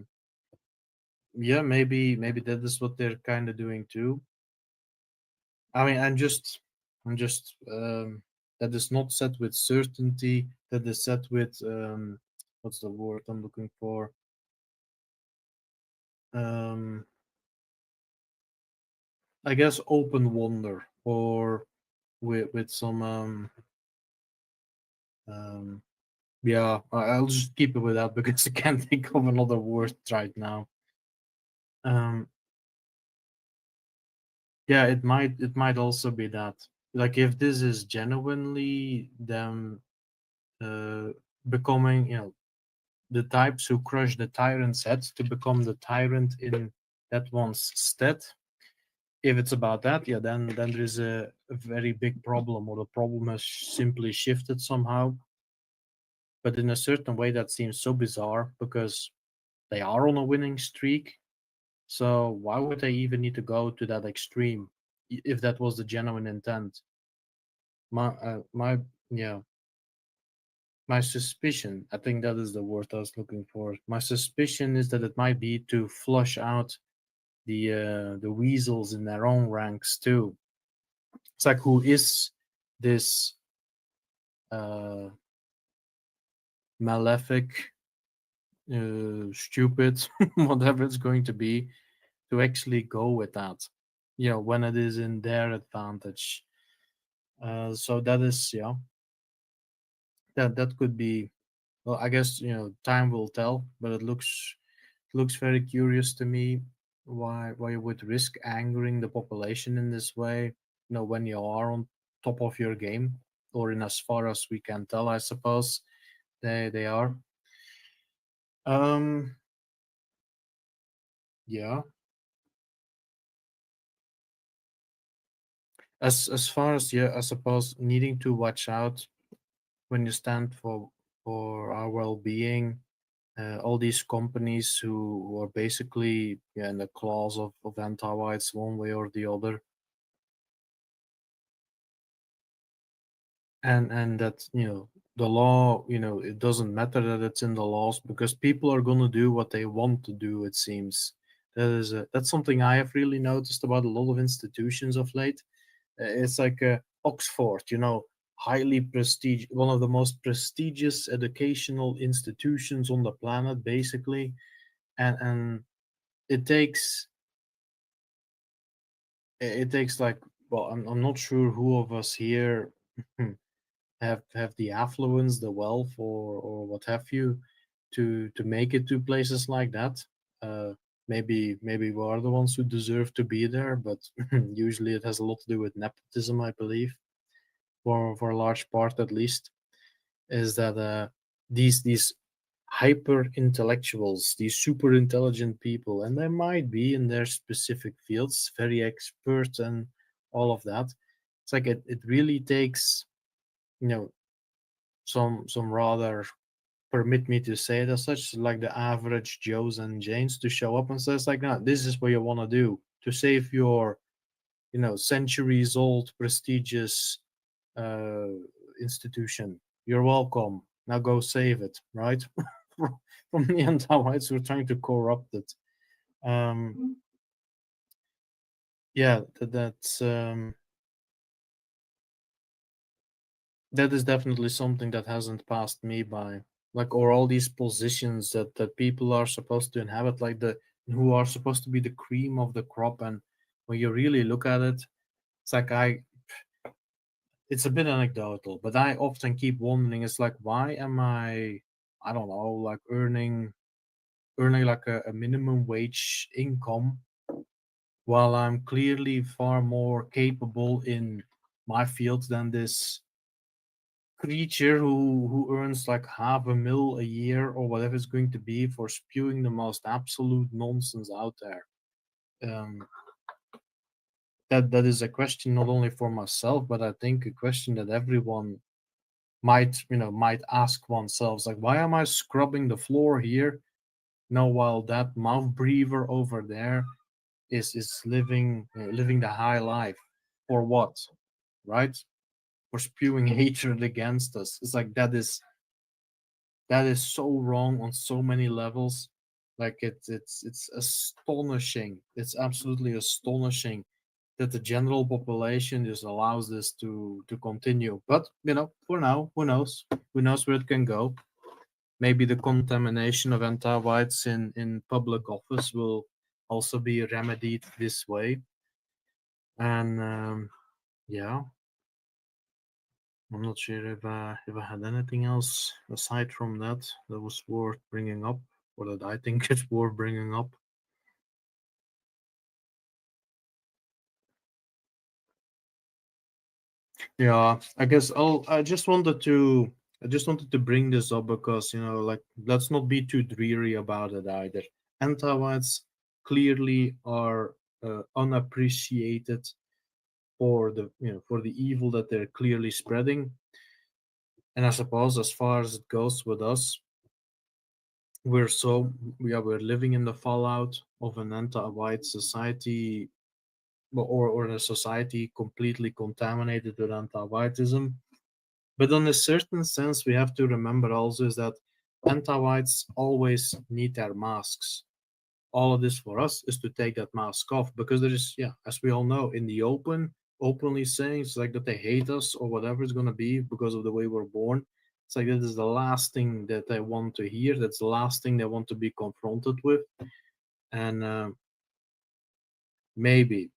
maybe that is what they're kind of doing too. I mean, I'm just that is not said with certainty. That is said with what's the word I'm looking for? Um, I guess open wonder or with some um yeah. I'll just keep it with that because I can't think of another word right now. Um, yeah, it might also be that like if this is genuinely them uh, becoming, the types who crush the tyrant's head to become the tyrant in that one's stead. If it's about that, yeah, then there is a very big problem, or the problem has simply shifted somehow. But in a certain way, that seems so bizarre because they are on a winning streak. So why would they even need to go to that extreme if that was the genuine intent? My yeah, my suspicion, I think that is the word I was looking for. My suspicion is that it might be to flush out the weasels in their own ranks too. It's like, who is this uh, malefic, stupid, whatever it's going to be, to actually go with that? When it is in their advantage. So that is, yeah, that could be. Well, I guess time will tell, but it looks very curious to me why you would risk angering the population in this way. When you are on top of your game, or in as far as we can tell, I suppose they are. Um, yeah. As far as, yeah, I suppose needing to watch out when you stand for our well-being. All these companies who are basically, yeah, in the claws of anti-whites one way or the other, and that the law, it doesn't matter that it's in the laws because people are going to do what they want to do, it seems. That's something I have really noticed about a lot of institutions of late. It's like Oxford, highly prestige, one of the most prestigious educational institutions on the planet, basically. And it takes it takes like, well, I'm not sure who of us here have the affluence, the wealth, or what have you, to make it to places like that. Uh, maybe we are the ones who deserve to be there, but usually it has a lot to do with nepotism, I believe, for a large part at least. Is that these hyper intellectuals, these super intelligent people, and they might be in their specific fields very expert and all of that. It's like it really takes, you know, some rather, permit me to say it as such, like the average Joes and Janes to show up and says like, no, this is what you want to do to save your, centuries old prestigious uh, institution. You're welcome. Now go save it, right? From the anti-whites who are trying to corrupt it. Um, yeah, that is definitely something that hasn't passed me by. Like, or all these positions that people are supposed to inhabit, like the who are supposed to be the cream of the crop, and when you really look at it, it's like it's a bit anecdotal, but I often keep wondering, it's like, why am I don't know, like earning like a minimum wage income while I'm clearly far more capable in my field than this creature who earns like half a mil a year or whatever it's going to be for spewing the most absolute nonsense out there. Um, that is a question not only for myself, but I think a question that everyone might ask oneself, like, why am I scrubbing the floor here? No, while that mouth breather over there is living the high life. For what? Right? For spewing hatred against us. It's like that is so wrong on so many levels. Like it's astonishing. It's absolutely astonishing that the general population just allows this to continue. But for now, who knows? Who knows where it can go? Maybe the contamination of anti-whites in public office will also be remedied this way. And yeah, I'm not sure if I had anything else aside from that was worth bringing up, or that I think it's worth bringing up. Yeah, I guess I just wanted to bring this up because, like, let's not be too dreary about it either. Anti-whites clearly are unappreciated for the evil that they're clearly spreading. And I suppose as far as it goes with us, we're living in the fallout of an anti-white society, or a society completely contaminated with anti-whiteism. But in a certain sense, we have to remember also is that anti-whites always need their masks. All of this for us is to take that mask off, because there is, yeah, as we all know, in the openly saying it's like that they hate us or whatever it's going to be because of the way we're born. It's like that is the last thing that they want to hear. That's the last thing they want to be confronted with. And maybe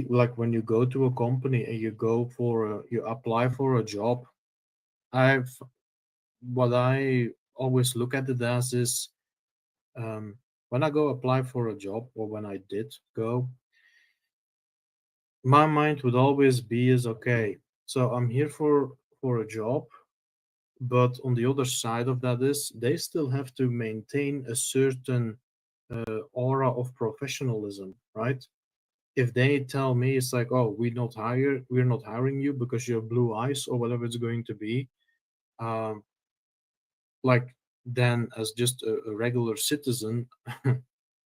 like when you go to a company and you apply for a job, I've what I always look at it as is, when I go apply for a job, or when I did go, my mind would always be is, okay, so I'm here for a job, but on the other side of that is they still have to maintain a certain aura of professionalism, right? If they tell me it's like, oh, we're not hiring you because you have blue eyes or whatever it's going to be, um, like, then as just a regular citizen,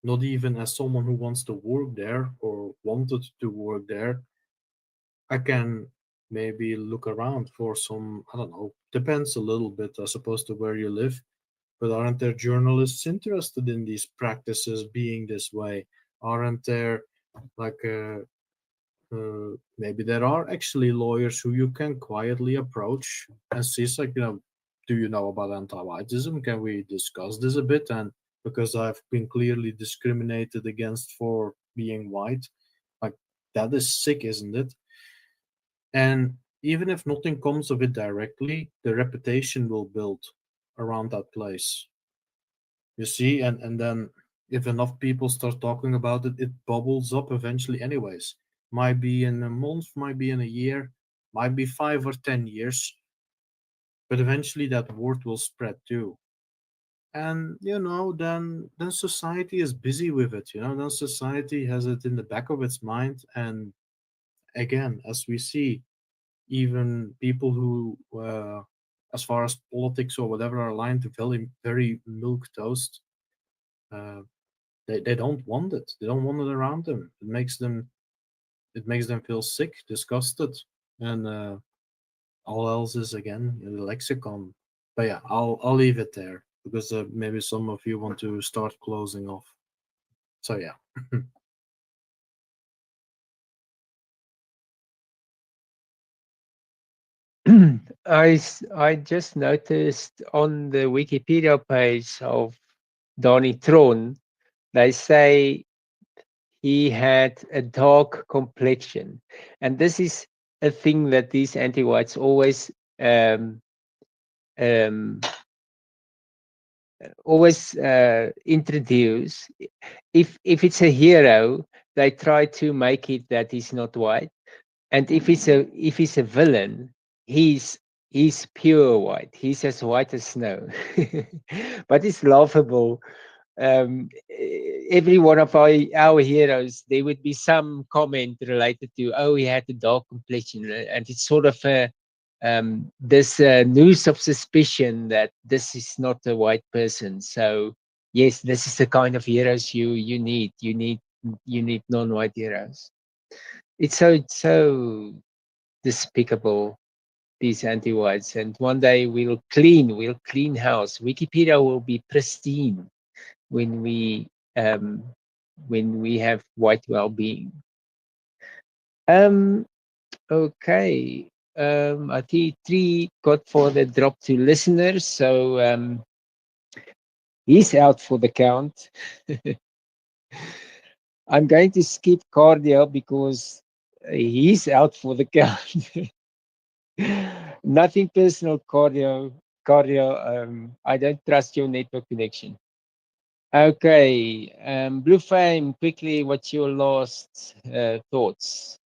not even as someone who wants to work there or wanted to work there, I can maybe look around for some, I don't know, depends a little bit, I suppose, to where you live. But aren't there journalists interested in these practices being this way? Aren't there, like, maybe there are actually lawyers who you can quietly approach and see, it's like, do you know about anti-whiteism? Can we discuss this a bit? And because I've been clearly discriminated against for being white, like, that is sick, isn't it? And even if nothing comes of it directly, the reputation will build around that place. You see, and then if enough people start talking about it, it bubbles up eventually anyways. Might be in a month, might be in a year, might be 5 or 10 years, but eventually that word will spread too. And then society is busy with it, then society has it in the back of its mind. And again, as we see, even people who as far as politics or whatever are aligned to very very milk toast, uh, they don't want it. They don't want it around them. It makes them feel sick, disgusted, and all else is again in the lexicon. But yeah, I'll leave it there because maybe some of you want to start closing off. So yeah.
I just noticed on the Wikipedia page of Donny Tron, they say he had a dark complexion, and this is a thing that these anti-whites always um, um, introduce. If it's a hero, they try to make it that he's not white, and if he's a villain, he's he's pure white. He's as white as snow. But it's laughable. Every one of our heroes, there would be some comment related to, oh, he had a dark complexion, and it's sort of this news of suspicion that this is not a white person. So yes, this is the kind of heroes you need. You need non-white heroes. It's so despicable, these anti-whites. And one day we'll clean house. Wikipedia will be pristine when um, we have white well-being. Um, okay. I think three got for the drop to listeners, so he's out for the count. I'm going to skip cardio because he's out for the count. Nothing personal, cardio. Cardio. I don't trust your network connection. Okay, Blue Flame, quickly, what's your last thoughts?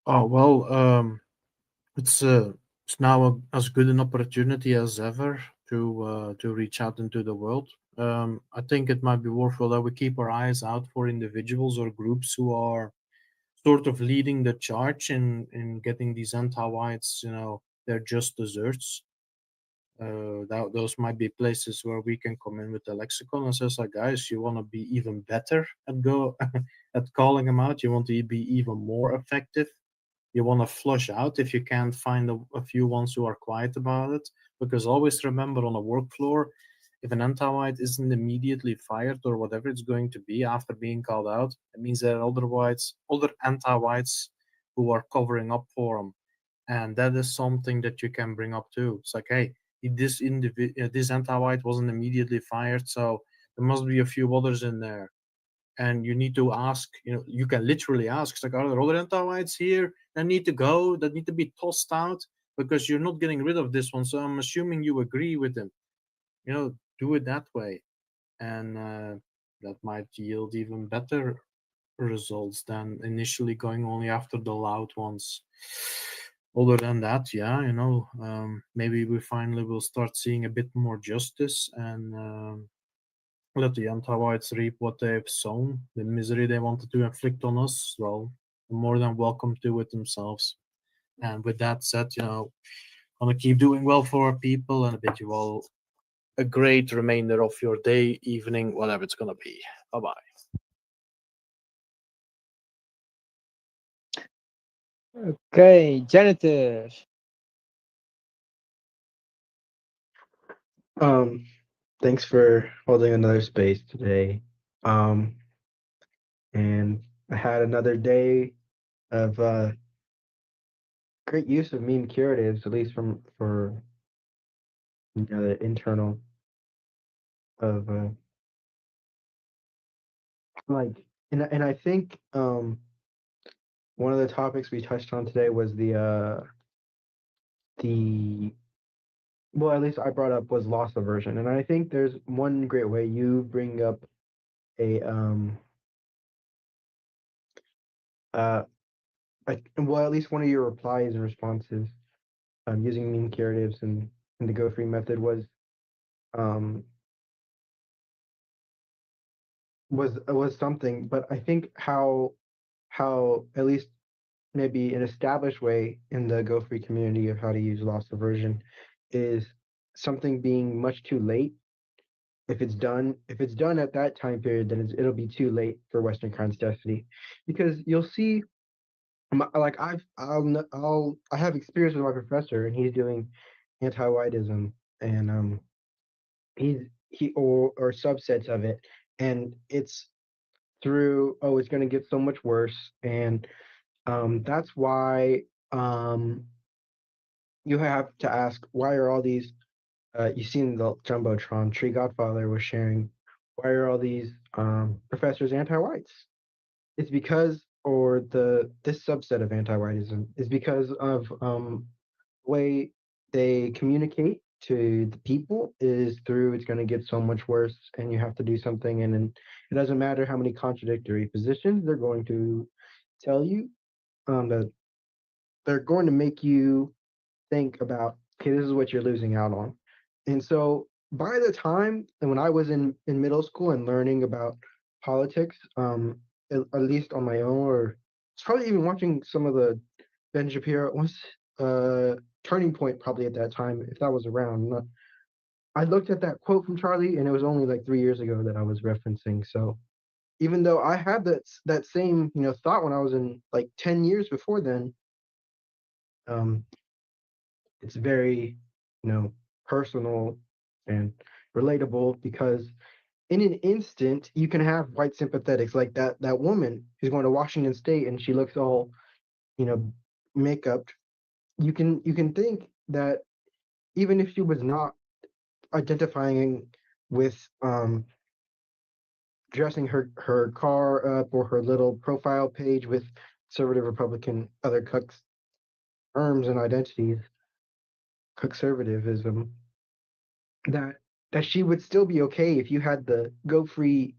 Oh well, it's now as good an opportunity as ever to reach out into the world. I think it might be worthwhile that we keep our eyes out for individuals or groups who are sort of leading the charge in getting these anti-whites, their just desserts. Those might be places where we can come in with the lexicon and says, like, guys, you want to be even better at go at calling them out. You want to be even more effective. You want to flush out if you can't find a few ones who are quiet about it. Because always remember, on a work floor, if an anti-white isn't immediately fired or whatever it's going to be after being called out, it means there are other anti-whites who are covering up for them, and that is something that you can bring up too. It's like, hey, this anti-white wasn't immediately fired, so there must be a few others in there, and you need to ask. You can literally ask. It's like, are there other anti-whites here that need to go, that need to be tossed out because you're not getting rid of this one? So I'm assuming you agree with them. Do it that way, and that might yield even better results than initially going only after the loud ones. Other than that, yeah, maybe we finally will start seeing a bit more justice, and let the anti-whites reap what they've sown. The misery they wanted to inflict on us, well, they're more than welcome to it themselves. And with that said, want to keep doing well for our people, and I bid you all a great remainder of your day, evening, whatever it's gonna be. Bye bye.
Okay, janitor.
Um, Thanks for holding another space today. Um, and I had another day of great use of meme curatives, at least from for the internal of like, and I think one of the topics we touched on today was the well, at least I brought up was loss aversion, and I think there's one great way you bring up a uh well, at least one of your replies and responses using meme curatives and the go free method um was something, but I think how at least maybe an established way in the go free community of how to use loss aversion is something being much too late. If it's done at that time period, then it'll be too late for Western Kind's destiny, because you'll see, like I have experience with my professor, and he's doing anti-whiteism, and he's he or subsets of it, and it's through, oh, it's going to get so much worse, and that's why you have to ask, why are all these you seen the jumbotron tree godfather was sharing, why are all these professors anti-whites? It's because, or this subset of anti-whiteism is because of way they communicate to the people is through, it's going to get so much worse and you have to do something, and then it doesn't matter how many contradictory positions they're going to tell you, that they're going to make you think about, okay, this is what you're losing out on. And so by the time, and when I was in middle school and learning about politics, at least on my own, or it's probably even watching some of the Ben Shapiro was Turning Point probably at that time, if that was around. I looked at that quote from Charlie, and it was only like 3 years ago that I was referencing. So even though I had that same thought when I was in like 10 years before then, um, it's very personal and relatable, because in an instant you can have white sympathetics like that woman who's going to Washington State and she looks all you know makeup. You can think that even if she was not identifying with dressing her car up or her little profile page with conservative Republican other cucks terms and identities, conservatism, that she would still be okay if you had the go free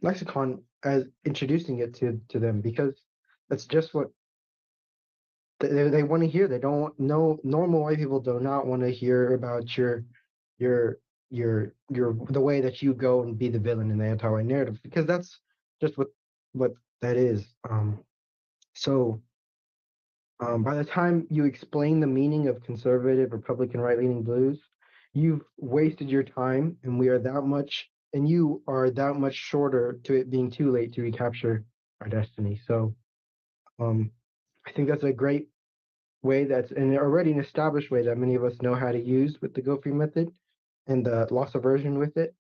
lexicon as introducing it to them, because that's just what they want to hear. They don't know, normal white people do not want to hear about your the way that you go and be the villain in the anti-white narrative, because that's just what that is. So by the time you explain the meaning of conservative, Republican, right-leaning blues, you've wasted your time, and you are that much shorter to it being too late to recapture our destiny. So I think that's a great way, that's an already an established way that many of us know how to use with the go free method and the loss aversion with it.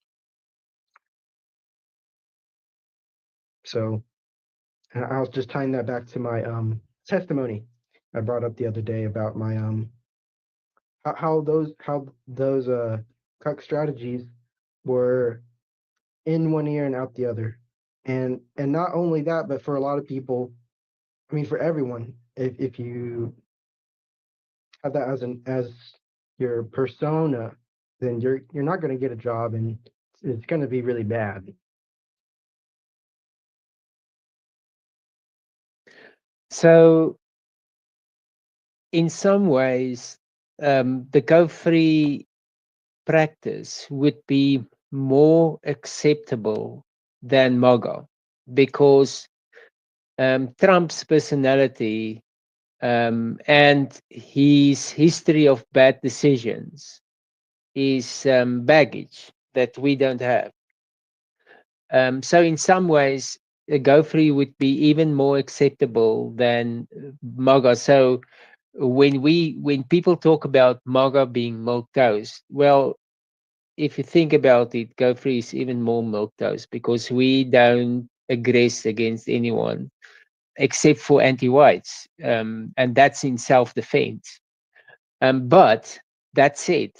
So, and I was just tying that back to my testimony I brought up the other day about my how those cuck strategies were in one ear and out the other, and not only that, but for a lot of people, I mean for everyone, if you have that as your persona, then you're not going to get a job, and it's going to be really bad.
So in some ways, the go free practice would be more acceptable than MAGA, because Trump's personality and his history of bad decisions is baggage that we don't have. So in some ways, a go free would be even more acceptable than MAGA. So when people talk about MAGA being milk toast, well, if you think about it, go free is even more milk toast, because we don't aggress against anyone except for anti-whites, and that's in self-defense. But that said,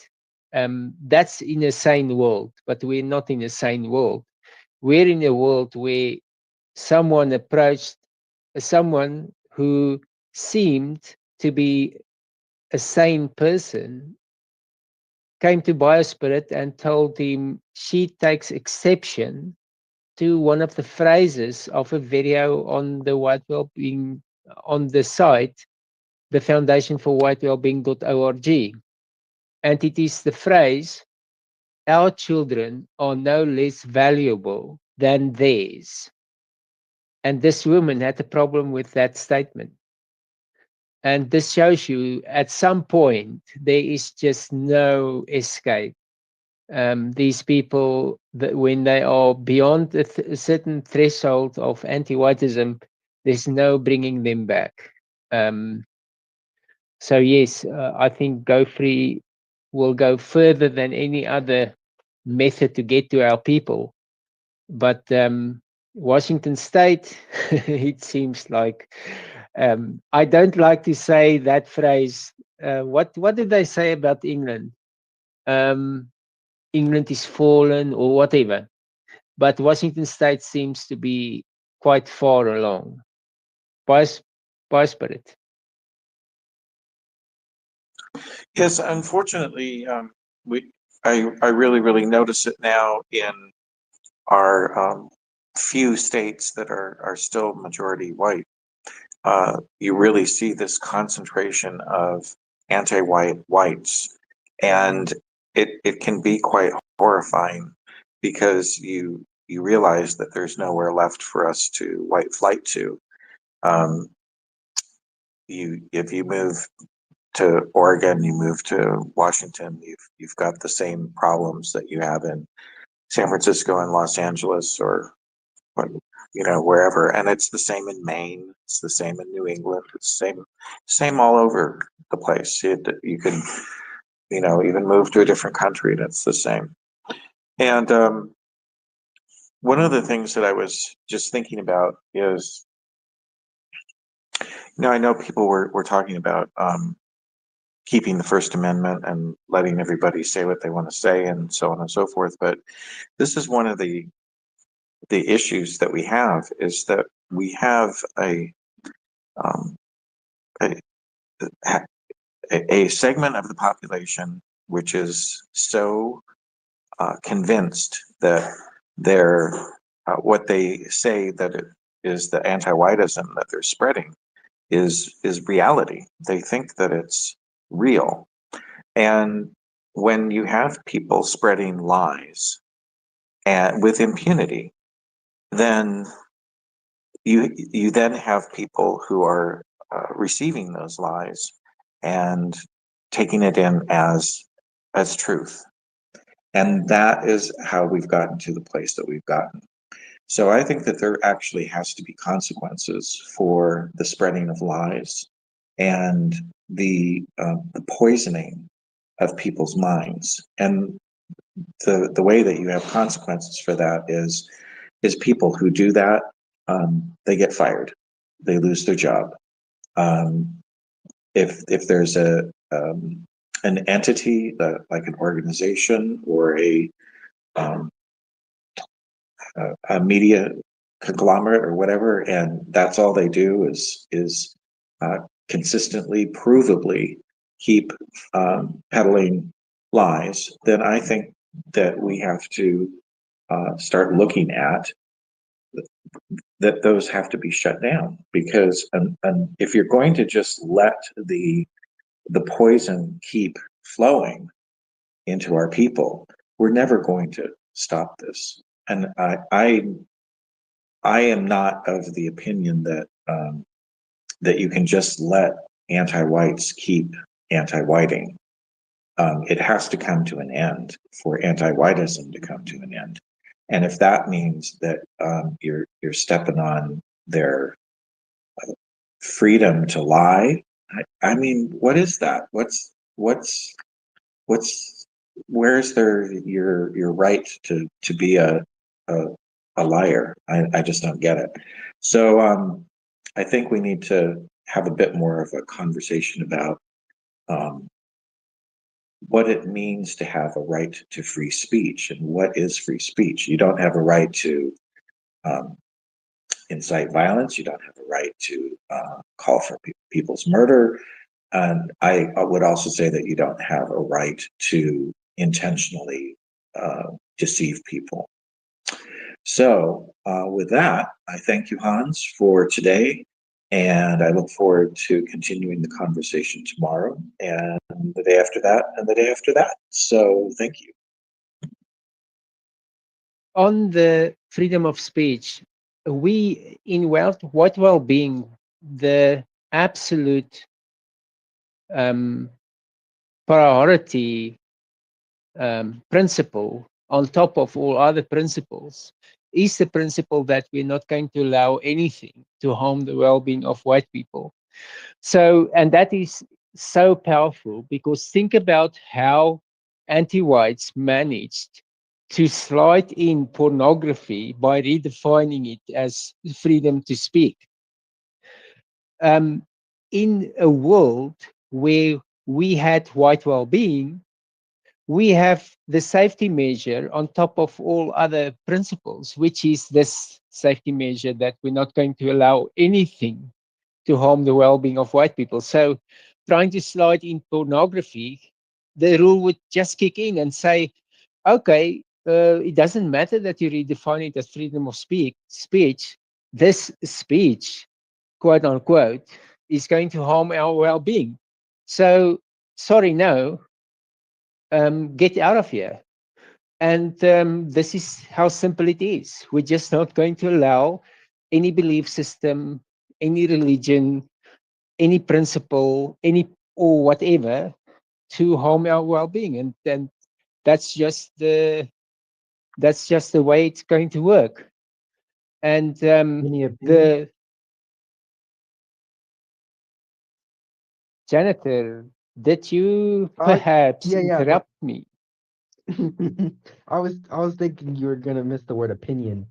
that's in a sane world, but we're not in a sane world. We're in a world where someone approached someone who seemed to be a sane person came to Biospirit and told him she takes exception to one of the phrases of a video on the White Wellbeing on the site, the Foundation for White Wellbeing.org. And it is the phrase, our children are no less valuable than theirs. And this woman had a problem with that statement. And this shows you at some point there is just no escape. These people, that when they are beyond a certain threshold of anti-whiteism, there's no bringing them back. So yes, I think Go Free will go further than any other method to get to our people. But Washington State, it seems like, I don't like to say that phrase. What did they say about England? England is fallen or whatever. But Washington State seems to be quite far along. By spirit.
Yes, unfortunately, I really notice it now in our few states that are still majority white. You really see this concentration of anti-white whites, and it can be quite horrifying because you realize that there's nowhere left for us to white flight to. If you move to Oregon, you move to Washington, you've got the same problems that you have in San Francisco and Los Angeles, or wherever. And it's the same in Maine. It's the same in New England. It's the same all over the place. You can, even move to a different country and it's the same. And one of the things that I was just thinking about is, I know people were talking about keeping the First Amendment and letting everybody say what they want to say and so on and so forth. But this is one of the issues that we have, is that we have a a segment of the population which is so convinced that they're what they say that it is the anti-whiteism that they're spreading is reality. They think that it's real. And when you have people spreading lies and with impunity, then you then have people who are receiving those lies and taking it in as truth. And that is how we've gotten to the place that we've gotten. So I think that there actually has to be consequences for the spreading of lies and the poisoning of people's minds. And the way that you have consequences for that is people who do that, they get fired, they lose their job. If there's an entity like an organization or a media conglomerate or whatever, and that's all they do is consistently, provably keep peddling lies, then I think that we have to start looking at that those have to be shut down, because if you're going to just let the poison keep flowing into our people, we're never going to stop this. And I am not of the opinion that that you can just let anti-whites keep anti-whiting. It has to come to an end for anti-whiteism to come to an end. And if that means that you're stepping on their freedom to lie, I mean, what is that? What's where's your right to be a liar? I just don't get it. So I think we need to have a bit more of a conversation about what it means to have a right to free speech, and what is free speech. You don't have a right to
incite violence. You don't have a right to call for people's murder. And I would also say that you don't have a right to intentionally deceive people. So with that, I thank you, Hans, for today. And I look forward to continuing the conversation tomorrow and the day after that and the day after that. So thank you.
On the freedom of speech, we in White Wellbeing, the absolute priority principle on top of all other principles is the principle that we're not going to allow anything to harm the well-being of white people. So, and that is so powerful, because think about how anti-whites managed to slide in pornography by redefining it as freedom to speak. In a world where we had white well-being, we have the safety measure on top of all other principles, which is this safety measure that we're not going to allow anything to harm the well-being of white people. So trying to slide in pornography, the rule would just kick in and say, okay, it doesn't matter that you redefine it as freedom of speech. This speech, quote unquote, is going to harm our well-being. So sorry, no, get out of here. And this is how simple it is. We're just not going to allow any belief system, any religion, any principle, any or whatever to harm our well-being. And then that's just the way it's going to work. And
Any opinion?
the janitor, did you perhaps
Yeah, but
interrupt me?
I was thinking you were gonna miss the word opinion.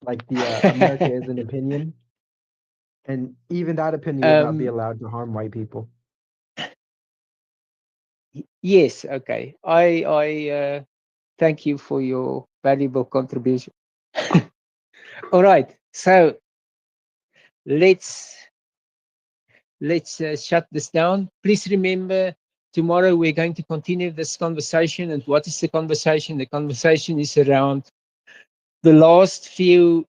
Like the America is an opinion, and even that opinion would not be
um,
allowed to harm white people.
yes, okay. I thank you for your valuable contribution. All right, so let's shut this down. Please remember, tomorrow we're going to continue this conversation. And what is the conversation? The conversation is around the last few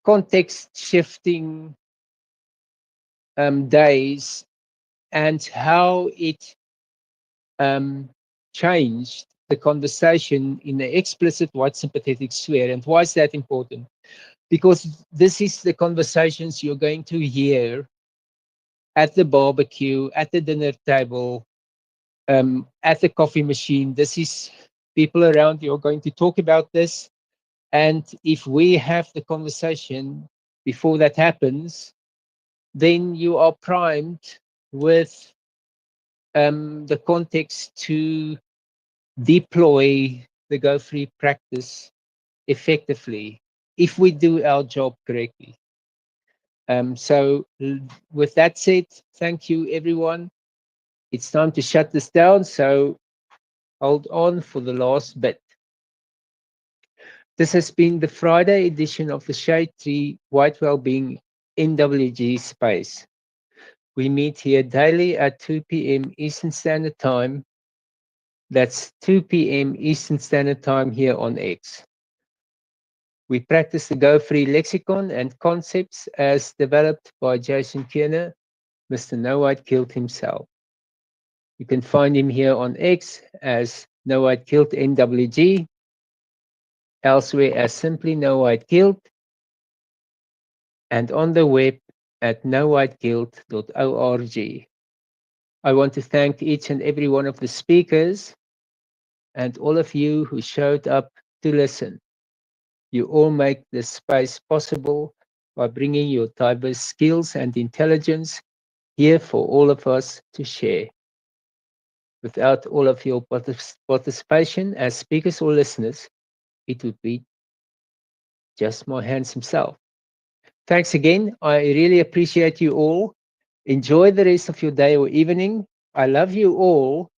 context shifting days and how it changed the conversation in the explicit white sympathetic sphere. And why is that important? Because this is the conversations you're going to hear at the barbecue, at the dinner table, at the coffee machine. This is people around you are going to talk about this. And if we have the conversation before that happens, then you are primed with the context to deploy the Go Free practice effectively if we do our job correctly. So with that said, thank you, everyone. It's time to shut this down, so hold on for the last bit. This has been the Friday edition of the Shade Tree White Wellbeing NWG Space. We meet here daily at 2 p.m. Eastern Standard Time. That's 2 p.m. Eastern Standard Time here on X. We practice the Go Free lexicon and concepts as developed by Jason Kierner, Mr. No White Kilt himself. You can find him here on X as No White Kilt NWG, elsewhere as simply No White Kilt, and on the web at nowhitekilt.org. I want to thank each and every one of the speakers and all of you who showed up to listen. You all make this space possible by bringing your diverse skills and intelligence here for all of us to share. Without all of your participation as speakers or listeners, it would be just my handsome self. Thanks again. I really appreciate you all. Enjoy the rest of your day or evening. I love you all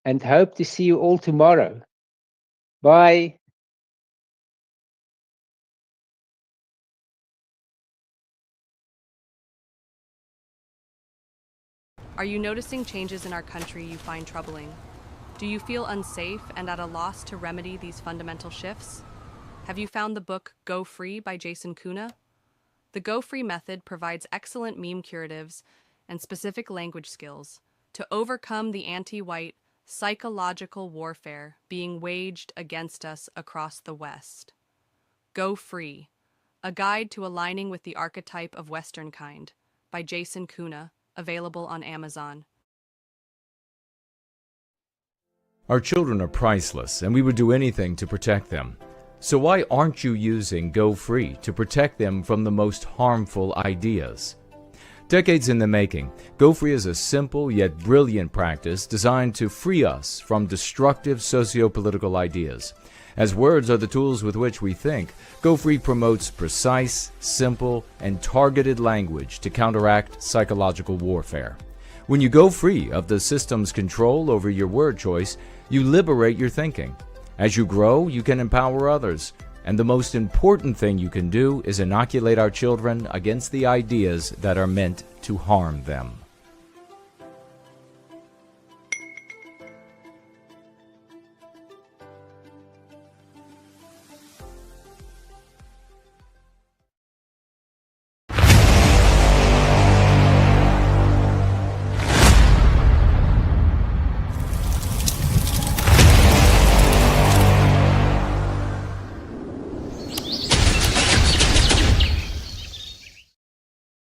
and hope to see you all tomorrow. Bye.
Are you noticing changes in our country you find troubling? Do you feel unsafe and at a loss to remedy these fundamental shifts? Have you found the book Go Free by Jason Kuna? The Go Free method provides excellent meme curatives and specific language skills to overcome the anti-white psychological warfare being waged against us across the West. Go Free, a guide to aligning with the archetype of Western kind by Jason Kuna, available on Amazon.
Our children are priceless, and we would do anything to protect them. So why aren't you using Go Free to protect them from the most harmful ideas? Decades in the making, Go Free is a simple yet brilliant practice designed to free us from destructive socio-political ideas. As words are the tools with which we think, Go Free promotes precise, simple, and targeted language to counteract psychological warfare. When you go free of the system's control over your word choice, you liberate your thinking. As you grow, you can empower others. And the most important thing you can do is inoculate our children against the ideas that are meant to harm them.